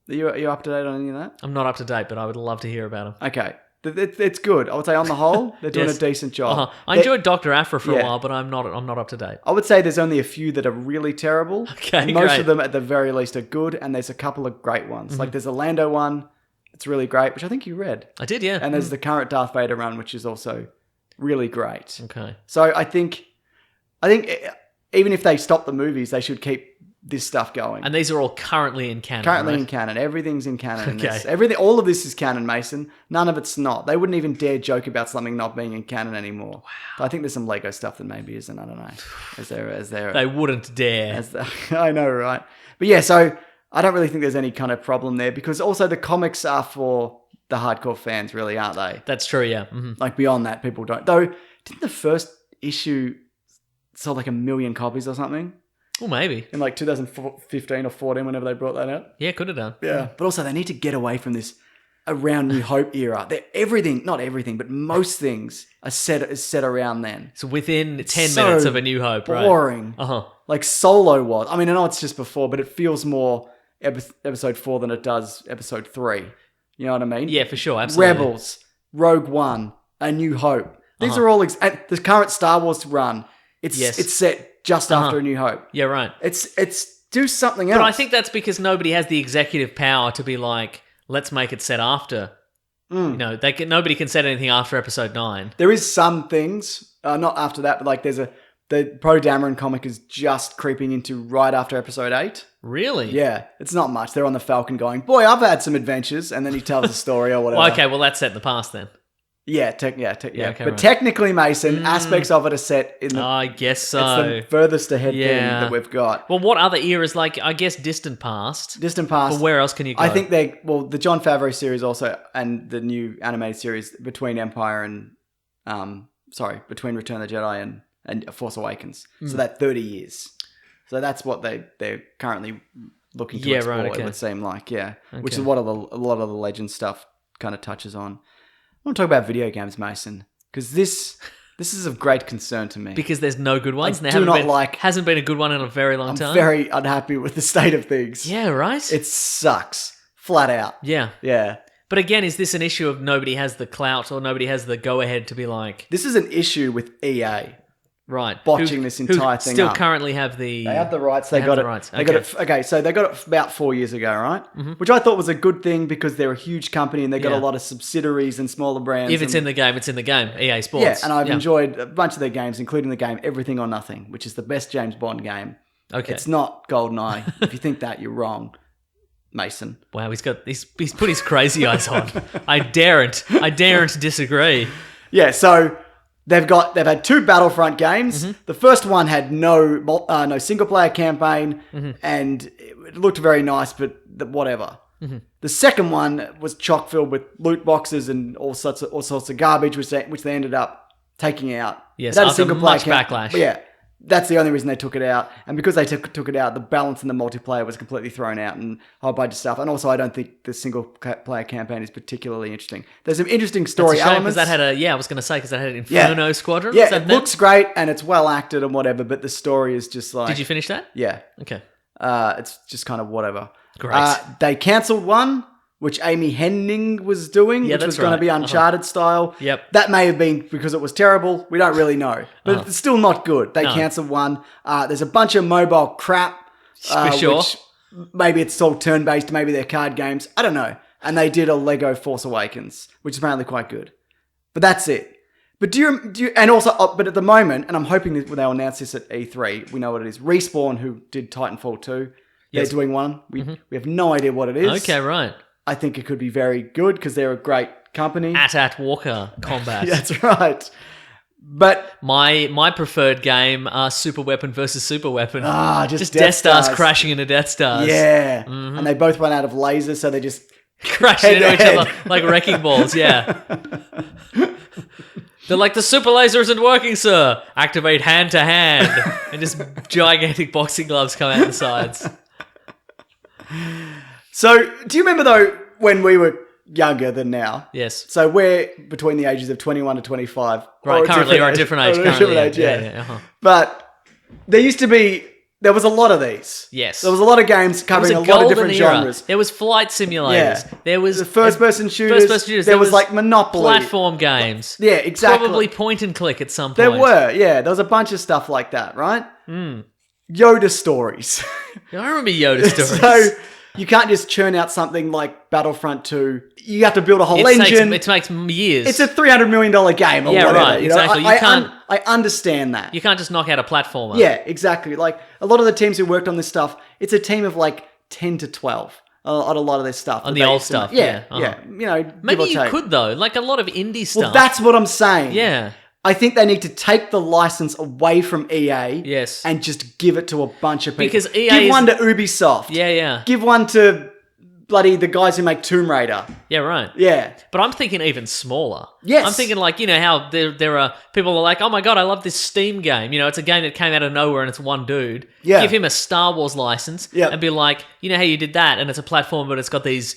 [SPEAKER 1] Are you up to date on any of that?
[SPEAKER 2] I'm not up to date, but I would love to hear about them.
[SPEAKER 1] Okay. It's good. I would say on the whole, they're doing
[SPEAKER 2] Yes.
[SPEAKER 1] a decent job.
[SPEAKER 2] Uh-huh. I enjoyed Dr. Aphra for
[SPEAKER 1] Yeah.
[SPEAKER 2] a while, but I'm not up to date.
[SPEAKER 1] I would say there's only a few that are really terrible.
[SPEAKER 2] Okay,
[SPEAKER 1] and most
[SPEAKER 2] great.
[SPEAKER 1] of them, at the very least, are good, and there's a couple of great ones. Like there's a Lando one, it's really great, which I think you read.
[SPEAKER 2] I did, yeah.
[SPEAKER 1] And there's the current Darth Vader run, which is also really great.
[SPEAKER 2] Okay.
[SPEAKER 1] So I think even if they stop the movies, they should keep this stuff going.
[SPEAKER 2] And these are all currently in canon.
[SPEAKER 1] Currently
[SPEAKER 2] right?
[SPEAKER 1] in canon. Everything's in canon. in
[SPEAKER 2] Okay.
[SPEAKER 1] this. Everything, all of this is canon, Mason. None of it's not. They wouldn't even dare joke about something not being in canon anymore. Wow. I think there's some Lego stuff that maybe isn't. I don't know.
[SPEAKER 2] They wouldn't dare.
[SPEAKER 1] I know, right? But yeah, so I don't really think there's any kind of problem there because also the comics are for the hardcore fans, really, aren't they?
[SPEAKER 2] That's true, yeah. Mm-hmm.
[SPEAKER 1] Like beyond that, people don't. Though, didn't the first issue sell like 1 million copies or something?
[SPEAKER 2] Well, maybe.
[SPEAKER 1] In like 2015 or 14, whenever they brought that out.
[SPEAKER 2] Yeah, could have done.
[SPEAKER 1] Yeah. But also, they need to get away from this around New Hope era. Not everything, but most things are set around then.
[SPEAKER 2] So within 10
[SPEAKER 1] so
[SPEAKER 2] minutes of A New Hope, right?
[SPEAKER 1] Boring.
[SPEAKER 2] Uh-huh.
[SPEAKER 1] Like Solo was. I mean, I know it's just before, but it feels more episode 4 than it does episode 3. You know what I mean?
[SPEAKER 2] Yeah, for sure. Absolutely.
[SPEAKER 1] Rebels, Rogue One, A New Hope. These are all... and the current Star Wars run, it's set just after A New Hope.
[SPEAKER 2] Yeah, right.
[SPEAKER 1] It's do something else.
[SPEAKER 2] But I think that's because nobody has the executive power to be like, let's make it set after. You know, nobody can set anything after episode 9.
[SPEAKER 1] There is some things, not after that, but like the Poe Dameron comic is just creeping into right after episode 8.
[SPEAKER 2] Really?
[SPEAKER 1] Yeah, it's not much. They're on the Falcon going, boy, I've had some adventures, and then he tells a story or whatever.
[SPEAKER 2] Well, okay, well, that's set in the past then.
[SPEAKER 1] Yeah,
[SPEAKER 2] okay,
[SPEAKER 1] but
[SPEAKER 2] right.
[SPEAKER 1] Technically, Mason, aspects of it are set in the...
[SPEAKER 2] I guess so.
[SPEAKER 1] It's the furthest ahead thing
[SPEAKER 2] Yeah.
[SPEAKER 1] that we've got.
[SPEAKER 2] Well, what other eras, like, I guess distant past?
[SPEAKER 1] Distant past.
[SPEAKER 2] But where else can you go?
[SPEAKER 1] I think the Jon Favreau series also, and the new animated series between Empire and, between Return of the Jedi and Force Awakens. So that 30 years. So that's what they're currently looking to explore,
[SPEAKER 2] right, okay.
[SPEAKER 1] it would seem like, yeah. Which is
[SPEAKER 2] Okay.
[SPEAKER 1] what a lot of the Legend stuff kind of touches on. I want to talk about video games, Mason, because this is of great concern to me.
[SPEAKER 2] Because there's no good ones.
[SPEAKER 1] I do not like...
[SPEAKER 2] Hasn't been a good one in a very long
[SPEAKER 1] I'm
[SPEAKER 2] time.
[SPEAKER 1] very unhappy with the state of things.
[SPEAKER 2] Yeah, right?
[SPEAKER 1] It sucks. Flat out.
[SPEAKER 2] Yeah.
[SPEAKER 1] Yeah.
[SPEAKER 2] But again, is this an issue of nobody has the clout or nobody has the go-ahead to be like...
[SPEAKER 1] This is an issue with EA.
[SPEAKER 2] Right.
[SPEAKER 1] botching this entire thing
[SPEAKER 2] still
[SPEAKER 1] up.
[SPEAKER 2] currently have the...
[SPEAKER 1] They have the rights. They
[SPEAKER 2] have
[SPEAKER 1] got
[SPEAKER 2] the
[SPEAKER 1] it.
[SPEAKER 2] rights.
[SPEAKER 1] They got it. Okay, so they got it about 4 years ago, right? Which I thought was a good thing because they're a huge company and they got
[SPEAKER 2] Yeah.
[SPEAKER 1] a lot of subsidiaries and smaller brands.
[SPEAKER 2] If it's in the game, it's in the game. EA Sports.
[SPEAKER 1] yeah, and I've enjoyed a bunch of their games, including the game Everything or Nothing, which is the best James Bond game.
[SPEAKER 2] Okay.
[SPEAKER 1] It's not GoldenEye. If you think that, you're wrong, Mason.
[SPEAKER 2] Wow, he's put his crazy eyes on. I daren't disagree.
[SPEAKER 1] Yeah, so they've had 2 Battlefront games. The first one had no single player campaign, and it looked very nice, but whatever. The second one was chock filled with loot boxes and all sorts of garbage, which they ended up taking out.
[SPEAKER 2] Yes,
[SPEAKER 1] It had a
[SPEAKER 2] after
[SPEAKER 1] single-player
[SPEAKER 2] much backlash.
[SPEAKER 1] But yeah, that's the only reason they took it out. And because they took it out, the balance in the multiplayer was completely thrown out and a whole bunch of stuff. And also, I don't think the single-player campaign is particularly interesting. There's some interesting story elements.
[SPEAKER 2] Because that had I was going to say, because that had an Inferno Squadron.
[SPEAKER 1] Yeah,
[SPEAKER 2] Was that
[SPEAKER 1] it
[SPEAKER 2] them?
[SPEAKER 1] looks great and it's well acted and whatever, but the story is just like...
[SPEAKER 2] Did you finish that?
[SPEAKER 1] Yeah.
[SPEAKER 2] Okay.
[SPEAKER 1] It's just kind of whatever.
[SPEAKER 2] Great.
[SPEAKER 1] They cancelled one, which Amy Hennig was doing,
[SPEAKER 2] Yeah,
[SPEAKER 1] which
[SPEAKER 2] that's
[SPEAKER 1] was going
[SPEAKER 2] right.
[SPEAKER 1] to be Uncharted style.
[SPEAKER 2] Yep.
[SPEAKER 1] That may have been because it was terrible. We don't really know. But it's still not good. They
[SPEAKER 2] No.
[SPEAKER 1] cancelled one. There's a bunch of mobile crap.
[SPEAKER 2] For sure.
[SPEAKER 1] Which maybe it's all turn-based, maybe they're card games. I don't know. And they did a Lego Force Awakens, which is apparently quite good. But that's it. But do you and also, but at the moment, and I'm hoping that they'll announce this at E3, we know what it is. Respawn, who did Titanfall 2,
[SPEAKER 2] Yes.
[SPEAKER 1] they're doing one. We have no idea what it is.
[SPEAKER 2] Okay, right.
[SPEAKER 1] I think it could be very good because they're a great company.
[SPEAKER 2] At Walker combat.
[SPEAKER 1] That's right. But
[SPEAKER 2] My preferred game are Super Weapon versus Super Weapon.
[SPEAKER 1] just
[SPEAKER 2] Death Stars crashing into Death Stars.
[SPEAKER 1] yeah, and they both run out of lasers, so they just
[SPEAKER 2] Crashing into
[SPEAKER 1] Head
[SPEAKER 2] each
[SPEAKER 1] to
[SPEAKER 2] other
[SPEAKER 1] head.
[SPEAKER 2] like wrecking balls, yeah. They're like, the super laser isn't working, sir. Activate hand to hand. And just gigantic boxing gloves come out the sides.
[SPEAKER 1] So, do you remember though when we were younger than now?
[SPEAKER 2] Yes.
[SPEAKER 1] So we're between the ages of 21 to 25.
[SPEAKER 2] Right, currently, or a different age.
[SPEAKER 1] Or a
[SPEAKER 2] Currently,
[SPEAKER 1] different age, yeah.
[SPEAKER 2] uh-huh.
[SPEAKER 1] But there was a lot of these.
[SPEAKER 2] Yes.
[SPEAKER 1] There was a lot of games covering
[SPEAKER 2] It
[SPEAKER 1] a
[SPEAKER 2] was
[SPEAKER 1] lot of
[SPEAKER 2] golden
[SPEAKER 1] different
[SPEAKER 2] era.
[SPEAKER 1] genres.
[SPEAKER 2] There was flight simulators.
[SPEAKER 1] Yeah.
[SPEAKER 2] There was
[SPEAKER 1] The first-person shooters. There was like Monopoly.
[SPEAKER 2] platform games.
[SPEAKER 1] Yeah, exactly.
[SPEAKER 2] Probably point and click at some point.
[SPEAKER 1] There were, yeah. There was a bunch of stuff like that, right? Yoda stories.
[SPEAKER 2] I remember Yoda stories.
[SPEAKER 1] So you can't just churn out something like Battlefront 2. You have to build a whole engine.
[SPEAKER 2] It takes years.
[SPEAKER 1] It's a $300 million game or
[SPEAKER 2] Yeah,
[SPEAKER 1] whatever.
[SPEAKER 2] right,
[SPEAKER 1] you know?
[SPEAKER 2] exactly. You
[SPEAKER 1] I understand that.
[SPEAKER 2] You can't just knock out a platformer.
[SPEAKER 1] Yeah, exactly. Like a lot of the teams who worked on this stuff, it's a team of like 10 to 12 on a lot of their stuff.
[SPEAKER 2] On
[SPEAKER 1] that
[SPEAKER 2] the
[SPEAKER 1] they
[SPEAKER 2] old
[SPEAKER 1] used to make.
[SPEAKER 2] stuff,
[SPEAKER 1] Yeah,
[SPEAKER 2] yeah,
[SPEAKER 1] yeah. You know,
[SPEAKER 2] Maybe
[SPEAKER 1] give or
[SPEAKER 2] you
[SPEAKER 1] take.
[SPEAKER 2] could, though. Like a lot of indie stuff.
[SPEAKER 1] Well, that's what I'm saying.
[SPEAKER 2] Yeah.
[SPEAKER 1] I think they need to take the license away from EA.
[SPEAKER 2] Yes.
[SPEAKER 1] And just give it to a bunch of people.
[SPEAKER 2] Because EA
[SPEAKER 1] give
[SPEAKER 2] is-
[SPEAKER 1] one to Ubisoft.
[SPEAKER 2] Yeah, yeah.
[SPEAKER 1] Give one to bloody the guys who make Tomb Raider.
[SPEAKER 2] Yeah, right.
[SPEAKER 1] Yeah.
[SPEAKER 2] But I'm thinking even smaller.
[SPEAKER 1] Yes.
[SPEAKER 2] I'm thinking like, you know how there are people who are like, oh my god, I love this Steam game. You know, it's a game that came out of nowhere and it's one dude.
[SPEAKER 1] Yeah.
[SPEAKER 2] Give him a Star Wars license
[SPEAKER 1] Yep.
[SPEAKER 2] and be like, you know how you did that and it's a platform but it's got this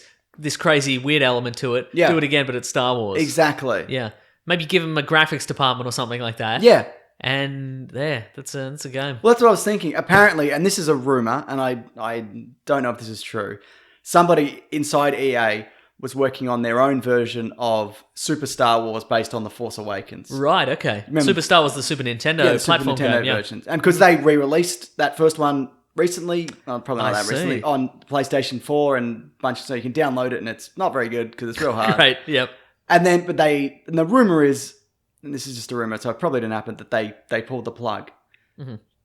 [SPEAKER 2] crazy weird element to it.
[SPEAKER 1] Yeah.
[SPEAKER 2] Do it again but it's Star Wars.
[SPEAKER 1] Exactly.
[SPEAKER 2] Yeah. Maybe give him a graphics department or something like that.
[SPEAKER 1] Yeah.
[SPEAKER 2] And there, that's a game.
[SPEAKER 1] Well, that's what I was thinking. Apparently, and this is a rumor, and I don't know if this is true. Somebody inside EA was working on their own version of Super Star Wars based on The Force Awakens.
[SPEAKER 2] Right, okay.
[SPEAKER 1] Remember-
[SPEAKER 2] Superstar was the Super Nintendo
[SPEAKER 1] Yeah, the Super
[SPEAKER 2] platform
[SPEAKER 1] Nintendo
[SPEAKER 2] game. Yeah.
[SPEAKER 1] versions. And because they re-released that first one recently, probably not
[SPEAKER 2] I
[SPEAKER 1] that
[SPEAKER 2] see.
[SPEAKER 1] recently, on PlayStation 4 and bunch, so you can download it, and it's not very good because it's real hard.
[SPEAKER 2] Right, yep.
[SPEAKER 1] And then, and the rumor is, and this is just a rumor, so it probably didn't happen, that they pulled the plug.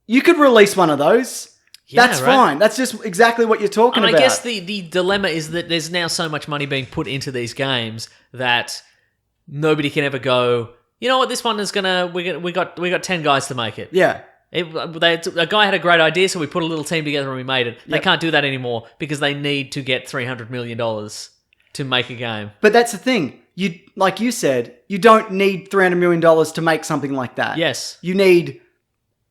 [SPEAKER 1] You could release one of those.
[SPEAKER 2] Yeah,
[SPEAKER 1] That's
[SPEAKER 2] right.
[SPEAKER 1] fine. That's just exactly what you're talking
[SPEAKER 2] And
[SPEAKER 1] about.
[SPEAKER 2] I guess the dilemma is that there's now so much money being put into these games that nobody can ever go, you know what, this one is we got 10 guys to make it.
[SPEAKER 1] Yeah.
[SPEAKER 2] A guy had a great idea, so we put a little team together and we made it. They
[SPEAKER 1] Yep.
[SPEAKER 2] can't do that anymore because they need to get $300 million to make a game.
[SPEAKER 1] But that's the thing. You, like you said, you don't need $300 million to make something like that.
[SPEAKER 2] Yes.
[SPEAKER 1] You need,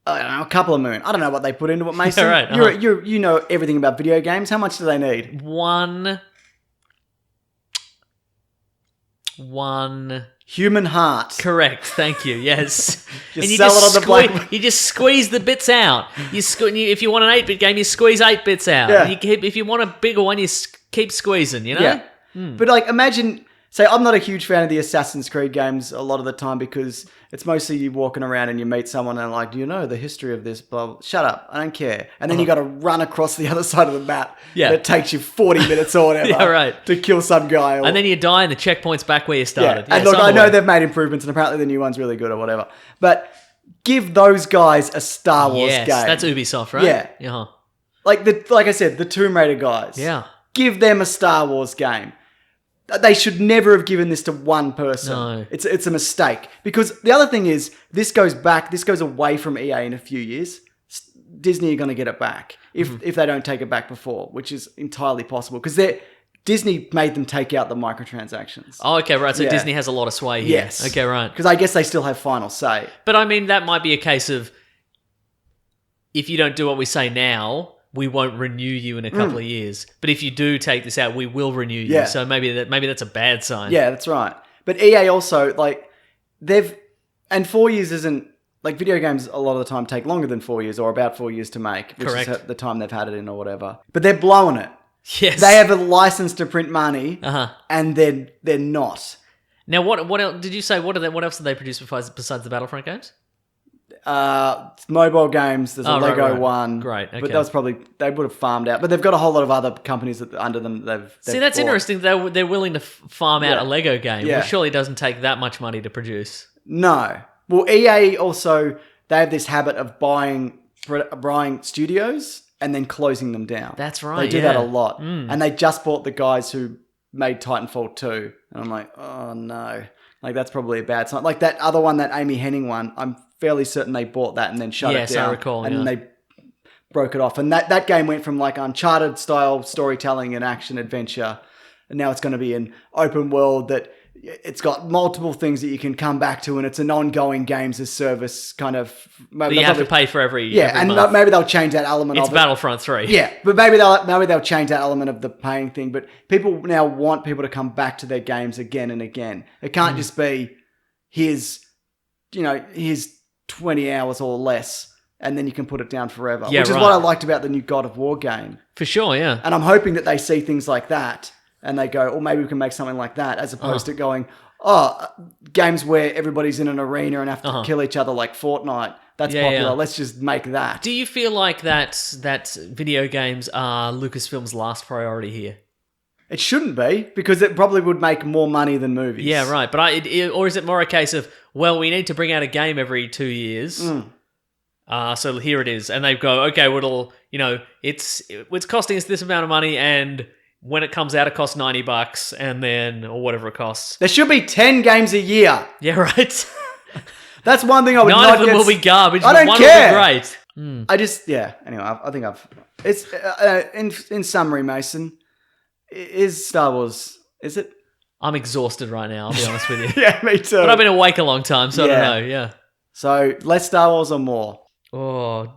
[SPEAKER 1] I don't know, a couple of million. I don't know what they put into it, Mason.
[SPEAKER 2] Yeah, right, uh-huh.
[SPEAKER 1] You know everything about video games. How much do they need?
[SPEAKER 2] One
[SPEAKER 1] Human heart.
[SPEAKER 2] correct, thank you. Yes,
[SPEAKER 1] Just sell it on the black-
[SPEAKER 2] You just squeeze the bits out. If you want an 8-bit game, you squeeze 8 bits out.
[SPEAKER 1] Yeah.
[SPEAKER 2] If you want a bigger one, you keep squeezing. You know.
[SPEAKER 1] Yeah. But like, imagine say I'm not a huge fan of the Assassin's Creed games a lot of the time because it's mostly you walking around and you meet someone and like, do you know the history of this? Blah, blah. Shut up, I don't care. And then you got to run across the other side of the map.
[SPEAKER 2] Yeah.
[SPEAKER 1] And it takes you 40 minutes or whatever
[SPEAKER 2] Yeah, right.
[SPEAKER 1] to kill some guy.
[SPEAKER 2] And then you die and the checkpoint's back where you started.
[SPEAKER 1] And look, I know they've made improvements and apparently the new one's really good or whatever. But give those guys a Star Wars
[SPEAKER 2] Yes,
[SPEAKER 1] game.
[SPEAKER 2] that's Ubisoft, right?
[SPEAKER 1] Yeah.
[SPEAKER 2] Yeah.
[SPEAKER 1] Like I said, the Tomb Raider guys.
[SPEAKER 2] Yeah.
[SPEAKER 1] Give them a Star Wars game. They should never have given this to one person.
[SPEAKER 2] No.
[SPEAKER 1] It's a mistake. Because the other thing is, this goes away from EA in a few years. Disney are going to get it back if they don't take it back before, which is entirely possible. Because Disney made them take out the microtransactions.
[SPEAKER 2] Oh, okay, right. So
[SPEAKER 1] Yeah.
[SPEAKER 2] Disney has a lot of sway here.
[SPEAKER 1] Yes.
[SPEAKER 2] Okay, right.
[SPEAKER 1] Because I guess they still have final say.
[SPEAKER 2] But I mean, that might be a case of if you don't do what we say now, we won't renew you in a couple of years. But if you do take this out, we will renew you.
[SPEAKER 1] Yeah.
[SPEAKER 2] So maybe that's a bad sign.
[SPEAKER 1] Yeah, that's right. But EA also, and 4 years isn't, like video games a lot of the time take longer than 4 years or about 4 years to make, which
[SPEAKER 2] Correct.
[SPEAKER 1] is the time they've had it in or whatever. But they're blowing it.
[SPEAKER 2] Yes.
[SPEAKER 1] They have a license to print money
[SPEAKER 2] Uh-huh.
[SPEAKER 1] and they're not.
[SPEAKER 2] Now, what else did you say? What else did they produce besides the Battlefront games?
[SPEAKER 1] Mobile games, there's a
[SPEAKER 2] Oh, right,
[SPEAKER 1] Lego
[SPEAKER 2] right.
[SPEAKER 1] one.
[SPEAKER 2] Great, okay.
[SPEAKER 1] But that was probably, they would have farmed out. But they've got a whole lot of other companies under them
[SPEAKER 2] See, that's
[SPEAKER 1] bought.
[SPEAKER 2] interesting. They're willing to farm out
[SPEAKER 1] Yeah.
[SPEAKER 2] a Lego game,
[SPEAKER 1] Yeah.
[SPEAKER 2] which surely doesn't take that much money to produce.
[SPEAKER 1] No. Well, EA also, they have this habit of buying studios and then closing them down.
[SPEAKER 2] That's right,
[SPEAKER 1] They do
[SPEAKER 2] yeah.
[SPEAKER 1] that a lot. And they just bought the guys who made Titanfall 2. And I'm like, oh no. Like, that's probably a bad sign. Like that other one, that Amy Hennig one, I'm fairly certain they bought that and then shut
[SPEAKER 2] Yes,
[SPEAKER 1] it down.
[SPEAKER 2] I recall,
[SPEAKER 1] And
[SPEAKER 2] yeah.
[SPEAKER 1] they broke it off. And that game went from like Uncharted style storytelling and action adventure. And now it's going to be an open world that it's got multiple things that you can come back to, and it's an ongoing games as service kind of.
[SPEAKER 2] But you have to pay for every
[SPEAKER 1] and maybe they'll change that element
[SPEAKER 2] It's
[SPEAKER 1] of
[SPEAKER 2] Battlefront 3.
[SPEAKER 1] it. Yeah, but maybe they'll change that element of the paying thing. But people now want people to come back to their games again and again. It can't just be here's 20 hours or less, and then you can put it down forever.
[SPEAKER 2] Yeah,
[SPEAKER 1] which is
[SPEAKER 2] right.
[SPEAKER 1] what I liked about the new God of War game.
[SPEAKER 2] For sure, yeah.
[SPEAKER 1] And I'm hoping that they see things like that and they go, maybe we can make something like that, as opposed to going, games where everybody's in an arena and have to kill each other like Fortnite. That's
[SPEAKER 2] Yeah,
[SPEAKER 1] popular.
[SPEAKER 2] yeah.
[SPEAKER 1] Let's just make that.
[SPEAKER 2] Do you feel like that video games are Lucasfilm's last priority here?
[SPEAKER 1] It shouldn't be, because it probably would make more money than movies.
[SPEAKER 2] Yeah, right. But or is it more a case of, well, we need to bring out a game every 2 years, so here it is, and they go, okay, well, it's costing us this amount of money, and when it comes out, it costs $90, and then or whatever it costs.
[SPEAKER 1] There should be 10 games a year.
[SPEAKER 2] Yeah, right.
[SPEAKER 1] That's one thing I would
[SPEAKER 2] Nine
[SPEAKER 1] not
[SPEAKER 2] of them
[SPEAKER 1] get.
[SPEAKER 2] will be garbage.
[SPEAKER 1] I
[SPEAKER 2] but
[SPEAKER 1] don't
[SPEAKER 2] one
[SPEAKER 1] care.
[SPEAKER 2] will be great.
[SPEAKER 1] I just, anyway, I think it's, in summary, Mason, is Star Wars, is it?
[SPEAKER 2] I'm exhausted right now, I'll be honest with you.
[SPEAKER 1] Yeah, me too.
[SPEAKER 2] But I've been awake a long time, so I
[SPEAKER 1] Yeah.
[SPEAKER 2] don't know, yeah.
[SPEAKER 1] So, less Star Wars or more?
[SPEAKER 2] Oh,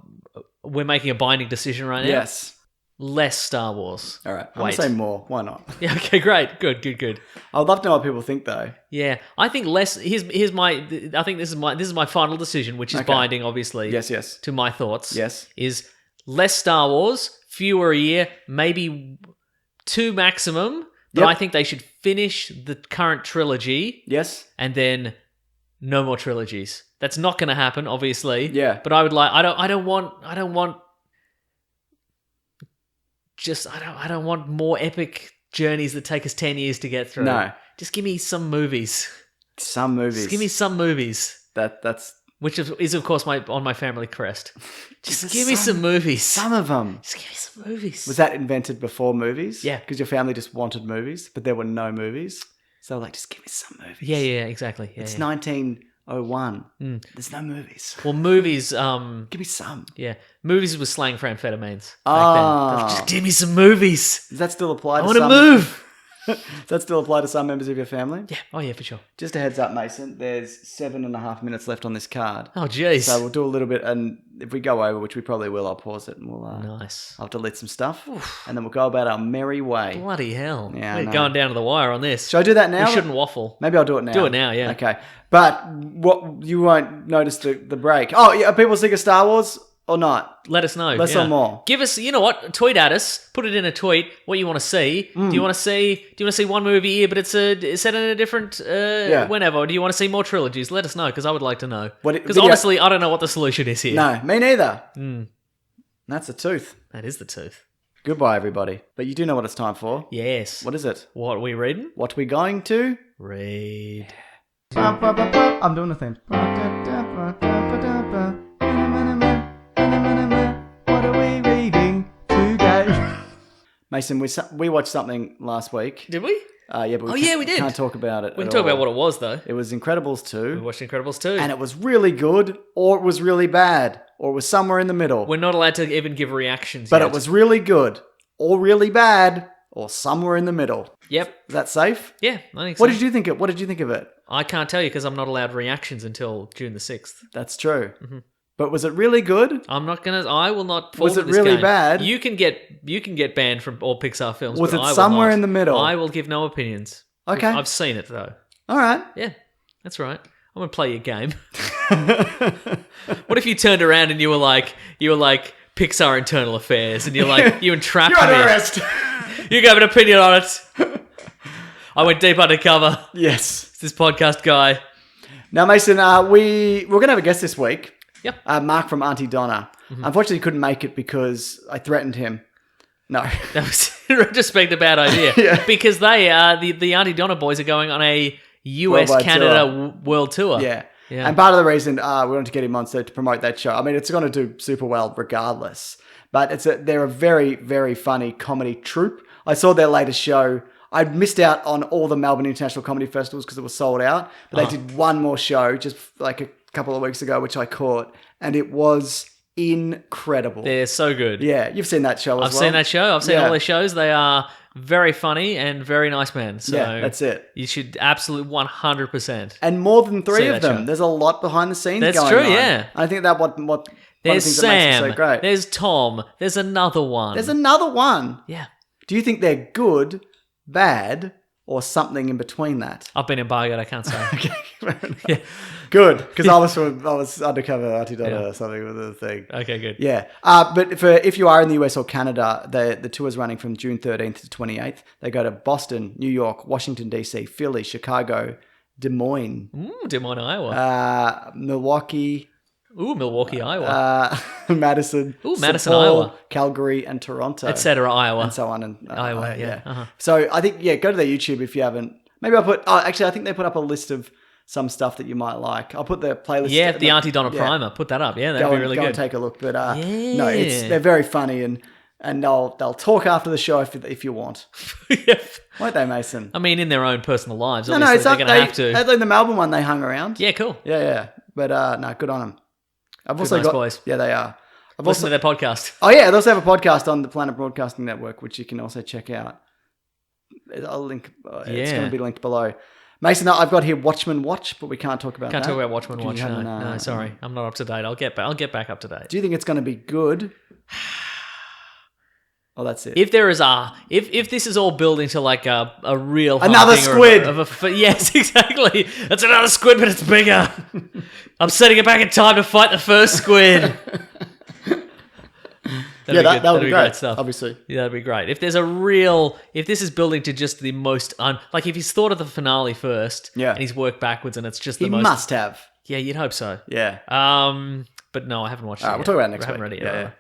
[SPEAKER 2] we're making a binding decision right now?
[SPEAKER 1] Yes.
[SPEAKER 2] Less Star Wars.
[SPEAKER 1] All right. I'm going to say more. Why not?
[SPEAKER 2] Yeah, okay, great. Good.
[SPEAKER 1] I would love to know what people think, though.
[SPEAKER 2] Yeah, I think less. Here's my. I think this is my final decision, which is
[SPEAKER 1] Okay.
[SPEAKER 2] binding, obviously.
[SPEAKER 1] Yes.
[SPEAKER 2] To my thoughts.
[SPEAKER 1] Yes.
[SPEAKER 2] Is less Star Wars, fewer a year, maybe 2 maximum. But
[SPEAKER 1] Yep.
[SPEAKER 2] I think they should finish the current trilogy
[SPEAKER 1] Yes.
[SPEAKER 2] and then no more trilogies. That's not going to happen, obviously.
[SPEAKER 1] Yeah.
[SPEAKER 2] But I would like. I don't want. I don't want more epic journeys that take us 10 years to get through.
[SPEAKER 1] No.
[SPEAKER 2] Just give me some movies.
[SPEAKER 1] Some movies.
[SPEAKER 2] Just give me some movies.
[SPEAKER 1] That's
[SPEAKER 2] Which is of course, on my family crest. Just
[SPEAKER 1] Just
[SPEAKER 2] give me some movies.
[SPEAKER 1] some of them.
[SPEAKER 2] Just give me some movies.
[SPEAKER 1] Was that invented before movies?
[SPEAKER 2] Yeah.
[SPEAKER 1] Because your family just wanted movies, but there were no movies. So like, just give me some movies.
[SPEAKER 2] Yeah, exactly. Yeah,
[SPEAKER 1] It's
[SPEAKER 2] yeah.
[SPEAKER 1] 1901. There's no movies.
[SPEAKER 2] Well, movies,
[SPEAKER 1] Give me some.
[SPEAKER 2] yeah. Movies was slang for amphetamines back
[SPEAKER 1] Ah.
[SPEAKER 2] then. Just give me some movies.
[SPEAKER 1] Does that still apply
[SPEAKER 2] I
[SPEAKER 1] to
[SPEAKER 2] want to
[SPEAKER 1] some?
[SPEAKER 2] move.
[SPEAKER 1] Does that still apply to some members of your family?
[SPEAKER 2] Yeah. Oh, yeah, for sure.
[SPEAKER 1] Just a heads up, Mason. There's 7.5 minutes left on this card.
[SPEAKER 2] Oh, jeez.
[SPEAKER 1] So we'll do a little bit, and if we go over, which we probably will, I'll pause it and we'll
[SPEAKER 2] Nice.
[SPEAKER 1] I'll delete some stuff, and then we'll go about our merry way.
[SPEAKER 2] Bloody hell.
[SPEAKER 1] Yeah, I
[SPEAKER 2] We're
[SPEAKER 1] know.
[SPEAKER 2] going down to the wire on this.
[SPEAKER 1] Should I do that now?
[SPEAKER 2] We shouldn't waffle.
[SPEAKER 1] Maybe I'll do it now.
[SPEAKER 2] Do it now, yeah.
[SPEAKER 1] Okay. But what you won't notice the break. Oh, yeah, are people sick of Star Wars? or not?
[SPEAKER 2] Let us know.
[SPEAKER 1] Less or more?
[SPEAKER 2] Give us, you know what? Tweet at us. Put it in a tweet. What you want to see? Do you want to see one movie here, but it's set in a different whenever? Or do you want to see more trilogies? Let us know because I would like to know. Because honestly, I don't know what the solution is here.
[SPEAKER 1] No, me neither. That's the tooth.
[SPEAKER 2] That is the tooth.
[SPEAKER 1] Goodbye, everybody. But you do know what it's time for.
[SPEAKER 2] Yes.
[SPEAKER 1] What is it?
[SPEAKER 2] What are we reading?
[SPEAKER 1] What we going to
[SPEAKER 2] Read.
[SPEAKER 1] I'm doing the thing. What are we reading today? Mason, we watched something last week.
[SPEAKER 2] Did we?
[SPEAKER 1] Yeah, but
[SPEAKER 2] we did.
[SPEAKER 1] Can't talk about it.
[SPEAKER 2] We can talk about what it was, though.
[SPEAKER 1] It was Incredibles
[SPEAKER 2] We
[SPEAKER 1] 2.
[SPEAKER 2] watched Incredibles 2.
[SPEAKER 1] And it was really good, or it was really bad, or it was somewhere in the middle.
[SPEAKER 2] We're not allowed to even give reactions
[SPEAKER 1] But
[SPEAKER 2] yet.
[SPEAKER 1] it was really good, or really bad, or somewhere in the middle.
[SPEAKER 2] Yep.
[SPEAKER 1] Is that safe?
[SPEAKER 2] Yeah, I think so.
[SPEAKER 1] What did you think of it?
[SPEAKER 2] I can't tell you because I'm not allowed reactions until June the 6th.
[SPEAKER 1] That's true. But was it really good?
[SPEAKER 2] I will not fall
[SPEAKER 1] Was
[SPEAKER 2] for
[SPEAKER 1] it
[SPEAKER 2] this
[SPEAKER 1] really
[SPEAKER 2] game.
[SPEAKER 1] bad?
[SPEAKER 2] You can get banned from all Pixar films.
[SPEAKER 1] Was
[SPEAKER 2] but
[SPEAKER 1] it
[SPEAKER 2] I will
[SPEAKER 1] somewhere
[SPEAKER 2] not.
[SPEAKER 1] in the middle?
[SPEAKER 2] I will give no opinions.
[SPEAKER 1] Okay.
[SPEAKER 2] I've seen it though.
[SPEAKER 1] All right.
[SPEAKER 2] Yeah, that's right. I'm gonna play your game. What if you turned around and you were like Pixar Internal Affairs, and you're like you entrapped
[SPEAKER 1] You're under
[SPEAKER 2] me.
[SPEAKER 1] arrest.
[SPEAKER 2] You gave an opinion on it. I went deep undercover.
[SPEAKER 1] Yes.
[SPEAKER 2] It's this podcast guy.
[SPEAKER 1] Now, Mason, we're going to have a guest this week.
[SPEAKER 2] Yep.
[SPEAKER 1] Mark from Auntie Donna. Unfortunately, he couldn't make it because I threatened him. No.
[SPEAKER 2] That was, in retrospect, a bad idea.
[SPEAKER 1] Yeah.
[SPEAKER 2] Because they the Auntie Donna boys are going on a US
[SPEAKER 1] Worldwide
[SPEAKER 2] Canada world tour.
[SPEAKER 1] Yeah.
[SPEAKER 2] Yeah.
[SPEAKER 1] And part of the reason we wanted to get him on to promote that show, I mean, it's going to do super well regardless. But they're a very, very funny comedy troupe. I saw their latest show. I'd missed out on all the Melbourne International Comedy Festivals because it was sold out. But they did one more show just like a couple of weeks ago, which I caught. And it was incredible.
[SPEAKER 2] They're so good.
[SPEAKER 1] Yeah, you've seen that show as well.
[SPEAKER 2] I've seen that show. I've seen
[SPEAKER 1] Yeah.
[SPEAKER 2] all their shows. They are very funny and very nice men. So
[SPEAKER 1] Yeah, that's it.
[SPEAKER 2] You should absolutely 100%.
[SPEAKER 1] And more than three
[SPEAKER 2] See
[SPEAKER 1] of
[SPEAKER 2] that
[SPEAKER 1] them.
[SPEAKER 2] show.
[SPEAKER 1] There's a lot behind the scenes
[SPEAKER 2] That's
[SPEAKER 1] going
[SPEAKER 2] true,
[SPEAKER 1] on.
[SPEAKER 2] yeah.
[SPEAKER 1] I think that what one of the
[SPEAKER 2] There's
[SPEAKER 1] things that makes
[SPEAKER 2] Sam.
[SPEAKER 1] it so great.
[SPEAKER 2] There's Tom. There's another one.
[SPEAKER 1] There's another one.
[SPEAKER 2] Yeah.
[SPEAKER 1] Do you think they're good, bad, or something in between that?
[SPEAKER 2] I've been embargoed. I can't say.
[SPEAKER 1] Okay, fair enough.
[SPEAKER 2] Yeah.
[SPEAKER 1] Good, because I was undercover Auntie Donna
[SPEAKER 2] Yeah.
[SPEAKER 1] or something with the thing.
[SPEAKER 2] Okay, good.
[SPEAKER 1] Yeah, but if you are in the US or Canada, the tour's running from June 13th to 28th. They go to Boston, New York, Washington DC, Philly, Chicago, Des Moines,
[SPEAKER 2] Ooh, Des Moines, Iowa.
[SPEAKER 1] Milwaukee,
[SPEAKER 2] Milwaukee, Iowa.
[SPEAKER 1] Madison,
[SPEAKER 2] Ooh,
[SPEAKER 1] St.
[SPEAKER 2] Madison,
[SPEAKER 1] Paul,
[SPEAKER 2] Iowa.
[SPEAKER 1] Calgary, and Toronto,
[SPEAKER 2] Etc. Iowa.
[SPEAKER 1] and so on. And
[SPEAKER 2] Iowa, yeah. Uh-huh.
[SPEAKER 1] So I think go to their YouTube if you haven't. Maybe I'll put. Oh, actually, I think they put up a list of some stuff that you might like. I'll put the playlist.
[SPEAKER 2] Yeah, the Auntie Donna
[SPEAKER 1] yeah.
[SPEAKER 2] Primer. Put that up. Yeah, that'd
[SPEAKER 1] Go
[SPEAKER 2] be
[SPEAKER 1] and,
[SPEAKER 2] really
[SPEAKER 1] go
[SPEAKER 2] good.
[SPEAKER 1] and take a look. But no,
[SPEAKER 2] Yeah.
[SPEAKER 1] they're very funny and they'll talk after the show if you want.
[SPEAKER 2] Yep.
[SPEAKER 1] Won't they, Mason?
[SPEAKER 2] I mean, in their own personal lives,
[SPEAKER 1] No,
[SPEAKER 2] obviously,
[SPEAKER 1] it's
[SPEAKER 2] they're
[SPEAKER 1] not.
[SPEAKER 2] going to have to.
[SPEAKER 1] At the Melbourne one, they hung around.
[SPEAKER 2] Yeah, cool.
[SPEAKER 1] Yeah. But no, good on them. I've also
[SPEAKER 2] nice
[SPEAKER 1] got
[SPEAKER 2] boys.
[SPEAKER 1] Yeah, they are. I've
[SPEAKER 2] Listen
[SPEAKER 1] also
[SPEAKER 2] to their podcast.
[SPEAKER 1] Oh yeah, they also have a podcast on the Planet Broadcasting Network, which you can also check out. I'll link. It's
[SPEAKER 2] Yeah.
[SPEAKER 1] going to be linked below. Mason, I've got here Watchmen Watch, but we can't talk about
[SPEAKER 2] Can't
[SPEAKER 1] that.
[SPEAKER 2] talk about Watchmen
[SPEAKER 1] Because
[SPEAKER 2] Watch.
[SPEAKER 1] you
[SPEAKER 2] No,
[SPEAKER 1] haven't,
[SPEAKER 2] sorry. I'm not up to date. I'll get back up to date.
[SPEAKER 1] Do you think it's going to be good? Oh, that's it.
[SPEAKER 2] If there is if this is all building to like a real
[SPEAKER 1] Another
[SPEAKER 2] haunting
[SPEAKER 1] squid.
[SPEAKER 2] Yes, exactly. That's another squid, but it's bigger. I'm setting it back in time to fight the first squid.
[SPEAKER 1] That'll
[SPEAKER 2] That'd
[SPEAKER 1] be
[SPEAKER 2] be
[SPEAKER 1] great
[SPEAKER 2] great stuff.
[SPEAKER 1] obviously.
[SPEAKER 2] Yeah, that'd be great. If there's if this is building to just the most, like if he's thought of the finale first,
[SPEAKER 1] Yeah.
[SPEAKER 2] and he's worked backwards, and it's just
[SPEAKER 1] He
[SPEAKER 2] the most.
[SPEAKER 1] must have.
[SPEAKER 2] Yeah, you'd hope so.
[SPEAKER 1] Yeah.
[SPEAKER 2] But no, I haven't watched it.
[SPEAKER 1] All right, we'll
[SPEAKER 2] yet.
[SPEAKER 1] talk about it next
[SPEAKER 2] I haven't
[SPEAKER 1] week.
[SPEAKER 2] read it yet.
[SPEAKER 1] Yeah.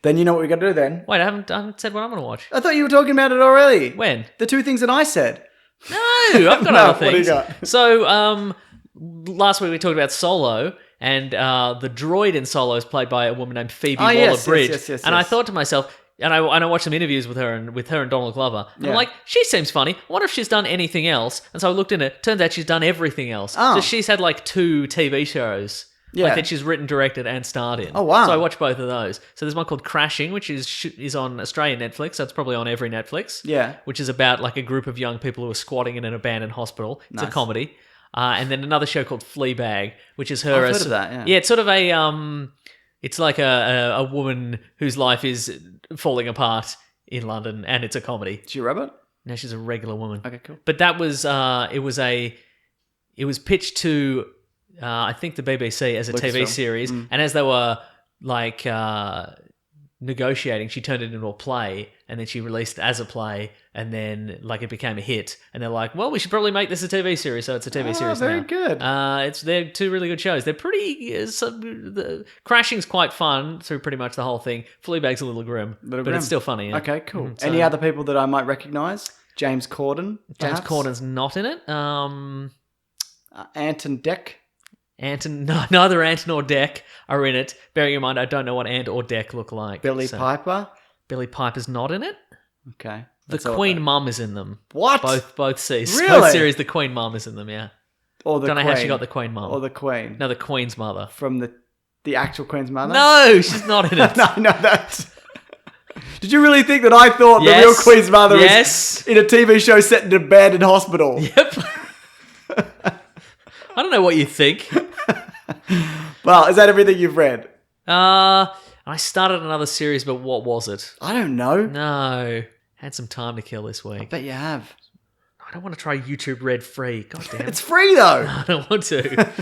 [SPEAKER 1] Then you know what we got to do then?
[SPEAKER 2] Wait, I haven't said what I'm going to watch.
[SPEAKER 1] I thought you were talking about it already.
[SPEAKER 2] When?
[SPEAKER 1] The two things that I said.
[SPEAKER 2] No, I've got
[SPEAKER 1] No,
[SPEAKER 2] other
[SPEAKER 1] what do you
[SPEAKER 2] things.
[SPEAKER 1] got?
[SPEAKER 2] So, last week we talked about Solo, and the droid in Solo is played by a woman named Phoebe
[SPEAKER 1] Oh, yes,
[SPEAKER 2] Waller-Bridge.
[SPEAKER 1] yes,
[SPEAKER 2] and I
[SPEAKER 1] yes.
[SPEAKER 2] thought to myself, and I watched some interviews with her and Donald Glover. And
[SPEAKER 1] Yeah.
[SPEAKER 2] I'm like, she seems funny. I wonder if she's done anything else. And so I looked in it. Turns out she's done everything else.
[SPEAKER 1] Oh.
[SPEAKER 2] So she's had like 2 TV shows.
[SPEAKER 1] Yeah.
[SPEAKER 2] Like that she's written, directed, and starred in.
[SPEAKER 1] Oh, wow.
[SPEAKER 2] So I watched both of those. So there's one called Crashing, which is on Australian Netflix. So it's probably on every Netflix.
[SPEAKER 1] Yeah.
[SPEAKER 2] Which is about like a group of young people who are squatting in an abandoned hospital. It's a
[SPEAKER 1] Nice.
[SPEAKER 2] comedy. And then another show called Fleabag, which is her.
[SPEAKER 1] I've
[SPEAKER 2] as,
[SPEAKER 1] heard of that, yeah.
[SPEAKER 2] Yeah, it's sort of a it's like a woman whose life is falling apart in London, and it's a comedy.
[SPEAKER 1] Is she a robot?
[SPEAKER 2] Now she's a regular woman.
[SPEAKER 1] Okay, cool.
[SPEAKER 2] But that was it was pitched to I think the BBC as a
[SPEAKER 1] Lucasfilm.
[SPEAKER 2] TV series, and as they were like negotiating, she turned it into a play, and then she released it as a play, and then like it became a hit. And they're like, well, we should probably make this a TV series, so it's a TV series
[SPEAKER 1] very
[SPEAKER 2] now.
[SPEAKER 1] good.
[SPEAKER 2] They're two really good shows. They're pretty. Crashing's quite fun through pretty much the whole thing. Fleabag's a little grim, but it's still funny. Yeah?
[SPEAKER 1] Okay, cool.
[SPEAKER 2] So-
[SPEAKER 1] Any other people that I might recognise? James Corden,
[SPEAKER 2] James
[SPEAKER 1] perhaps?
[SPEAKER 2] Corden's not in it.
[SPEAKER 1] Anton Deck.
[SPEAKER 2] Neither Ant nor Deck are in it. Bearing in mind, I don't know what Ant or Deck look like.
[SPEAKER 1] Billy
[SPEAKER 2] so-
[SPEAKER 1] Piper.
[SPEAKER 2] Billy Piper's not in it.
[SPEAKER 1] Okay.
[SPEAKER 2] The Queen Mum is in them.
[SPEAKER 1] What?
[SPEAKER 2] Both series.
[SPEAKER 1] Really?
[SPEAKER 2] Both series, the Queen Mum is in them, yeah.
[SPEAKER 1] Or the
[SPEAKER 2] Don't know
[SPEAKER 1] Queen.
[SPEAKER 2] how she got the Queen Mum.
[SPEAKER 1] Or the Queen.
[SPEAKER 2] No, the Queen's mother.
[SPEAKER 1] From the actual Queen's mother?
[SPEAKER 2] No, she's not in it.
[SPEAKER 1] no, that's... Did you really think that I thought
[SPEAKER 2] Yes.
[SPEAKER 1] the real Queen's mother
[SPEAKER 2] Yes.
[SPEAKER 1] was in a TV show set in an abandoned hospital?
[SPEAKER 2] Yep. I don't know what you think.
[SPEAKER 1] Well, is that everything you've read?
[SPEAKER 2] I started another series, but what was it?
[SPEAKER 1] I don't know.
[SPEAKER 2] No. Had some time to kill this
[SPEAKER 1] I
[SPEAKER 2] week.
[SPEAKER 1] bet you have.
[SPEAKER 2] I don't want to try YouTube Red free. God damn.
[SPEAKER 1] It's free though.
[SPEAKER 2] I don't want to.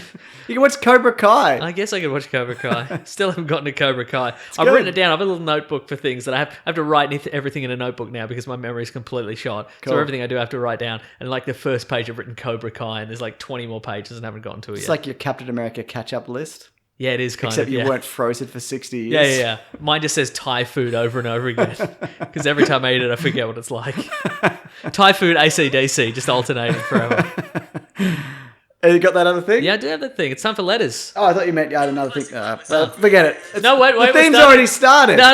[SPEAKER 1] You can watch Cobra Kai.
[SPEAKER 2] I guess I could watch Cobra Kai. Still haven't gotten to Cobra Kai. I've
[SPEAKER 1] good.
[SPEAKER 2] written it down. I have a little notebook for things that I have to write everything in a notebook now because my memory is completely shot.
[SPEAKER 1] Cool.
[SPEAKER 2] So everything I do I have to write down. And like the first page I've written Cobra Kai and there's like 20 more pages and I haven't gotten to it
[SPEAKER 1] It's
[SPEAKER 2] yet.
[SPEAKER 1] like your Captain America catch-up list.
[SPEAKER 2] Yeah, it is kind
[SPEAKER 1] Except
[SPEAKER 2] of.
[SPEAKER 1] you
[SPEAKER 2] yeah.
[SPEAKER 1] weren't frozen for 60 years.
[SPEAKER 2] Yeah. Mine just says Thai food over and over again. Because every time I eat it, I forget what it's like. Thai food, AC/DC, just alternating forever.
[SPEAKER 1] Have you got that other thing?
[SPEAKER 2] Yeah, I do have that thing. It's time for letters.
[SPEAKER 1] Oh, I thought you meant you had another thing. Forget it.
[SPEAKER 2] No, wait,
[SPEAKER 1] The
[SPEAKER 2] we're
[SPEAKER 1] theme's
[SPEAKER 2] starting.
[SPEAKER 1] already started.
[SPEAKER 2] No.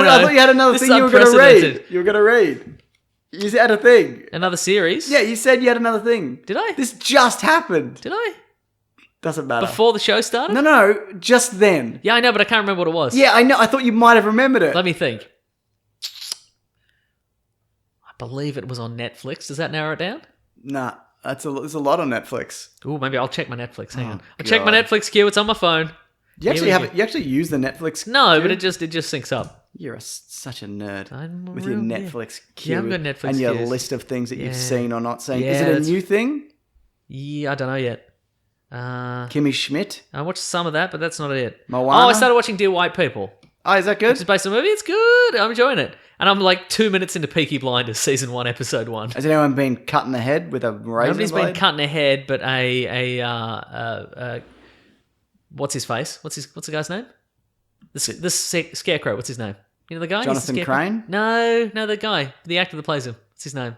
[SPEAKER 1] Well, I thought you had another
[SPEAKER 2] This
[SPEAKER 1] thing
[SPEAKER 2] is
[SPEAKER 1] you were going to read.
[SPEAKER 2] unprecedented.
[SPEAKER 1] You were going to read. You had a thing.
[SPEAKER 2] Another series?
[SPEAKER 1] Yeah, you said you had another thing.
[SPEAKER 2] Did I?
[SPEAKER 1] This just happened.
[SPEAKER 2] Did I?
[SPEAKER 1] Doesn't matter.
[SPEAKER 2] Before the show started?
[SPEAKER 1] No, just then.
[SPEAKER 2] Yeah, I know, but I can't remember what it was.
[SPEAKER 1] Yeah, I know. I thought you might have remembered it.
[SPEAKER 2] Let me think. I believe it was on Netflix. Does that narrow it down?
[SPEAKER 1] Nah, there's a lot on Netflix.
[SPEAKER 2] Ooh, maybe I'll check my Netflix. Hang on. I'll
[SPEAKER 1] God.
[SPEAKER 2] check my Netflix queue. It's on my phone.
[SPEAKER 1] You actually
[SPEAKER 2] Here
[SPEAKER 1] have
[SPEAKER 2] we
[SPEAKER 1] it. You actually use the Netflix.
[SPEAKER 2] No,
[SPEAKER 1] queue?
[SPEAKER 2] but it just syncs up.
[SPEAKER 1] You're such a nerd
[SPEAKER 2] I'm a
[SPEAKER 1] with your
[SPEAKER 2] real-
[SPEAKER 1] Netflix queue.
[SPEAKER 2] Yeah, I've got Netflix
[SPEAKER 1] and your
[SPEAKER 2] queues.
[SPEAKER 1] list of things that
[SPEAKER 2] Yeah.
[SPEAKER 1] you've seen or not seen.
[SPEAKER 2] Yeah,
[SPEAKER 1] Is it a
[SPEAKER 2] that's-
[SPEAKER 1] new thing?
[SPEAKER 2] Yeah, I don't know yet.
[SPEAKER 1] Kimmy Schmidt.
[SPEAKER 2] I watched some of that, but that's not it.
[SPEAKER 1] Moana?
[SPEAKER 2] Oh, I started watching Dear White People,
[SPEAKER 1] Oh, is that
[SPEAKER 2] which is
[SPEAKER 1] good?
[SPEAKER 2] based on a movie. It's good. I'm enjoying it. And I'm like 2 minutes into Peaky Blinders, season 1, episode 1.
[SPEAKER 1] Has anyone been cut in the head with a razor
[SPEAKER 2] Nobody's
[SPEAKER 1] blade?
[SPEAKER 2] been cutting a head, but what's his face? What's the guy's name? The Scarecrow. What's his name? You know the guy? He's the
[SPEAKER 1] Jonathan
[SPEAKER 2] Scarecrow?
[SPEAKER 1] Crane?
[SPEAKER 2] No, the guy, the actor that plays him. What's his name?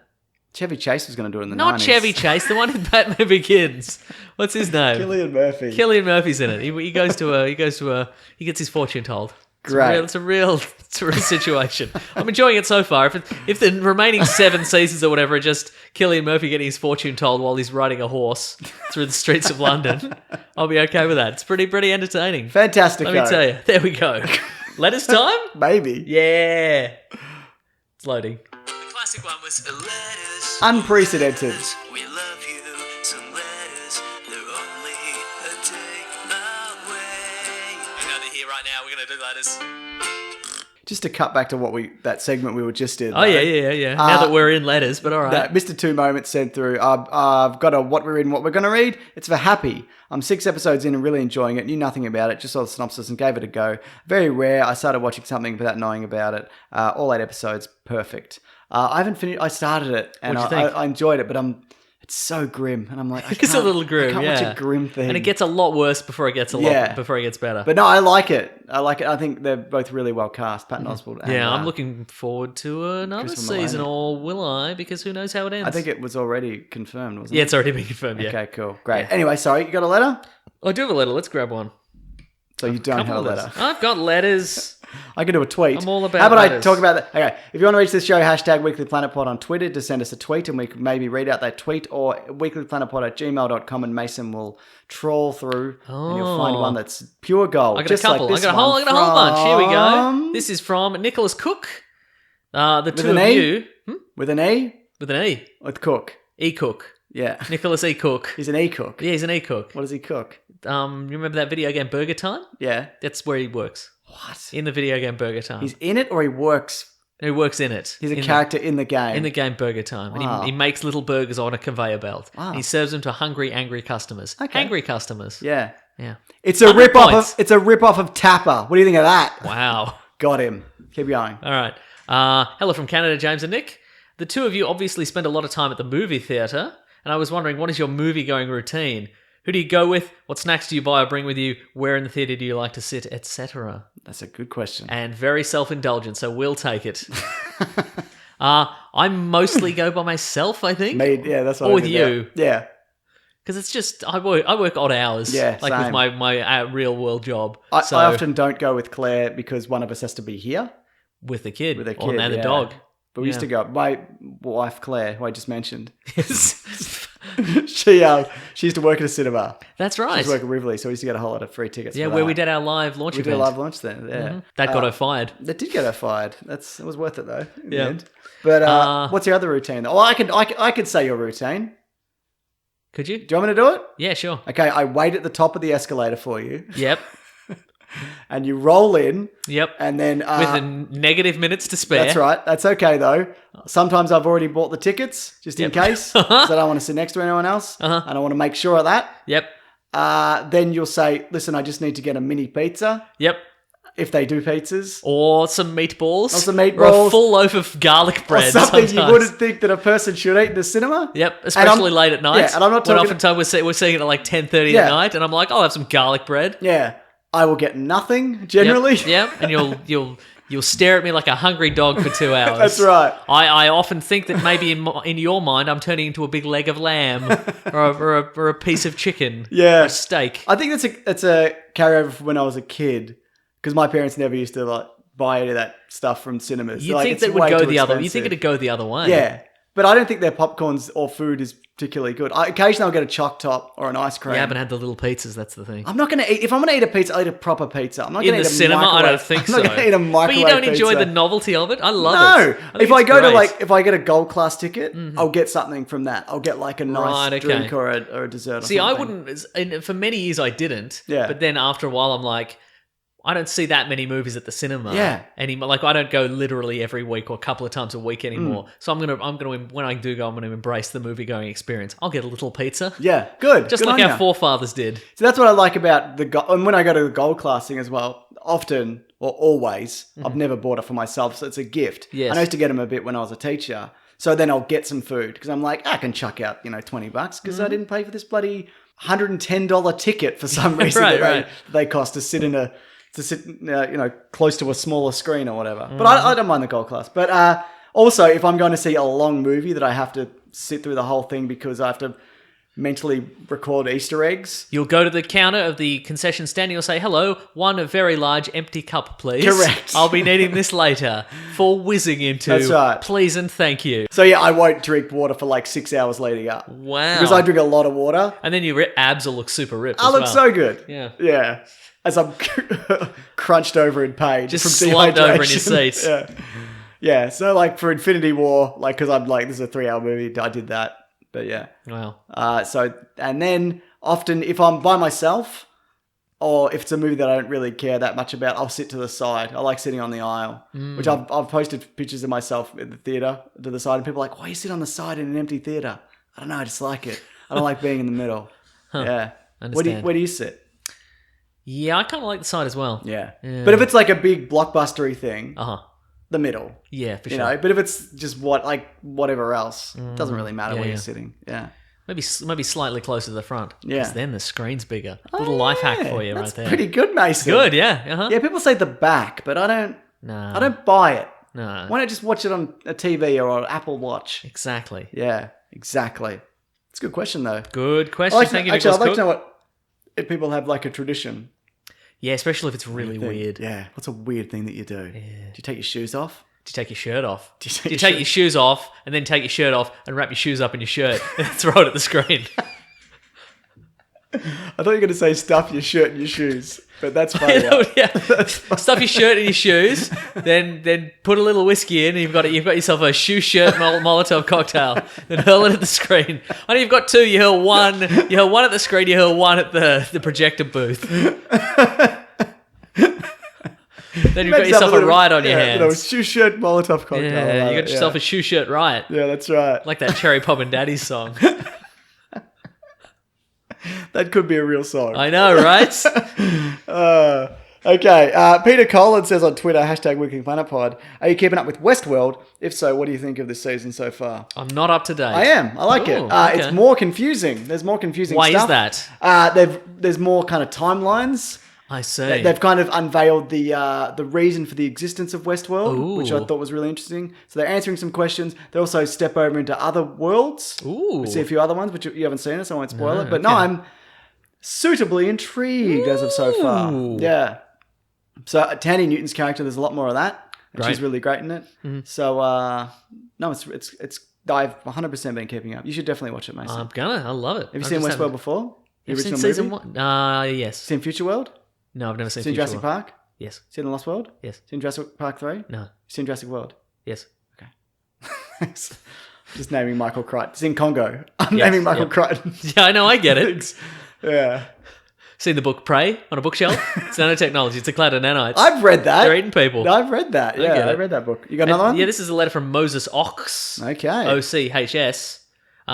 [SPEAKER 1] Chevy Chase was going to do it in the 90s.
[SPEAKER 2] Not Chevy Chase, the one in Batman Begins. What's his name?
[SPEAKER 1] Cillian Murphy.
[SPEAKER 2] Cillian Murphy's in it. He gets his fortune told.
[SPEAKER 1] Great.
[SPEAKER 2] It's a real situation. I'm enjoying it so far. If the remaining 7 seasons or whatever are just Cillian Murphy getting his fortune told while he's riding a horse through the streets of London, I'll be okay with that. It's pretty entertaining.
[SPEAKER 1] Fantastic.
[SPEAKER 2] Let me tell you. There we go. Letters time?
[SPEAKER 1] Maybe.
[SPEAKER 2] Yeah. It's loading.
[SPEAKER 3] The classic one was letters.
[SPEAKER 1] Unprecedented.
[SPEAKER 3] We love you. Some letters, they're only a day away. You know they're here right now. We're gonna do letters.
[SPEAKER 1] Just to cut back to that segment we were just in.
[SPEAKER 2] Oh, yeah. Now that we're in letters, but all right.
[SPEAKER 1] That Mr. 2 Moments sent through. I've got a what we're in, what we're going to read. It's for Happy. I'm 6 episodes in and really enjoying it. Knew nothing about it. Just saw the synopsis and gave it a go. Very rare. I started watching something without knowing about it. All 8 episodes. Perfect. I haven't finished. I started it and
[SPEAKER 2] What'd you think?
[SPEAKER 1] I enjoyed it, but it's so grim. And I'm like,
[SPEAKER 2] It's a little grim,
[SPEAKER 1] I can't
[SPEAKER 2] yeah.
[SPEAKER 1] watch a grim thing.
[SPEAKER 2] And it gets a lot worse before it gets before it gets better.
[SPEAKER 1] But no, I like it. I think they're both really well cast. Patton Oswalt. And,
[SPEAKER 2] yeah, I'm looking forward to another
[SPEAKER 1] Christopher
[SPEAKER 2] season,
[SPEAKER 1] Mullaney.
[SPEAKER 2] or will I? Because who knows how it ends.
[SPEAKER 1] I think it was already confirmed, wasn't
[SPEAKER 2] Yeah,
[SPEAKER 1] it?
[SPEAKER 2] it's already been confirmed, yeah.
[SPEAKER 1] Okay, cool. Great. Anyway, sorry, you got a letter?
[SPEAKER 2] I do have a letter. Let's grab one.
[SPEAKER 1] So you don't have a letter.
[SPEAKER 2] I've got letters.
[SPEAKER 1] I can do a tweet.
[SPEAKER 2] I'm all about
[SPEAKER 1] How about I
[SPEAKER 2] letters.
[SPEAKER 1] talk about that? Okay, if you want to reach this show, hashtag weeklyplanetpod on Twitter to send us a tweet and we can maybe read out that tweet, or weeklyplanetpod@gmail.com and Mason will trawl through and you'll find one that's pure gold.
[SPEAKER 2] I got
[SPEAKER 1] just
[SPEAKER 2] a couple.
[SPEAKER 1] Like this
[SPEAKER 2] I got a whole
[SPEAKER 1] one
[SPEAKER 2] bunch. Here we go.
[SPEAKER 1] from-
[SPEAKER 2] This is from Nicholas Cook. The two
[SPEAKER 1] an
[SPEAKER 2] of
[SPEAKER 1] E?
[SPEAKER 2] you.
[SPEAKER 1] With an E?
[SPEAKER 2] With an E.
[SPEAKER 1] With Cook.
[SPEAKER 2] E Cook.
[SPEAKER 1] Yeah.
[SPEAKER 2] Nicholas E Cook.
[SPEAKER 1] He's an E-cook.
[SPEAKER 2] Yeah, he's an E Cook.
[SPEAKER 1] What does he cook?
[SPEAKER 2] You remember that video game Burger Time?
[SPEAKER 1] Yeah.
[SPEAKER 2] That's where he works.
[SPEAKER 1] What?
[SPEAKER 2] In the video game Burger Time.
[SPEAKER 1] He's in it or he works?
[SPEAKER 2] He works in it.
[SPEAKER 1] He's a
[SPEAKER 2] In
[SPEAKER 1] character in the game.
[SPEAKER 2] in the game Burger Time.
[SPEAKER 1] Wow.
[SPEAKER 2] And he makes little burgers on a conveyor belt.
[SPEAKER 1] Wow.
[SPEAKER 2] And he serves them to hungry, angry customers.
[SPEAKER 1] Okay.
[SPEAKER 2] Angry customers.
[SPEAKER 1] Yeah.
[SPEAKER 2] Yeah.
[SPEAKER 1] It's a
[SPEAKER 2] 100
[SPEAKER 1] rip-off
[SPEAKER 2] points.
[SPEAKER 1] of, it's a rip-off of Tapper. What do you think of that?
[SPEAKER 2] Wow.
[SPEAKER 1] Got him. Keep going.
[SPEAKER 2] All right. Hello from Canada, James and Nick. The two of you obviously spend a lot of time at the movie theatre, and I was wondering, what is your movie-going routine? Who do you go with? What snacks do you buy or bring with you? Where in the theatre do you like to sit, etc.?
[SPEAKER 1] That's a good question.
[SPEAKER 2] And very self-indulgent, so we'll take it. I mostly go by myself, I think.
[SPEAKER 1] Yeah, that's what
[SPEAKER 2] Or
[SPEAKER 1] I
[SPEAKER 2] with
[SPEAKER 1] did
[SPEAKER 2] you.
[SPEAKER 1] there. Yeah.
[SPEAKER 2] Because it's just, I work odd hours.
[SPEAKER 1] Yeah,
[SPEAKER 2] like
[SPEAKER 1] same.
[SPEAKER 2] with my real world job.
[SPEAKER 1] I
[SPEAKER 2] So
[SPEAKER 1] often don't go with Claire because one of us has to be here
[SPEAKER 2] with the kid.
[SPEAKER 1] with a
[SPEAKER 2] Or
[SPEAKER 1] kid.
[SPEAKER 2] and the
[SPEAKER 1] yeah.
[SPEAKER 2] dog.
[SPEAKER 1] But we used
[SPEAKER 2] Yeah.
[SPEAKER 1] to go. My wife Claire, who I just mentioned,
[SPEAKER 2] Yes.
[SPEAKER 1] she used to work at a cinema.
[SPEAKER 2] That's
[SPEAKER 1] She
[SPEAKER 2] right.
[SPEAKER 1] used to work at Rivoli, so we used to get a whole lot of free tickets.
[SPEAKER 2] Yeah,
[SPEAKER 1] for
[SPEAKER 2] where
[SPEAKER 1] that.
[SPEAKER 2] we did our live launch
[SPEAKER 1] We did
[SPEAKER 2] event.
[SPEAKER 1] a live launch then. Yeah,
[SPEAKER 2] That got her fired.
[SPEAKER 1] That did get her fired. It was worth it though. In
[SPEAKER 2] Yeah.
[SPEAKER 1] the end. But what's your other routine? Oh, I could say your routine.
[SPEAKER 2] Could you?
[SPEAKER 1] Do you want me to do it?
[SPEAKER 2] Yeah, sure.
[SPEAKER 1] Okay, I wait at the top of the escalator for you,
[SPEAKER 2] Yep.
[SPEAKER 1] and you roll in,
[SPEAKER 2] Yep.
[SPEAKER 1] and then
[SPEAKER 2] With a negative minutes to spare.
[SPEAKER 1] that's right. That's okay though. Sometimes I've already bought the tickets just in
[SPEAKER 2] Yep.
[SPEAKER 1] case, because I don't want to sit next to anyone else,
[SPEAKER 2] Uh-huh.
[SPEAKER 1] and I want to make sure of that.
[SPEAKER 2] Yep.
[SPEAKER 1] Then you'll say, "Listen, I just need to get a mini pizza."
[SPEAKER 2] Yep.
[SPEAKER 1] If they do pizzas,
[SPEAKER 2] Or some meatballs.
[SPEAKER 1] Or some
[SPEAKER 2] Or a
[SPEAKER 1] meatballs.
[SPEAKER 2] full loaf of garlic
[SPEAKER 1] or
[SPEAKER 2] bread.
[SPEAKER 1] something
[SPEAKER 2] sometimes.
[SPEAKER 1] you wouldn't think that a person should eat in the cinema.
[SPEAKER 2] Yep, especially late at night.
[SPEAKER 1] yeah, and I'm not
[SPEAKER 2] when
[SPEAKER 1] talking-
[SPEAKER 2] oftentimes we're seeing it at like 10:30
[SPEAKER 1] Yeah.
[SPEAKER 2] at night, and I'm like, I'll have some garlic bread.
[SPEAKER 1] Yeah, I will get nothing generally.
[SPEAKER 2] Yep, yep. And you'll stare at me like a hungry dog for 2 hours.
[SPEAKER 1] That's right.
[SPEAKER 2] I often think that maybe in your mind I'm turning into a big leg of lamb or a piece of chicken.
[SPEAKER 1] Yeah.
[SPEAKER 2] Or a steak.
[SPEAKER 1] I think that's a carryover from when I was a kid, because my parents never used to like buy any of that stuff from cinemas.
[SPEAKER 2] You
[SPEAKER 1] Like,
[SPEAKER 2] think
[SPEAKER 1] it's
[SPEAKER 2] that would
[SPEAKER 1] way
[SPEAKER 2] go
[SPEAKER 1] too
[SPEAKER 2] the other? You
[SPEAKER 1] expensive.
[SPEAKER 2] think it'd go the other way?
[SPEAKER 1] Yeah, but I don't think their popcorns or food is particularly good. Occasionally I'll get a choc top or an ice cream.
[SPEAKER 2] You haven't had the little pizzas. That's the thing.
[SPEAKER 1] I'm not going to eat. If I'm going to eat a pizza, I'll eat a proper pizza. I'm not
[SPEAKER 2] In
[SPEAKER 1] going
[SPEAKER 2] the
[SPEAKER 1] to eat a
[SPEAKER 2] cinema, I
[SPEAKER 1] microwave.
[SPEAKER 2] don't think
[SPEAKER 1] I'm
[SPEAKER 2] so.
[SPEAKER 1] not going to eat a
[SPEAKER 2] But
[SPEAKER 1] microwave
[SPEAKER 2] you don't enjoy
[SPEAKER 1] pizza.
[SPEAKER 2] the novelty of it. I love
[SPEAKER 1] No,
[SPEAKER 2] it.
[SPEAKER 1] if I go to
[SPEAKER 2] great.
[SPEAKER 1] if I get a gold class ticket, I'll get something from that. I'll get like a nice
[SPEAKER 2] Right, okay.
[SPEAKER 1] drink or a dessert. Or
[SPEAKER 2] See, I
[SPEAKER 1] something.
[SPEAKER 2] wouldn't. And for many years, I didn't.
[SPEAKER 1] Yeah.
[SPEAKER 2] But then after a while, I'm like, I don't see that many movies at the cinema.
[SPEAKER 1] Yeah.
[SPEAKER 2] Anymore. Like I don't go literally every week or a couple of times a week anymore. So I'm gonna when I do go, I'm gonna embrace the movie going experience. I'll get a little pizza.
[SPEAKER 1] Yeah, good.
[SPEAKER 2] Just
[SPEAKER 1] Good
[SPEAKER 2] like
[SPEAKER 1] on
[SPEAKER 2] our
[SPEAKER 1] ya.
[SPEAKER 2] forefathers did.
[SPEAKER 1] So that's what I like about and when I go to the gold class thing as well. Often or always, I've never bought it for myself, so it's a gift.
[SPEAKER 2] Yes.
[SPEAKER 1] And I used to get them a bit when I was a teacher. So then I'll get some food because I'm like, I can chuck out $20 because I didn't pay for this bloody $110 ticket for some reason
[SPEAKER 2] Right,
[SPEAKER 1] that
[SPEAKER 2] right.
[SPEAKER 1] they cost to sit close to a smaller screen or whatever. But I don't mind the gold class. But also, if I'm going to see a long movie that I have to sit through the whole thing because I have to mentally record Easter eggs.
[SPEAKER 2] You'll go to the counter of the concession stand and you'll say, hello, one very large empty cup, please.
[SPEAKER 1] Correct.
[SPEAKER 2] I'll be needing this later. For whizzing into,
[SPEAKER 1] That's right.
[SPEAKER 2] please and thank you.
[SPEAKER 1] So yeah, I won't drink water for like 6 hours leading up.
[SPEAKER 2] Wow.
[SPEAKER 1] Because I drink a lot of water.
[SPEAKER 2] And then your abs will look super ripped
[SPEAKER 1] I
[SPEAKER 2] as
[SPEAKER 1] look
[SPEAKER 2] well.
[SPEAKER 1] so good.
[SPEAKER 2] Yeah.
[SPEAKER 1] Yeah. As I'm crunched over in pain.
[SPEAKER 2] Just
[SPEAKER 1] from
[SPEAKER 2] slumped over in your
[SPEAKER 1] dehydration.
[SPEAKER 2] seat.
[SPEAKER 1] Yeah. Yeah. So like for Infinity War, like because I'm like, this is a 3-hour movie, I did that. But yeah.
[SPEAKER 2] Wow.
[SPEAKER 1] And then often if I'm by myself or if it's a movie that I don't really care that much about, I'll sit to the side. I like sitting on the aisle, which I've posted pictures of myself in the theater to the side and people are like, why you sit on the side in an empty theater? I don't know. I just like it. I don't like being in the middle. Yeah.
[SPEAKER 2] Understand.
[SPEAKER 1] Where do you sit?
[SPEAKER 2] Yeah, I kind of like the side as well.
[SPEAKER 1] Yeah.
[SPEAKER 2] Yeah.
[SPEAKER 1] But if it's like a big blockbustery thing,
[SPEAKER 2] Uh-huh.
[SPEAKER 1] the middle.
[SPEAKER 2] Yeah, for
[SPEAKER 1] You
[SPEAKER 2] sure.
[SPEAKER 1] know, but if it's just whatever else, it doesn't really matter
[SPEAKER 2] Yeah,
[SPEAKER 1] where
[SPEAKER 2] yeah.
[SPEAKER 1] you're sitting. Yeah.
[SPEAKER 2] Maybe slightly closer to the front.
[SPEAKER 1] Yeah.
[SPEAKER 2] Because then the screen's bigger. Little life hack for you
[SPEAKER 1] That's
[SPEAKER 2] right there.
[SPEAKER 1] pretty good, Mason.
[SPEAKER 2] Good, yeah. Uh-huh.
[SPEAKER 1] Yeah, people say the back, but I don't
[SPEAKER 2] No.
[SPEAKER 1] buy it.
[SPEAKER 2] No.
[SPEAKER 1] Why not just watch it on a TV or an Apple Watch?
[SPEAKER 2] Exactly.
[SPEAKER 1] Yeah, exactly. It's a good question though.
[SPEAKER 2] Good question.
[SPEAKER 1] I'd
[SPEAKER 2] Thank you,
[SPEAKER 1] like
[SPEAKER 2] Nicholas
[SPEAKER 1] to
[SPEAKER 2] Cook.
[SPEAKER 1] know what if people have like a tradition.
[SPEAKER 2] Yeah, especially if it's really
[SPEAKER 1] thing.
[SPEAKER 2] weird.
[SPEAKER 1] Yeah. What's a weird thing that you do? Do you take your shoes off?
[SPEAKER 2] Do you take your shirt off?
[SPEAKER 1] Do you take
[SPEAKER 2] Do you
[SPEAKER 1] your
[SPEAKER 2] take
[SPEAKER 1] shirt-
[SPEAKER 2] your shoes off and then take your shirt off and wrap your shoes up in your shirt and throw it at the screen?
[SPEAKER 1] I thought you were going to say stuff your shirt and your shoes, but that's funny.
[SPEAKER 2] Yeah. Stuff your shirt in your shoes, then put a little whiskey in, and you've got yourself a shoe shirt Molotov cocktail. Then hurl it at the screen. I know you've got two. You hurl one. You hurl one at the screen. You hurl one at the projector booth. Then you've got yourself a riot on your hands.
[SPEAKER 1] Shoe shirt Molotov cocktail.
[SPEAKER 2] Yeah, you got yourself a shoe shirt riot.
[SPEAKER 1] Yeah, that's right.
[SPEAKER 2] Like that Cherry Pop and Daddy's song.
[SPEAKER 1] That That could be a real song.
[SPEAKER 2] I know, right?
[SPEAKER 1] Okay. Peter Collins says on Twitter, #WeeklyPlanetPod, are you keeping up with Westworld? If so, what do you think of this season so far?
[SPEAKER 2] I'm not up to date.
[SPEAKER 1] I am. I like it.
[SPEAKER 2] Ooh, okay.
[SPEAKER 1] It's more confusing. There's more confusing
[SPEAKER 2] Why
[SPEAKER 1] stuff.
[SPEAKER 2] is that?
[SPEAKER 1] There's more kind of timelines.
[SPEAKER 2] I see.
[SPEAKER 1] They've kind of unveiled the reason for the existence of Westworld, which I
[SPEAKER 2] Ooh.
[SPEAKER 1] thought was really interesting. So they're answering some questions. They also step over into other worlds.
[SPEAKER 2] Ooh.
[SPEAKER 1] We see a few other ones, which you haven't seen, so I won't spoil
[SPEAKER 2] No,
[SPEAKER 1] it. But no,
[SPEAKER 2] okay.
[SPEAKER 1] I'm suitably intrigued as of so far.
[SPEAKER 2] Ooh.
[SPEAKER 1] Yeah. So Tandy Newton's character, there's a lot more of that, and
[SPEAKER 2] Great.
[SPEAKER 1] she's really great in it.
[SPEAKER 2] Mm-hmm.
[SPEAKER 1] So no, it's I've 100% been keeping up. You should definitely watch it, Mason.
[SPEAKER 2] I'm gonna. I love it.
[SPEAKER 1] Have you seen Westworld before? The
[SPEAKER 2] You've seen
[SPEAKER 1] original
[SPEAKER 2] season
[SPEAKER 1] movie?
[SPEAKER 2] 1? Yes.
[SPEAKER 1] Seen Future World?
[SPEAKER 2] No, I've never seen
[SPEAKER 1] Seen
[SPEAKER 2] Future
[SPEAKER 1] Jurassic
[SPEAKER 2] World.
[SPEAKER 1] Park?
[SPEAKER 2] Yes.
[SPEAKER 1] Seen The Lost World?
[SPEAKER 2] Yes.
[SPEAKER 1] Seen Jurassic Park 3?
[SPEAKER 2] No.
[SPEAKER 1] Seen Jurassic World?
[SPEAKER 2] Yes.
[SPEAKER 1] Just naming Michael Crichton. Seen Congo. I'm
[SPEAKER 2] Yes,
[SPEAKER 1] naming Michael
[SPEAKER 2] yep.
[SPEAKER 1] Crichton.
[SPEAKER 2] Yeah, I know. I get it.
[SPEAKER 1] Yeah.
[SPEAKER 2] Seen the book Prey on a bookshelf? It's nanotechnology. It's a cloud of nanoites.
[SPEAKER 1] I've read that.
[SPEAKER 2] They're eating people.
[SPEAKER 1] I've read that.
[SPEAKER 2] I
[SPEAKER 1] Yeah,
[SPEAKER 2] get
[SPEAKER 1] I
[SPEAKER 2] it.
[SPEAKER 1] read that book. You got another one?
[SPEAKER 2] Yeah, this is a letter from Moses Ox.
[SPEAKER 1] Okay.
[SPEAKER 2] OCHS.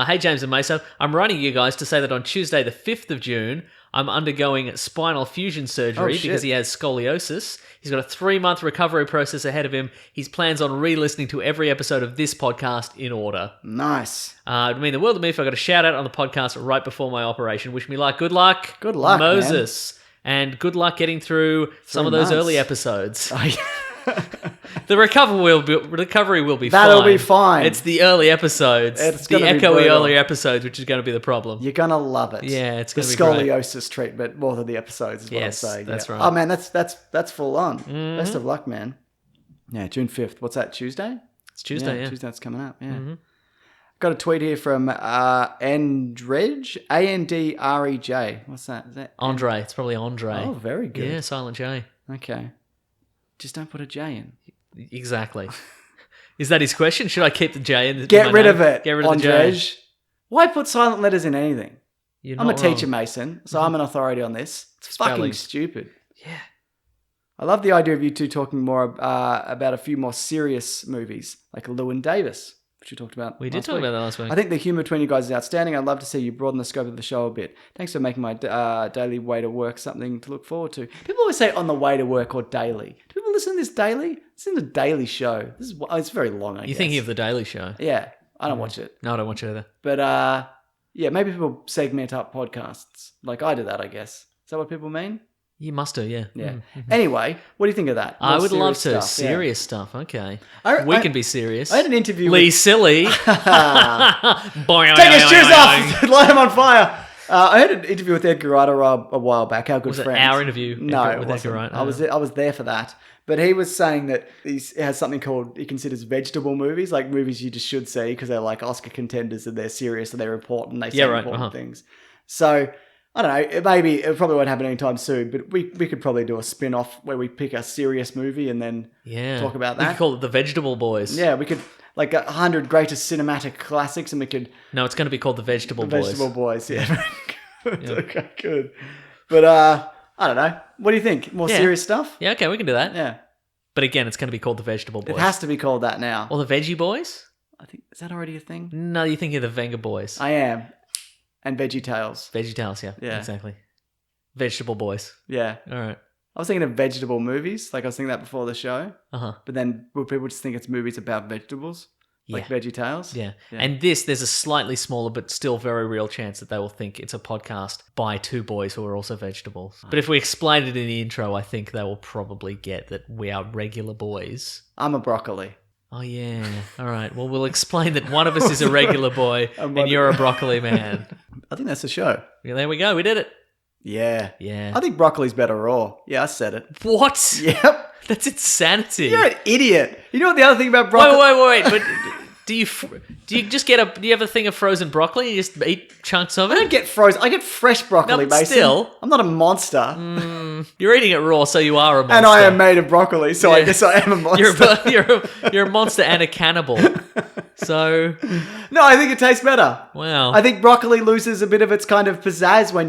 [SPEAKER 2] Hey, James and Mesa. I'm writing you guys to say that on Tuesday, the 5th of June, I'm undergoing spinal fusion surgery
[SPEAKER 1] Oh, shit.
[SPEAKER 2] because he has scoliosis. He's got a 3-month recovery process ahead of him. He plans on re-listening to every episode of this podcast in order.
[SPEAKER 1] Nice.
[SPEAKER 2] It'd mean the world to me if I got a shout out on the podcast right before my operation. Wish me luck. Good luck.
[SPEAKER 1] Good luck,
[SPEAKER 2] Moses. And good luck getting through some of those
[SPEAKER 1] 3 months.
[SPEAKER 2] early episodes.
[SPEAKER 1] Oh, yeah.
[SPEAKER 2] The recovery will be
[SPEAKER 1] That'll
[SPEAKER 2] fine.
[SPEAKER 1] be fine.
[SPEAKER 2] It's the early episodes.
[SPEAKER 1] It's
[SPEAKER 2] the
[SPEAKER 1] gonna be
[SPEAKER 2] echoey
[SPEAKER 1] brutal.
[SPEAKER 2] early episodes, which is going to be the problem.
[SPEAKER 1] You're gonna love it.
[SPEAKER 2] Yeah, it's
[SPEAKER 1] the
[SPEAKER 2] gonna be great.
[SPEAKER 1] scoliosis treatment more than the episodes. Is what
[SPEAKER 2] Yes,
[SPEAKER 1] I'm saying.
[SPEAKER 2] that's
[SPEAKER 1] Yeah.
[SPEAKER 2] right.
[SPEAKER 1] Oh man, that's full on.
[SPEAKER 2] Mm-hmm.
[SPEAKER 1] Best of luck, man. Yeah, June 5th. What's that? Tuesday?
[SPEAKER 2] It's Tuesday, yeah.
[SPEAKER 1] Tuesday. That's coming up. Yeah.
[SPEAKER 2] Mm-hmm.
[SPEAKER 1] Got a tweet here from Andrej, Andrej. What's that? Is that
[SPEAKER 2] Andre. It's probably Andre.
[SPEAKER 1] Oh, very good.
[SPEAKER 2] Yeah, silent J.
[SPEAKER 1] Okay. Just don't put a J in.
[SPEAKER 2] Exactly. Is that his question? Should I keep the J in?
[SPEAKER 1] Get
[SPEAKER 2] my
[SPEAKER 1] rid
[SPEAKER 2] name?
[SPEAKER 1] of it.
[SPEAKER 2] Get rid of the J.
[SPEAKER 1] Andrej. Why put silent letters in anything?
[SPEAKER 2] You're
[SPEAKER 1] I'm a
[SPEAKER 2] not
[SPEAKER 1] teacher,
[SPEAKER 2] wrong.
[SPEAKER 1] Mason, so I'm an authority on this. It's fucking
[SPEAKER 2] Spelling.
[SPEAKER 1] stupid.
[SPEAKER 2] Yeah.
[SPEAKER 1] I love the idea of you two talking more about a few more serious movies, like Llewyn Davis, which we talked about.
[SPEAKER 2] We did
[SPEAKER 1] last
[SPEAKER 2] talk
[SPEAKER 1] week.
[SPEAKER 2] about that last week.
[SPEAKER 1] I think the humour between you guys is outstanding. I'd love to see you broaden the scope of the show a bit. Thanks for making my daily way to work something to look forward to. People always say on the way to work or daily. Do people listen to this daily? It's in the Daily Show. It's very long, I guess.
[SPEAKER 2] You're thinking of the Daily Show.
[SPEAKER 1] Yeah, I don't watch it.
[SPEAKER 2] No, I don't want you either.
[SPEAKER 1] But yeah, maybe people segment up podcasts. Like I do that, I guess. Is that what people mean?
[SPEAKER 2] You must do, yeah.
[SPEAKER 1] Yeah.
[SPEAKER 2] Mm.
[SPEAKER 1] Anyway, what do you think of that?
[SPEAKER 2] I
[SPEAKER 1] More
[SPEAKER 2] would love to.
[SPEAKER 1] serious stuff, yeah.
[SPEAKER 2] Serious stuff. Okay.
[SPEAKER 1] I-
[SPEAKER 2] We
[SPEAKER 1] I-
[SPEAKER 2] can be serious.
[SPEAKER 1] I had an interview
[SPEAKER 2] Lee
[SPEAKER 1] with...
[SPEAKER 2] Silly.
[SPEAKER 1] Take his shoes off! Light him on fire! I had an interview with Edgar Wright a while back, our good
[SPEAKER 2] Was it
[SPEAKER 1] friend.
[SPEAKER 2] our interview,
[SPEAKER 1] No,
[SPEAKER 2] Edgar-
[SPEAKER 1] it
[SPEAKER 2] with
[SPEAKER 1] wasn't.
[SPEAKER 2] Edgar Wright?
[SPEAKER 1] I was there for that. But he was saying that he has something called, he considers vegetable movies, like movies you just should see because they're like Oscar contenders and they're serious and they're important and they say
[SPEAKER 2] Yeah, right,
[SPEAKER 1] important
[SPEAKER 2] uh-huh.
[SPEAKER 1] things. So, I don't know, it probably won't happen anytime soon, but we could probably do a spin-off where we pick a serious movie and then
[SPEAKER 2] Yeah.
[SPEAKER 1] talk about
[SPEAKER 2] We
[SPEAKER 1] that.
[SPEAKER 2] could call it the Vegetable Boys.
[SPEAKER 1] Yeah, we could, like 100 greatest cinematic classics and we could...
[SPEAKER 2] No, it's going to be called the Vegetable Boys.
[SPEAKER 1] Vegetable Boys, yeah. Very good. Okay, good. But I don't know. What do you think? More
[SPEAKER 2] Yeah.
[SPEAKER 1] serious stuff?
[SPEAKER 2] Yeah, okay, we can do that.
[SPEAKER 1] Yeah.
[SPEAKER 2] But again, it's going to be called the Vegetable Boys.
[SPEAKER 1] It has to be called that now.
[SPEAKER 2] Or the Veggie Boys?
[SPEAKER 1] I think, is that already a thing?
[SPEAKER 2] No, you're thinking of the Venga Boys.
[SPEAKER 1] I am. And Veggie Tales.
[SPEAKER 2] Veggie Tales, yeah.
[SPEAKER 1] Yeah.
[SPEAKER 2] Exactly. Vegetable Boys.
[SPEAKER 1] Yeah.
[SPEAKER 2] All right.
[SPEAKER 1] I was thinking of vegetable movies. Like I was thinking that before the show.
[SPEAKER 2] Uh-huh.
[SPEAKER 1] But then will people just think it's movies about vegetables? Like
[SPEAKER 2] Yeah.
[SPEAKER 1] Veggie Tales?
[SPEAKER 2] Yeah.
[SPEAKER 1] Yeah.
[SPEAKER 2] And there's a slightly smaller but still very real chance that they will think it's a podcast by two boys who are also vegetables. But if we explain it in the intro, I think they will probably get that we are regular boys.
[SPEAKER 1] I'm a broccoli.
[SPEAKER 2] Oh, yeah. All right. Well, we'll explain that one of us is a regular boy
[SPEAKER 1] And
[SPEAKER 2] and you're a broccoli man.
[SPEAKER 1] I think that's the show.
[SPEAKER 2] Yeah, there we go. We did it.
[SPEAKER 1] Yeah.
[SPEAKER 2] Yeah.
[SPEAKER 1] I think broccoli's better raw. Yeah, I said it.
[SPEAKER 2] What?
[SPEAKER 1] Yep.
[SPEAKER 2] That's insanity.
[SPEAKER 1] You're an idiot. You know what the other thing about broccoli...
[SPEAKER 2] Wait. But do you just get do you have a thing of frozen broccoli and you just eat chunks of
[SPEAKER 1] I don't
[SPEAKER 2] it?
[SPEAKER 1] get frozen. I get fresh broccoli,
[SPEAKER 2] No, but
[SPEAKER 1] Mason.
[SPEAKER 2] still.
[SPEAKER 1] I'm not a monster.
[SPEAKER 2] You're eating it raw, so you are a monster.
[SPEAKER 1] And I am made of broccoli, so I
[SPEAKER 2] Yeah.
[SPEAKER 1] guess I am a monster.
[SPEAKER 2] You're a monster and a cannibal. So,
[SPEAKER 1] No, I think it tastes better.
[SPEAKER 2] wow.
[SPEAKER 1] I think broccoli loses a bit of its kind of pizzazz when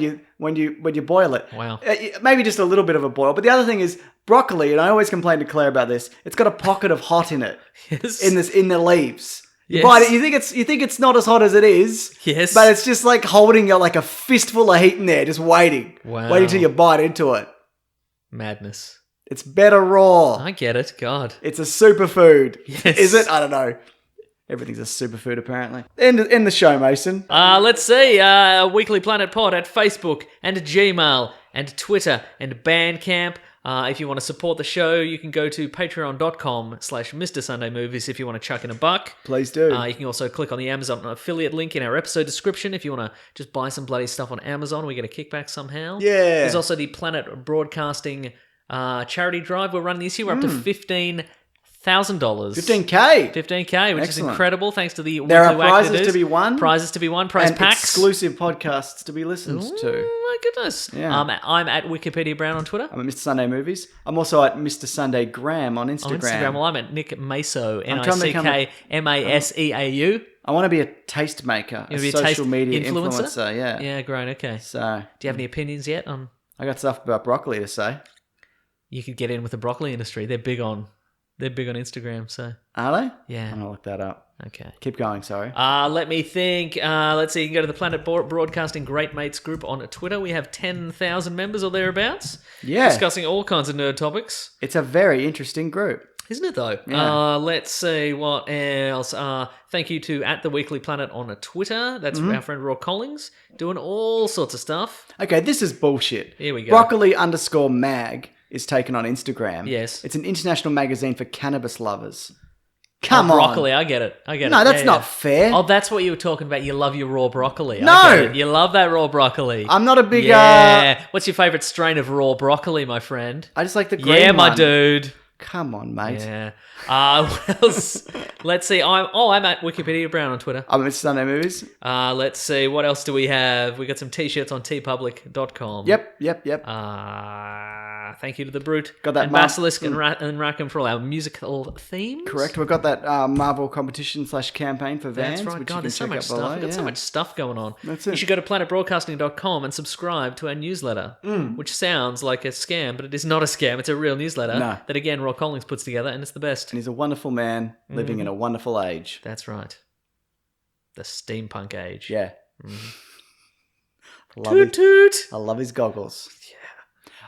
[SPEAKER 1] you boil it.
[SPEAKER 2] Wow.
[SPEAKER 1] Maybe just a little bit of a boil. But the other thing is broccoli, and I always complain to Claire about this. It's got a pocket of hot in it
[SPEAKER 2] Yes.
[SPEAKER 1] in the leaves. You
[SPEAKER 2] Yes.
[SPEAKER 1] bite it, you think it's not as hot as it is.
[SPEAKER 2] Yes.
[SPEAKER 1] But it's just like holding you like a fistful of heat in there, just waiting.
[SPEAKER 2] Wow.
[SPEAKER 1] Waiting till you bite into it.
[SPEAKER 2] Madness.
[SPEAKER 1] It's better raw.
[SPEAKER 2] I get it. God.
[SPEAKER 1] It's a superfood.
[SPEAKER 2] Yes.
[SPEAKER 1] Is it? I don't know. Everything's a superfood apparently. End the show, Mason.
[SPEAKER 2] Let's see. Weekly Planet Pod at Facebook and Gmail and Twitter and Bandcamp. If you want to support the show, you can go to patreon.com/Mr. Sunday Movies if you want to chuck in a buck.
[SPEAKER 1] Please do.
[SPEAKER 2] You can also click on the Amazon affiliate link in our episode description if you want to just buy some bloody stuff on Amazon. We get a kickback somehow.
[SPEAKER 1] Yeah.
[SPEAKER 2] There's also the Planet Broadcasting charity drive we're running this year. We're up to $15,000.
[SPEAKER 1] $15K.
[SPEAKER 2] 15K, which is
[SPEAKER 1] Excellent.
[SPEAKER 2] incredible. Thanks to the
[SPEAKER 1] There are
[SPEAKER 2] weekly whack
[SPEAKER 1] prizes
[SPEAKER 2] that is.
[SPEAKER 1] to be won.
[SPEAKER 2] Prizes to be won. Prize
[SPEAKER 1] And
[SPEAKER 2] packs.
[SPEAKER 1] exclusive podcasts to be listened to.
[SPEAKER 2] My goodness.
[SPEAKER 1] Yeah.
[SPEAKER 2] I'm at Wikipedia Brown on Twitter.
[SPEAKER 1] I'm at Mr. Sunday Movies. I'm also at Mr. Sunday Graham on Instagram.
[SPEAKER 2] On Instagram, well, I'm at Nick Maso,
[SPEAKER 1] trying to become
[SPEAKER 2] Nickmaseau.
[SPEAKER 1] I want to be a tastemaker, a
[SPEAKER 2] be a
[SPEAKER 1] social
[SPEAKER 2] taste
[SPEAKER 1] media
[SPEAKER 2] influencer?
[SPEAKER 1] influencer. Yeah.
[SPEAKER 2] Yeah, great, okay.
[SPEAKER 1] So
[SPEAKER 2] Do you have any opinions yet on...
[SPEAKER 1] I got stuff about broccoli to say.
[SPEAKER 2] You could get in with the broccoli industry. They're big on Instagram, so...
[SPEAKER 1] Are they?
[SPEAKER 2] Yeah.
[SPEAKER 1] I'm gonna look that up.
[SPEAKER 2] Okay.
[SPEAKER 1] Keep going. Sorry.
[SPEAKER 2] Let me think. Let's see. You can go to the Planet Broadcasting Great Mates group on Twitter. We have 10,000 members or thereabouts.
[SPEAKER 1] Yeah.
[SPEAKER 2] Discussing all kinds of nerd topics.
[SPEAKER 1] It's a very interesting group.
[SPEAKER 2] Isn't it though?
[SPEAKER 1] Yeah.
[SPEAKER 2] Let's see what else. Thank you to at the Weekly Planet on Twitter. That's our friend Raw Collings doing all sorts of stuff.
[SPEAKER 1] Okay, this is bullshit.
[SPEAKER 2] Here we go.
[SPEAKER 1] Broccoli_mag is taken on Instagram.
[SPEAKER 2] Yes.
[SPEAKER 1] It's an international magazine for cannabis lovers. Come on.
[SPEAKER 2] Broccoli. I get it.
[SPEAKER 1] No, that's not fair.
[SPEAKER 2] Oh, that's what you were talking about. You love your raw broccoli.
[SPEAKER 1] No!
[SPEAKER 2] I get it. You love that raw broccoli.
[SPEAKER 1] I'm not a big.
[SPEAKER 2] Yeah. What's your favorite strain of raw broccoli, my friend?
[SPEAKER 1] I just like the green
[SPEAKER 2] Yeah,
[SPEAKER 1] one.
[SPEAKER 2] my dude.
[SPEAKER 1] Come on, mate.
[SPEAKER 2] Yeah. What else? Let's see. I'm at Wikipedia Brown on Twitter.
[SPEAKER 1] I'm at Sunday Movies.
[SPEAKER 2] Let's see. What else do we have? We got some t-shirts on tpublic.com.
[SPEAKER 1] Yep.
[SPEAKER 2] Thank you to the Brute.
[SPEAKER 1] Got that
[SPEAKER 2] and
[SPEAKER 1] Mar-
[SPEAKER 2] Basilisk and Rackham for all our musical themes.
[SPEAKER 1] Correct. We've got that Marvel competition / campaign for Vans.
[SPEAKER 2] That's right.
[SPEAKER 1] which
[SPEAKER 2] God,
[SPEAKER 1] you can
[SPEAKER 2] there's so
[SPEAKER 1] check
[SPEAKER 2] much
[SPEAKER 1] out
[SPEAKER 2] stuff.
[SPEAKER 1] below.
[SPEAKER 2] We've got so
[SPEAKER 1] Yeah.
[SPEAKER 2] much stuff going on.
[SPEAKER 1] That's
[SPEAKER 2] You
[SPEAKER 1] it.
[SPEAKER 2] should go to planetbroadcasting.com and subscribe to our newsletter, which sounds like a scam, but it is not a scam. It's a real newsletter
[SPEAKER 1] No.
[SPEAKER 2] that, again, Rob Collins puts together, and it's the best.
[SPEAKER 1] And he's a wonderful man living in a wonderful age.
[SPEAKER 2] That's right. The steampunk age.
[SPEAKER 1] Yeah.
[SPEAKER 2] Toot toot.
[SPEAKER 1] I love his goggles. Yeah.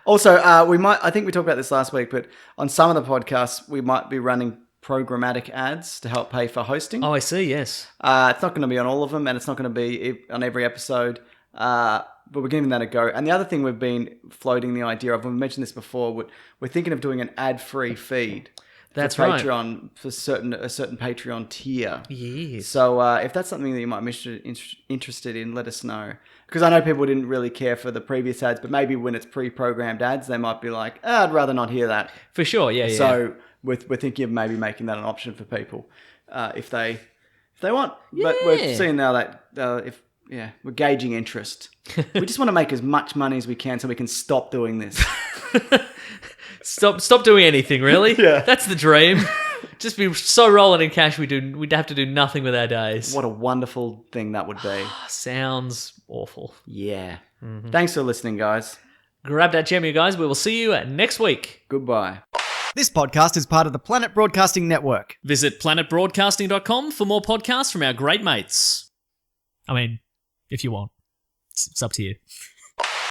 [SPEAKER 1] Also, I think we talked about this last week, but on some of the podcasts, we might be running programmatic ads to help pay for hosting.
[SPEAKER 2] Oh, I see, yes.
[SPEAKER 1] It's not going to be on all of them, and it's not going to be on every episode, but we're giving that a go. And the other thing we've been floating the idea of, and we mentioned this before, we're thinking of doing an ad-free feed.
[SPEAKER 2] That's
[SPEAKER 1] for
[SPEAKER 2] right.
[SPEAKER 1] Patreon, for a certain Patreon tier.
[SPEAKER 2] Yes.
[SPEAKER 1] So if that's something that you might be interested in, let us know. Because I know people didn't really care for the previous ads, but maybe when it's pre-programmed ads, they might be like, I'd rather not hear that.
[SPEAKER 2] For sure, yeah.
[SPEAKER 1] So we're thinking of maybe making that an option for people if they want. But we're seeing now that we're gauging interest. We just want to make as much money as we can so we can stop doing this.
[SPEAKER 2] Stop doing anything, really.
[SPEAKER 1] Yeah.
[SPEAKER 2] That's the dream. Just be so rolling in cash we'd have to do nothing with our days.
[SPEAKER 1] What a wonderful thing that would be.
[SPEAKER 2] Sounds awful.
[SPEAKER 1] Yeah. Thanks for listening, guys.
[SPEAKER 2] Grab that gem, you guys. We will see you next week.
[SPEAKER 1] Goodbye.
[SPEAKER 5] This podcast is part of the Planet Broadcasting Network.
[SPEAKER 2] Visit planetbroadcasting.com for more podcasts from our great mates. I mean, if you want. It's up to you.